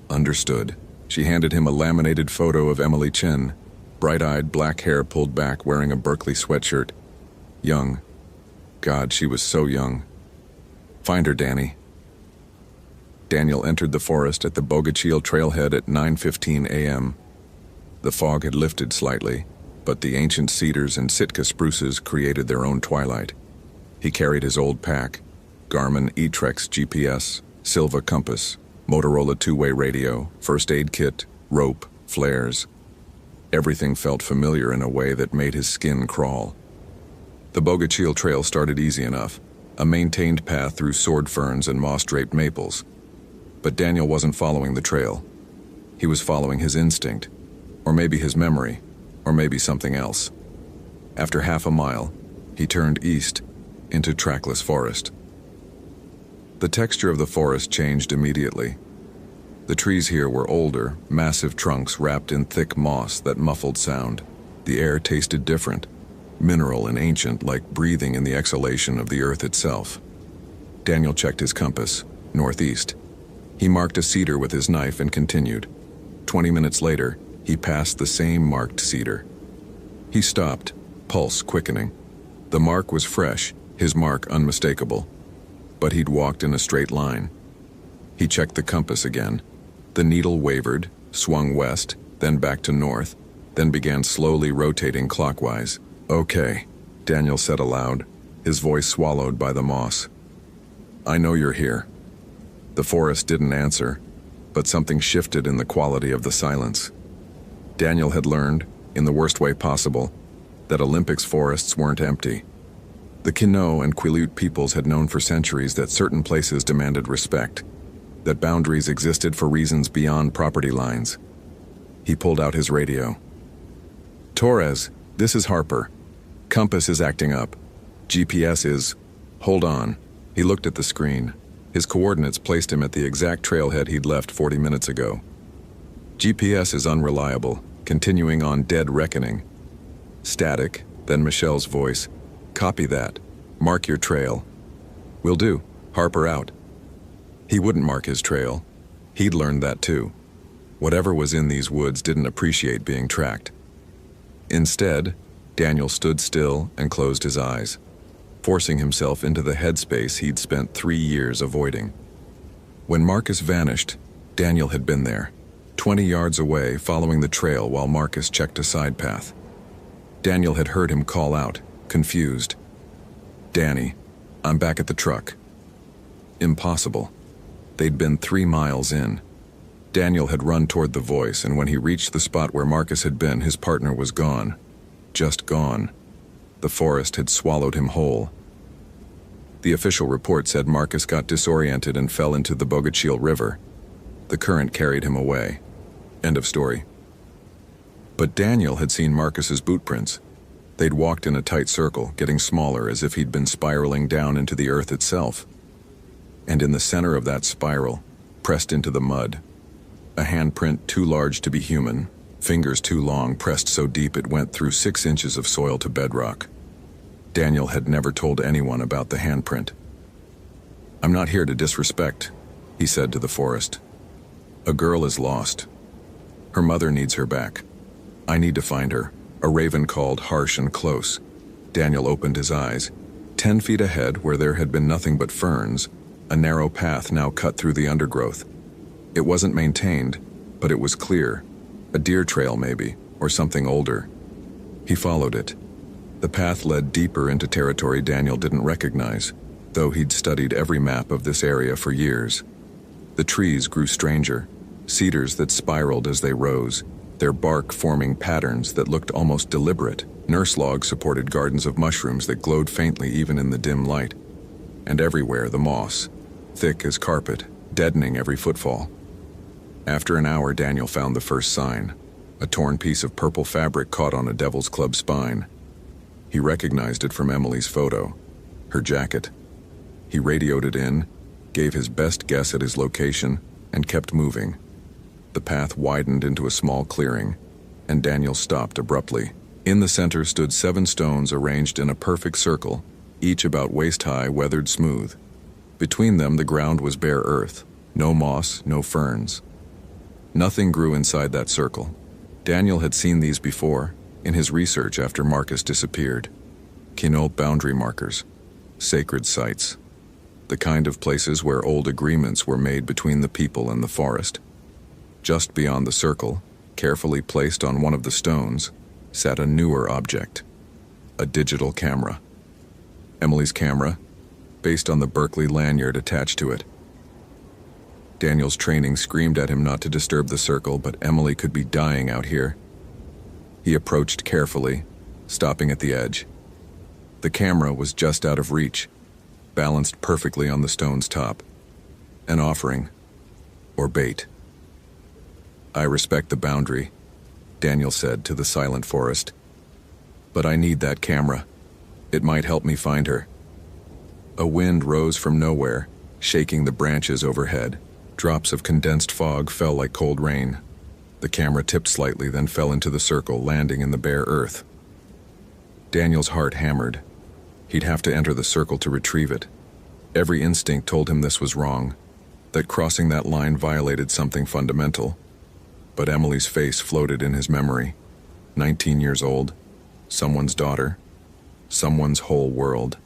"Understood." She handed him a laminated photo of Emily Chen, bright-eyed, black hair pulled back, wearing a Berkeley sweatshirt. Young. God, she was so young. "Find her, Danny." Daniel entered the forest at the Bogachil trailhead at 9:15 a.m. The fog had lifted slightly, but the ancient cedars and Sitka spruces created their own twilight. He carried his old pack, Garmin E-Trex GPS, Silva compass, Motorola two-way radio, first aid kit, rope, flares. Everything felt familiar in a way that made his skin crawl. The Bogachil trail started easy enough, a maintained path through sword ferns and moss-draped maples. But Daniel wasn't following the trail. He was following his instinct, or maybe his memory, or maybe something else. After half a mile, he turned east, into trackless forest. The texture of the forest changed immediately. The trees here were older, massive trunks wrapped in thick moss that muffled sound. The air tasted different, mineral and ancient, like breathing in the exhalation of the earth itself. Daniel checked his compass, northeast. He marked a cedar with his knife and continued. 20 minutes later, he passed the same marked cedar. He stopped, pulse quickening. The mark was fresh, his mark unmistakable. But he'd walked in a straight line. He checked the compass again. The needle wavered, swung west, then back to north, then began slowly rotating clockwise. "Okay," Daniel said aloud, his voice swallowed by the moss. "I know you're here." The forest didn't answer, but something shifted in the quality of the silence. Daniel had learned, in the worst way possible, that Olympics forests weren't empty. The Quinault and Quileute peoples had known for centuries that certain places demanded respect, that boundaries existed for reasons beyond property lines. He pulled out his radio. "Torres, this is Harper. Compass is acting up. GPS is... Hold on." He looked at the screen. His coordinates placed him at the exact trailhead he'd left 40 minutes ago. "GPS is unreliable, continuing on dead reckoning." Static, then Michelle's voice. "Copy that. Mark your trail." "Will do. Harper out." He wouldn't mark his trail. He'd learned that too. Whatever was in these woods didn't appreciate being tracked. Instead, Daniel stood still and closed his eyes, forcing himself into the headspace he'd spent 3 years avoiding. When Marcus vanished, Daniel had been there, 20 yards away, following the trail while Marcus checked a side path. Daniel had heard him call out, confused, "Danny, I'm back at the truck." Impossible. They'd been 3 miles in. Daniel had run toward the voice, and when he reached the spot where Marcus had been, his partner was gone. Just gone. The forest had swallowed him whole. The official report said Marcus got disoriented and fell into the Bogachil River. The current carried him away. End of story. But Daniel had seen Marcus's boot prints. They'd walked in a tight circle, getting smaller as if he'd been spiraling down into the earth itself. And in the center of that spiral, pressed into the mud, a handprint too large to be human, fingers too long, pressed so deep it went through 6 inches of soil to bedrock. Daniel had never told anyone about the handprint. "I'm not here to disrespect," he said to the forest. "A girl is lost. Her mother needs her back. I need to find her," a raven called, harsh and close. Daniel opened his eyes. 10 feet ahead, where there had been nothing but ferns, a narrow path now cut through the undergrowth. It wasn't maintained, but it was clear. A deer trail maybe, or something older. He followed it. The path led deeper into territory Daniel didn't recognize, though he'd studied every map of this area for years. The trees grew stranger, cedars that spiraled as they rose, their bark forming patterns that looked almost deliberate. Nurse logs supported gardens of mushrooms that glowed faintly even in the dim light. And everywhere the moss, thick as carpet, deadening every footfall. After an hour, Daniel found the first sign, a torn piece of purple fabric caught on a devil's club spine. He recognized it from Emily's photo, her jacket. He radioed it in, gave his best guess at his location, and kept moving. The path widened into a small clearing, and Daniel stopped abruptly. In the center stood 7 stones arranged in a perfect circle, each about waist-high, weathered smooth. Between them, the ground was bare earth, no moss, no ferns. Nothing grew inside that circle. Daniel had seen these before, in his research after Marcus disappeared. Quinault boundary markers, sacred sites, the kind of places where old agreements were made between the people and the forest. Just beyond the circle, carefully placed on one of the stones, sat a newer object, a digital camera. Emily's camera, based on the Berkeley lanyard attached to it. Daniel's training screamed at him not to disturb the circle, but Emily could be dying out here. He approached carefully, stopping at the edge. The camera was just out of reach, balanced perfectly on the stone's top. An offering, or bait. "I respect the boundary," Daniel said to the silent forest. "But I need that camera. It might help me find her." A wind rose from nowhere, shaking the branches overhead. Drops of condensed fog fell like cold rain. The camera tipped slightly, then fell into the circle, landing in the bare earth. Daniel's heart hammered. He'd have to enter the circle to retrieve it. Every instinct told him this was wrong, that crossing that line violated something fundamental. But Emily's face floated in his memory. 19 years old, someone's daughter, someone's whole world.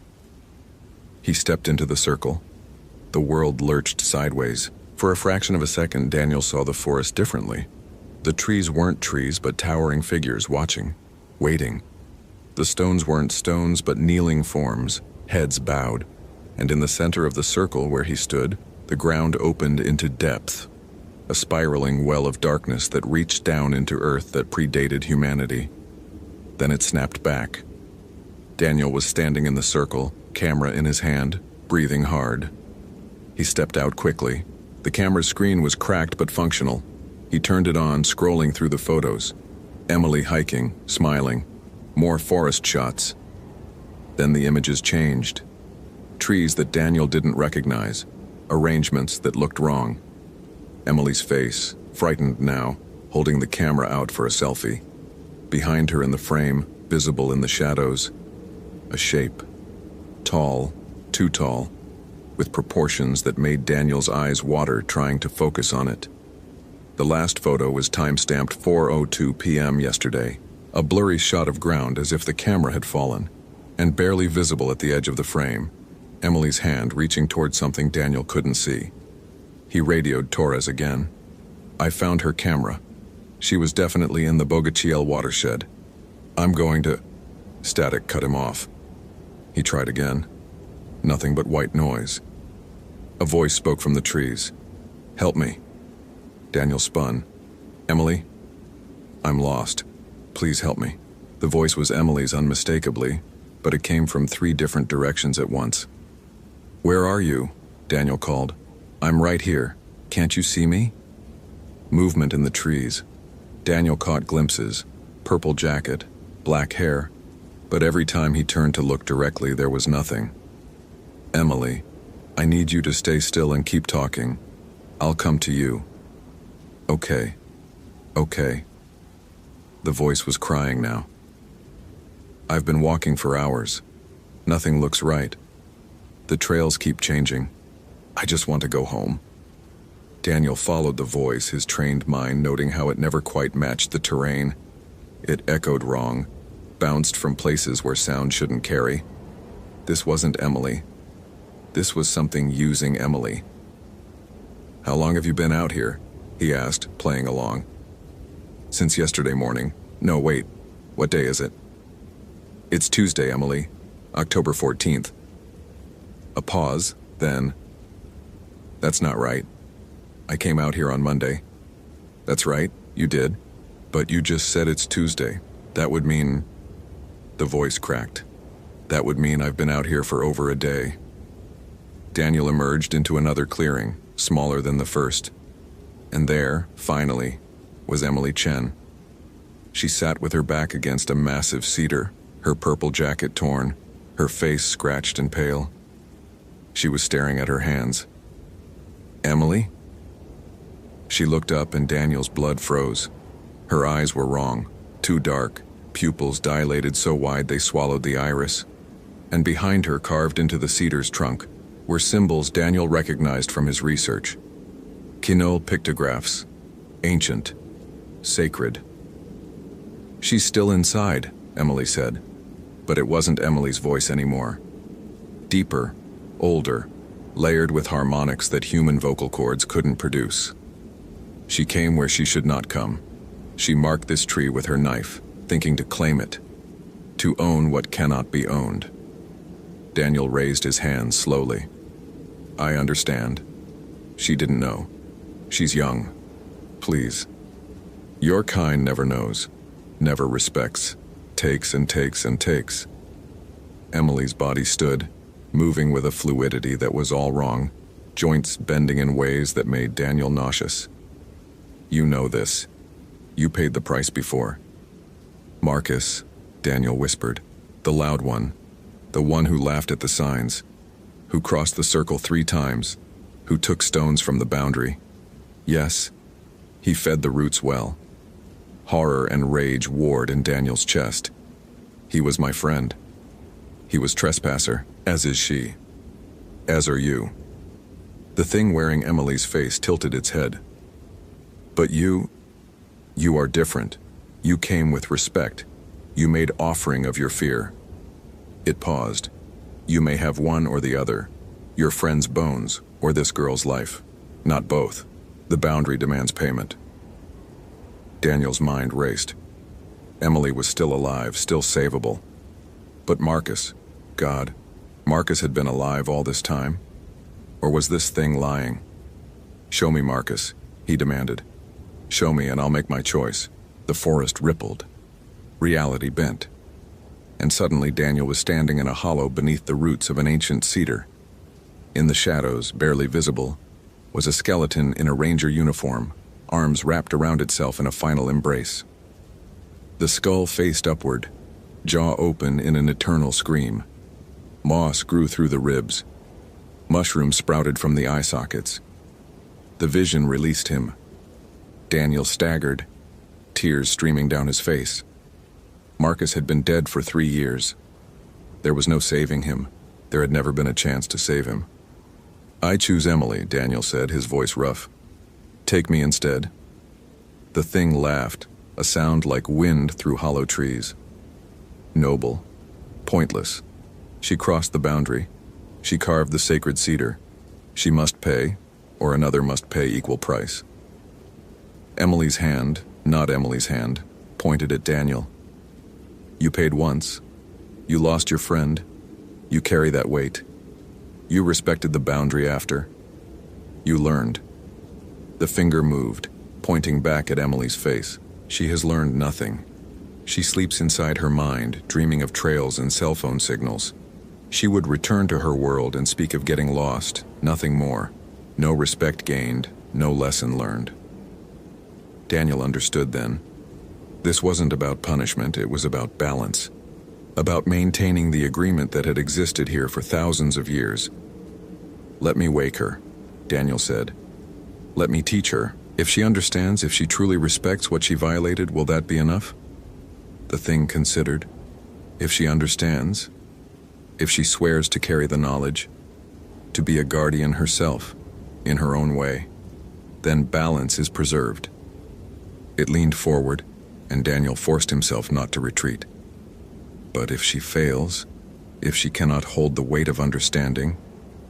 He stepped into the circle. The world lurched sideways. For a fraction of a second, Daniel saw the forest differently. The trees weren't trees, but towering figures watching, waiting. The stones weren't stones, but kneeling forms, heads bowed. And in the center of the circle where he stood, the ground opened into depth, a spiraling well of darkness that reached down into earth that predated humanity. Then it snapped back. Daniel was standing in the circle, camera in his hand, breathing hard. He stepped out quickly. The camera's screen was cracked but functional. He turned it on, scrolling through the photos. Emily hiking, smiling. More forest shots. Then the images changed. Trees that Daniel didn't recognize. Arrangements that looked wrong. Emily's face, frightened now, holding the camera out for a selfie. Behind her in the frame, visible in the shadows, a shape. Tall, too tall, with proportions that made Daniel's eyes water trying to focus on it. The last photo was time-stamped 4:02 p.m. yesterday, A blurry shot of ground as if the camera had fallen, and barely visible at the edge of the frame, Emily's hand reaching toward something Daniel couldn't see. He radioed Torres again. I found her camera. She was definitely in the Bogachiel watershed. I'm going to... Static cut him off. He tried again. Nothing but white noise. A voice spoke from the trees. Help me. Daniel spun. Emily? I'm lost. Please help me. The voice was Emily's unmistakably, but it came from 3 different directions at once. Where are you? Daniel called. I'm right here. Can't you see me? Movement in the trees. Daniel caught glimpses. Purple jacket, black hair, but every time he turned to look directly, there was nothing. Emily, I need you to stay still and keep talking. I'll come to you. Okay. Okay. The voice was crying now. I've been walking for hours. Nothing looks right. The trails keep changing. I just want to go home. Daniel followed the voice, his trained mind noting how it never quite matched the terrain. It echoed wrong, bounced from places where sound shouldn't carry. This wasn't Emily. This was something using Emily. How long have you been out here? He asked, playing along. Since yesterday morning. No, wait. What day is it? It's Tuesday, Emily. October 14th. A pause, then... That's not right. I came out here on Monday. That's right, you did. But you just said it's Tuesday. That would mean... The voice cracked. That would mean I've been out here for over a day. Daniel emerged into another clearing, smaller than the first. And there, finally, was Emily Chen. She sat with her back against a massive cedar, her purple jacket torn, her face scratched and pale. She was staring at her hands. Emily? She looked up and Daniel's blood froze. Her eyes were wrong, too dark, pupils dilated so wide they swallowed the iris. And behind her, carved into the cedar's trunk, were symbols Daniel recognized from his research. Quinault pictographs, ancient, sacred. She's still inside, Emily said, but it wasn't Emily's voice anymore. Deeper, older, layered with harmonics that human vocal cords couldn't produce. She came where she should not come. She marked this tree with her knife, thinking to claim it, to own what cannot be owned. Daniel raised his hands slowly. I understand. She didn't know. She's young. Please. Your kind never knows, never respects, takes and takes and takes. Emily's body stood, moving with a fluidity that was all wrong, joints bending in ways that made Daniel nauseous. You know this. You paid the price before. Marcus, Daniel whispered, the loud one, the one who laughed at the signs, who crossed the circle 3 times, who took stones from the boundary. Yes, he fed the roots well. Horror and rage warred in Daniel's chest. He was my friend. He was trespasser, as is she. As are you. The thing wearing Emily's face tilted its head. But you are different. You came with respect. You made offering of your fear. It paused. You may have one or the other. Your friend's bones, or this girl's life. Not both. The boundary demands payment. Daniel's mind raced. Emily was still alive, still savable. But Marcus, God, Marcus had been alive all this time? Or was this thing lying? Show me, Marcus, he demanded. Show me and I'll make my choice. The forest rippled. Reality bent. And suddenly Daniel was standing in a hollow beneath the roots of an ancient cedar. In the shadows, barely visible, was a skeleton in a ranger uniform, arms wrapped around itself in a final embrace. The skull faced upward, jaw open in an eternal scream. Moss grew through the ribs. Mushrooms sprouted from the eye sockets. The vision released him. Daniel staggered, tears streaming down his face. Marcus had been dead for 3 years. There was no saving him. There had never been a chance to save him. I choose Emily, Daniel said, his voice rough. Take me instead. The thing laughed, a sound like wind through hollow trees. Noble, pointless. She crossed the boundary. She carved the sacred cedar. She must pay, or another must pay equal price. Emily's hand, not Emily's hand, pointed at Daniel. You paid once. You lost your friend. You carry that weight. You respected the boundary after. You learned. The finger moved, pointing back at Emily's face. She has learned nothing. She sleeps inside her mind, dreaming of trails and cell phone signals. She would return to her world and speak of getting lost, nothing more. No respect gained, no lesson learned. Daniel understood then. This wasn't about punishment, it was about balance. About maintaining the agreement that had existed here for thousands of years. Let me wake her, Daniel said. Let me teach her. If she understands, if she truly respects what she violated, will that be enough? The thing considered. If she understands, if she swears to carry the knowledge, to be a guardian herself, in her own way, then balance is preserved. It leaned forward, and Daniel forced himself not to retreat. But if she fails, if she cannot hold the weight of understanding,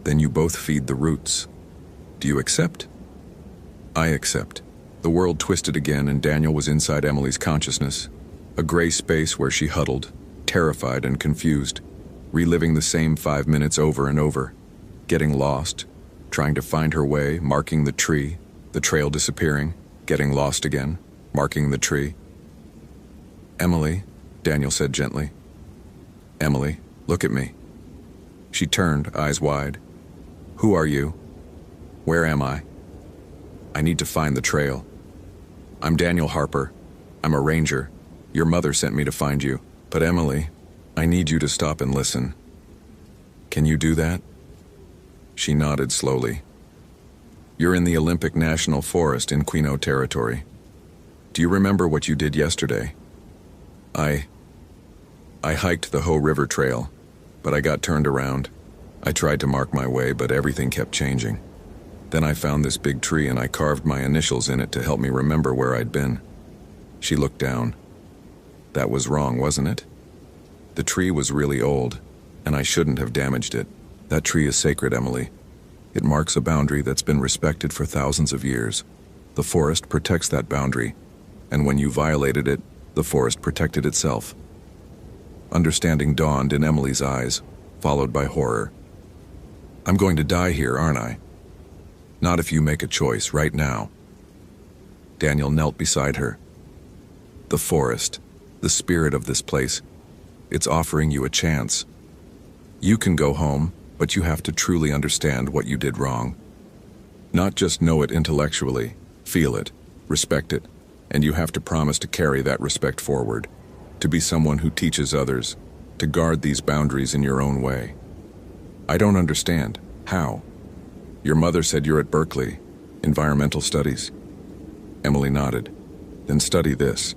then you both feed the roots. Do you accept? I accept. The world twisted again, and Daniel was inside Emily's consciousness, a gray space where she huddled, terrified and confused, reliving the same 5 minutes over and over, getting lost, trying to find her way, marking the trail disappearing, getting lost again, marking the tree. Emily, Daniel said gently. Emily, look at me. She turned, eyes wide. Who are you? Where am I? I need to find the trail. I'm Daniel Harper. I'm a ranger. Your mother sent me to find you. But Emily, I need you to stop and listen. Can you do that? She nodded slowly. You're in the Olympic National Forest in Quinault Territory. Do you remember what you did yesterday? I hiked the Hoh River Trail, but I got turned around. I tried to mark my way, but everything kept changing. Then I found this big tree and I carved my initials in it to help me remember where I'd been. She looked down. That was wrong, wasn't it? The tree was really old, and I shouldn't have damaged it. That tree is sacred, Emily. It marks a boundary that's been respected for thousands of years. The forest protects that boundary, and when you violated it, the forest protected itself. Understanding dawned in Emily's eyes, followed by horror. I'm going to die here, aren't I? Not if you make a choice right now. Daniel knelt beside her. The forest, the spirit of this place, it's offering you a chance. You can go home, but you have to truly understand what you did wrong. Not just know it intellectually, feel it, respect it, and you have to promise to carry that respect forward, to be someone who teaches others, to guard these boundaries in your own way. I don't understand. How? Your mother said you're at Berkeley, environmental studies. Emily nodded. Then study this.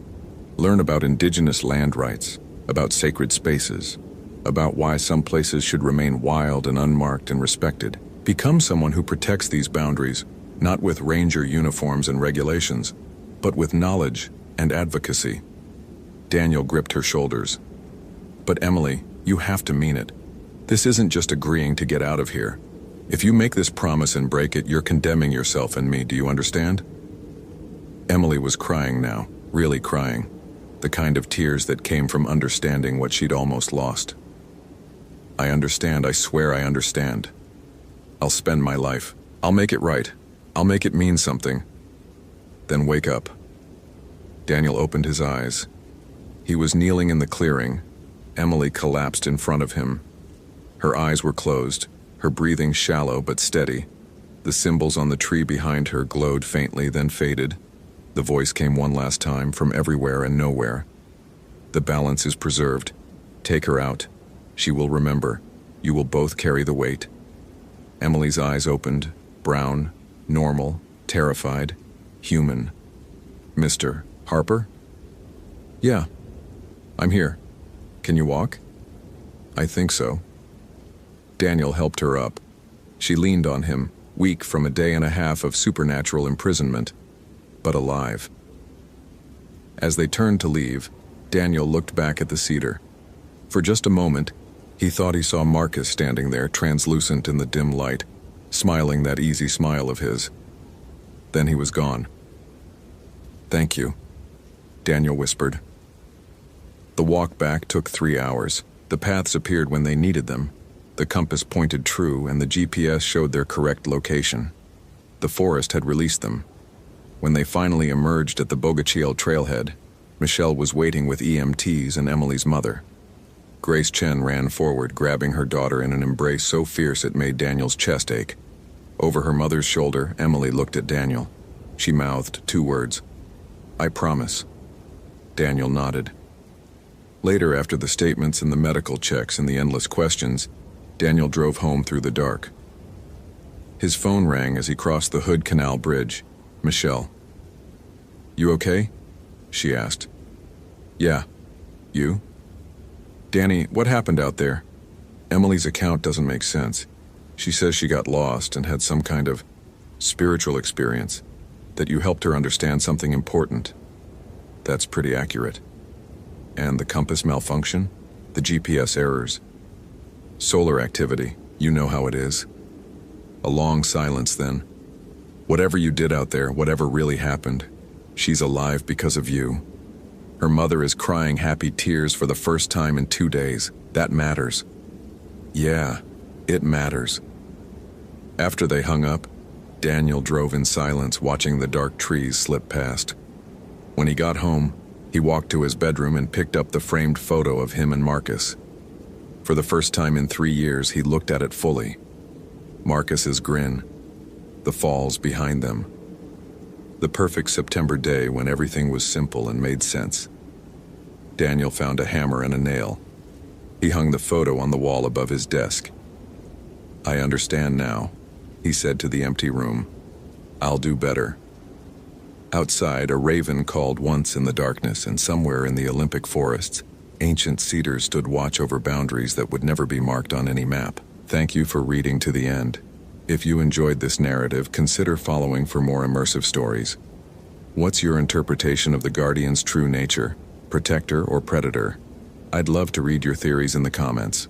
Learn about indigenous land rights, about sacred spaces, about why some places should remain wild and unmarked and respected. Become someone who protects these boundaries, not with ranger uniforms and regulations, but with knowledge and advocacy. Daniel gripped her shoulders. But Emily, you have to mean it. This isn't just agreeing to get out of here. If you make this promise and break it, you're condemning yourself and me, do you understand? Emily was crying now, really crying. The kind of tears that came from understanding what she'd almost lost. I understand, I swear I understand. I'll spend my life. I'll make it right. I'll make it mean something. Then wake up. Daniel opened his eyes. He was kneeling in the clearing. Emily collapsed in front of him. Her eyes were closed, her breathing shallow but steady. The symbols on the tree behind her glowed faintly, then faded. The voice came one last time from everywhere and nowhere. The balance is preserved. Take her out. She will remember. You will both carry the weight. Emily's eyes opened, brown, normal, terrified, human. Mr. Harper? Yeah, I'm here. Can you walk? I think so. Daniel helped her up. She leaned on him, weak from a day and a half of supernatural imprisonment, but alive. As they turned to leave, Daniel looked back at the cedar. For just a moment, he thought he saw Marcus standing there, translucent in the dim light, smiling that easy smile of his. Then he was gone. "Thank you," Daniel whispered. The walk back took 3 hours. The paths appeared when they needed them. The compass pointed true, and the GPS showed their correct location. The forest had released them. When they finally emerged at the Bogachiel trailhead, Michelle was waiting with EMTs and Emily's mother. Grace Chen ran forward, grabbing her daughter in an embrace so fierce it made Daniel's chest ache. Over her mother's shoulder, Emily looked at Daniel. She mouthed 2 words. "I promise." Daniel nodded. Later, after the statements and the medical checks and the endless questions, Daniel drove home through the dark. His phone rang as he crossed the Hood Canal Bridge. Michelle. "You okay?" she asked. "Yeah. You?" "Danny, what happened out there? Emily's account doesn't make sense. She says she got lost and had some kind of spiritual experience, that you helped her understand something important." "That's pretty accurate." "And the compass malfunction? The GPS errors?" "Solar activity. You know how it is." A long silence then. "Whatever you did out there, whatever really happened, she's alive because of you. Her mother is crying happy tears for the first time in 2 days. That matters." "Yeah, it matters." After they hung up, Daniel drove in silence, watching the dark trees slip past. When he got home, he walked to his bedroom and picked up the framed photo of him and Marcus. For the first time in 3 years, he looked at it fully. Marcus's grin, the falls behind them. The perfect September day when everything was simple and made sense. Daniel found a hammer and a nail. He hung the photo on the wall above his desk. "I understand now," he said to the empty room. "I'll do better." Outside, a raven called once in the darkness, and somewhere in the Olympic forests, ancient cedars stood watch over boundaries that would never be marked on any map. Thank you for reading to the end. If you enjoyed this narrative, consider following for more immersive stories. What's your interpretation of the Guardian's true nature? Protector or predator? I'd love to read your theories in the comments.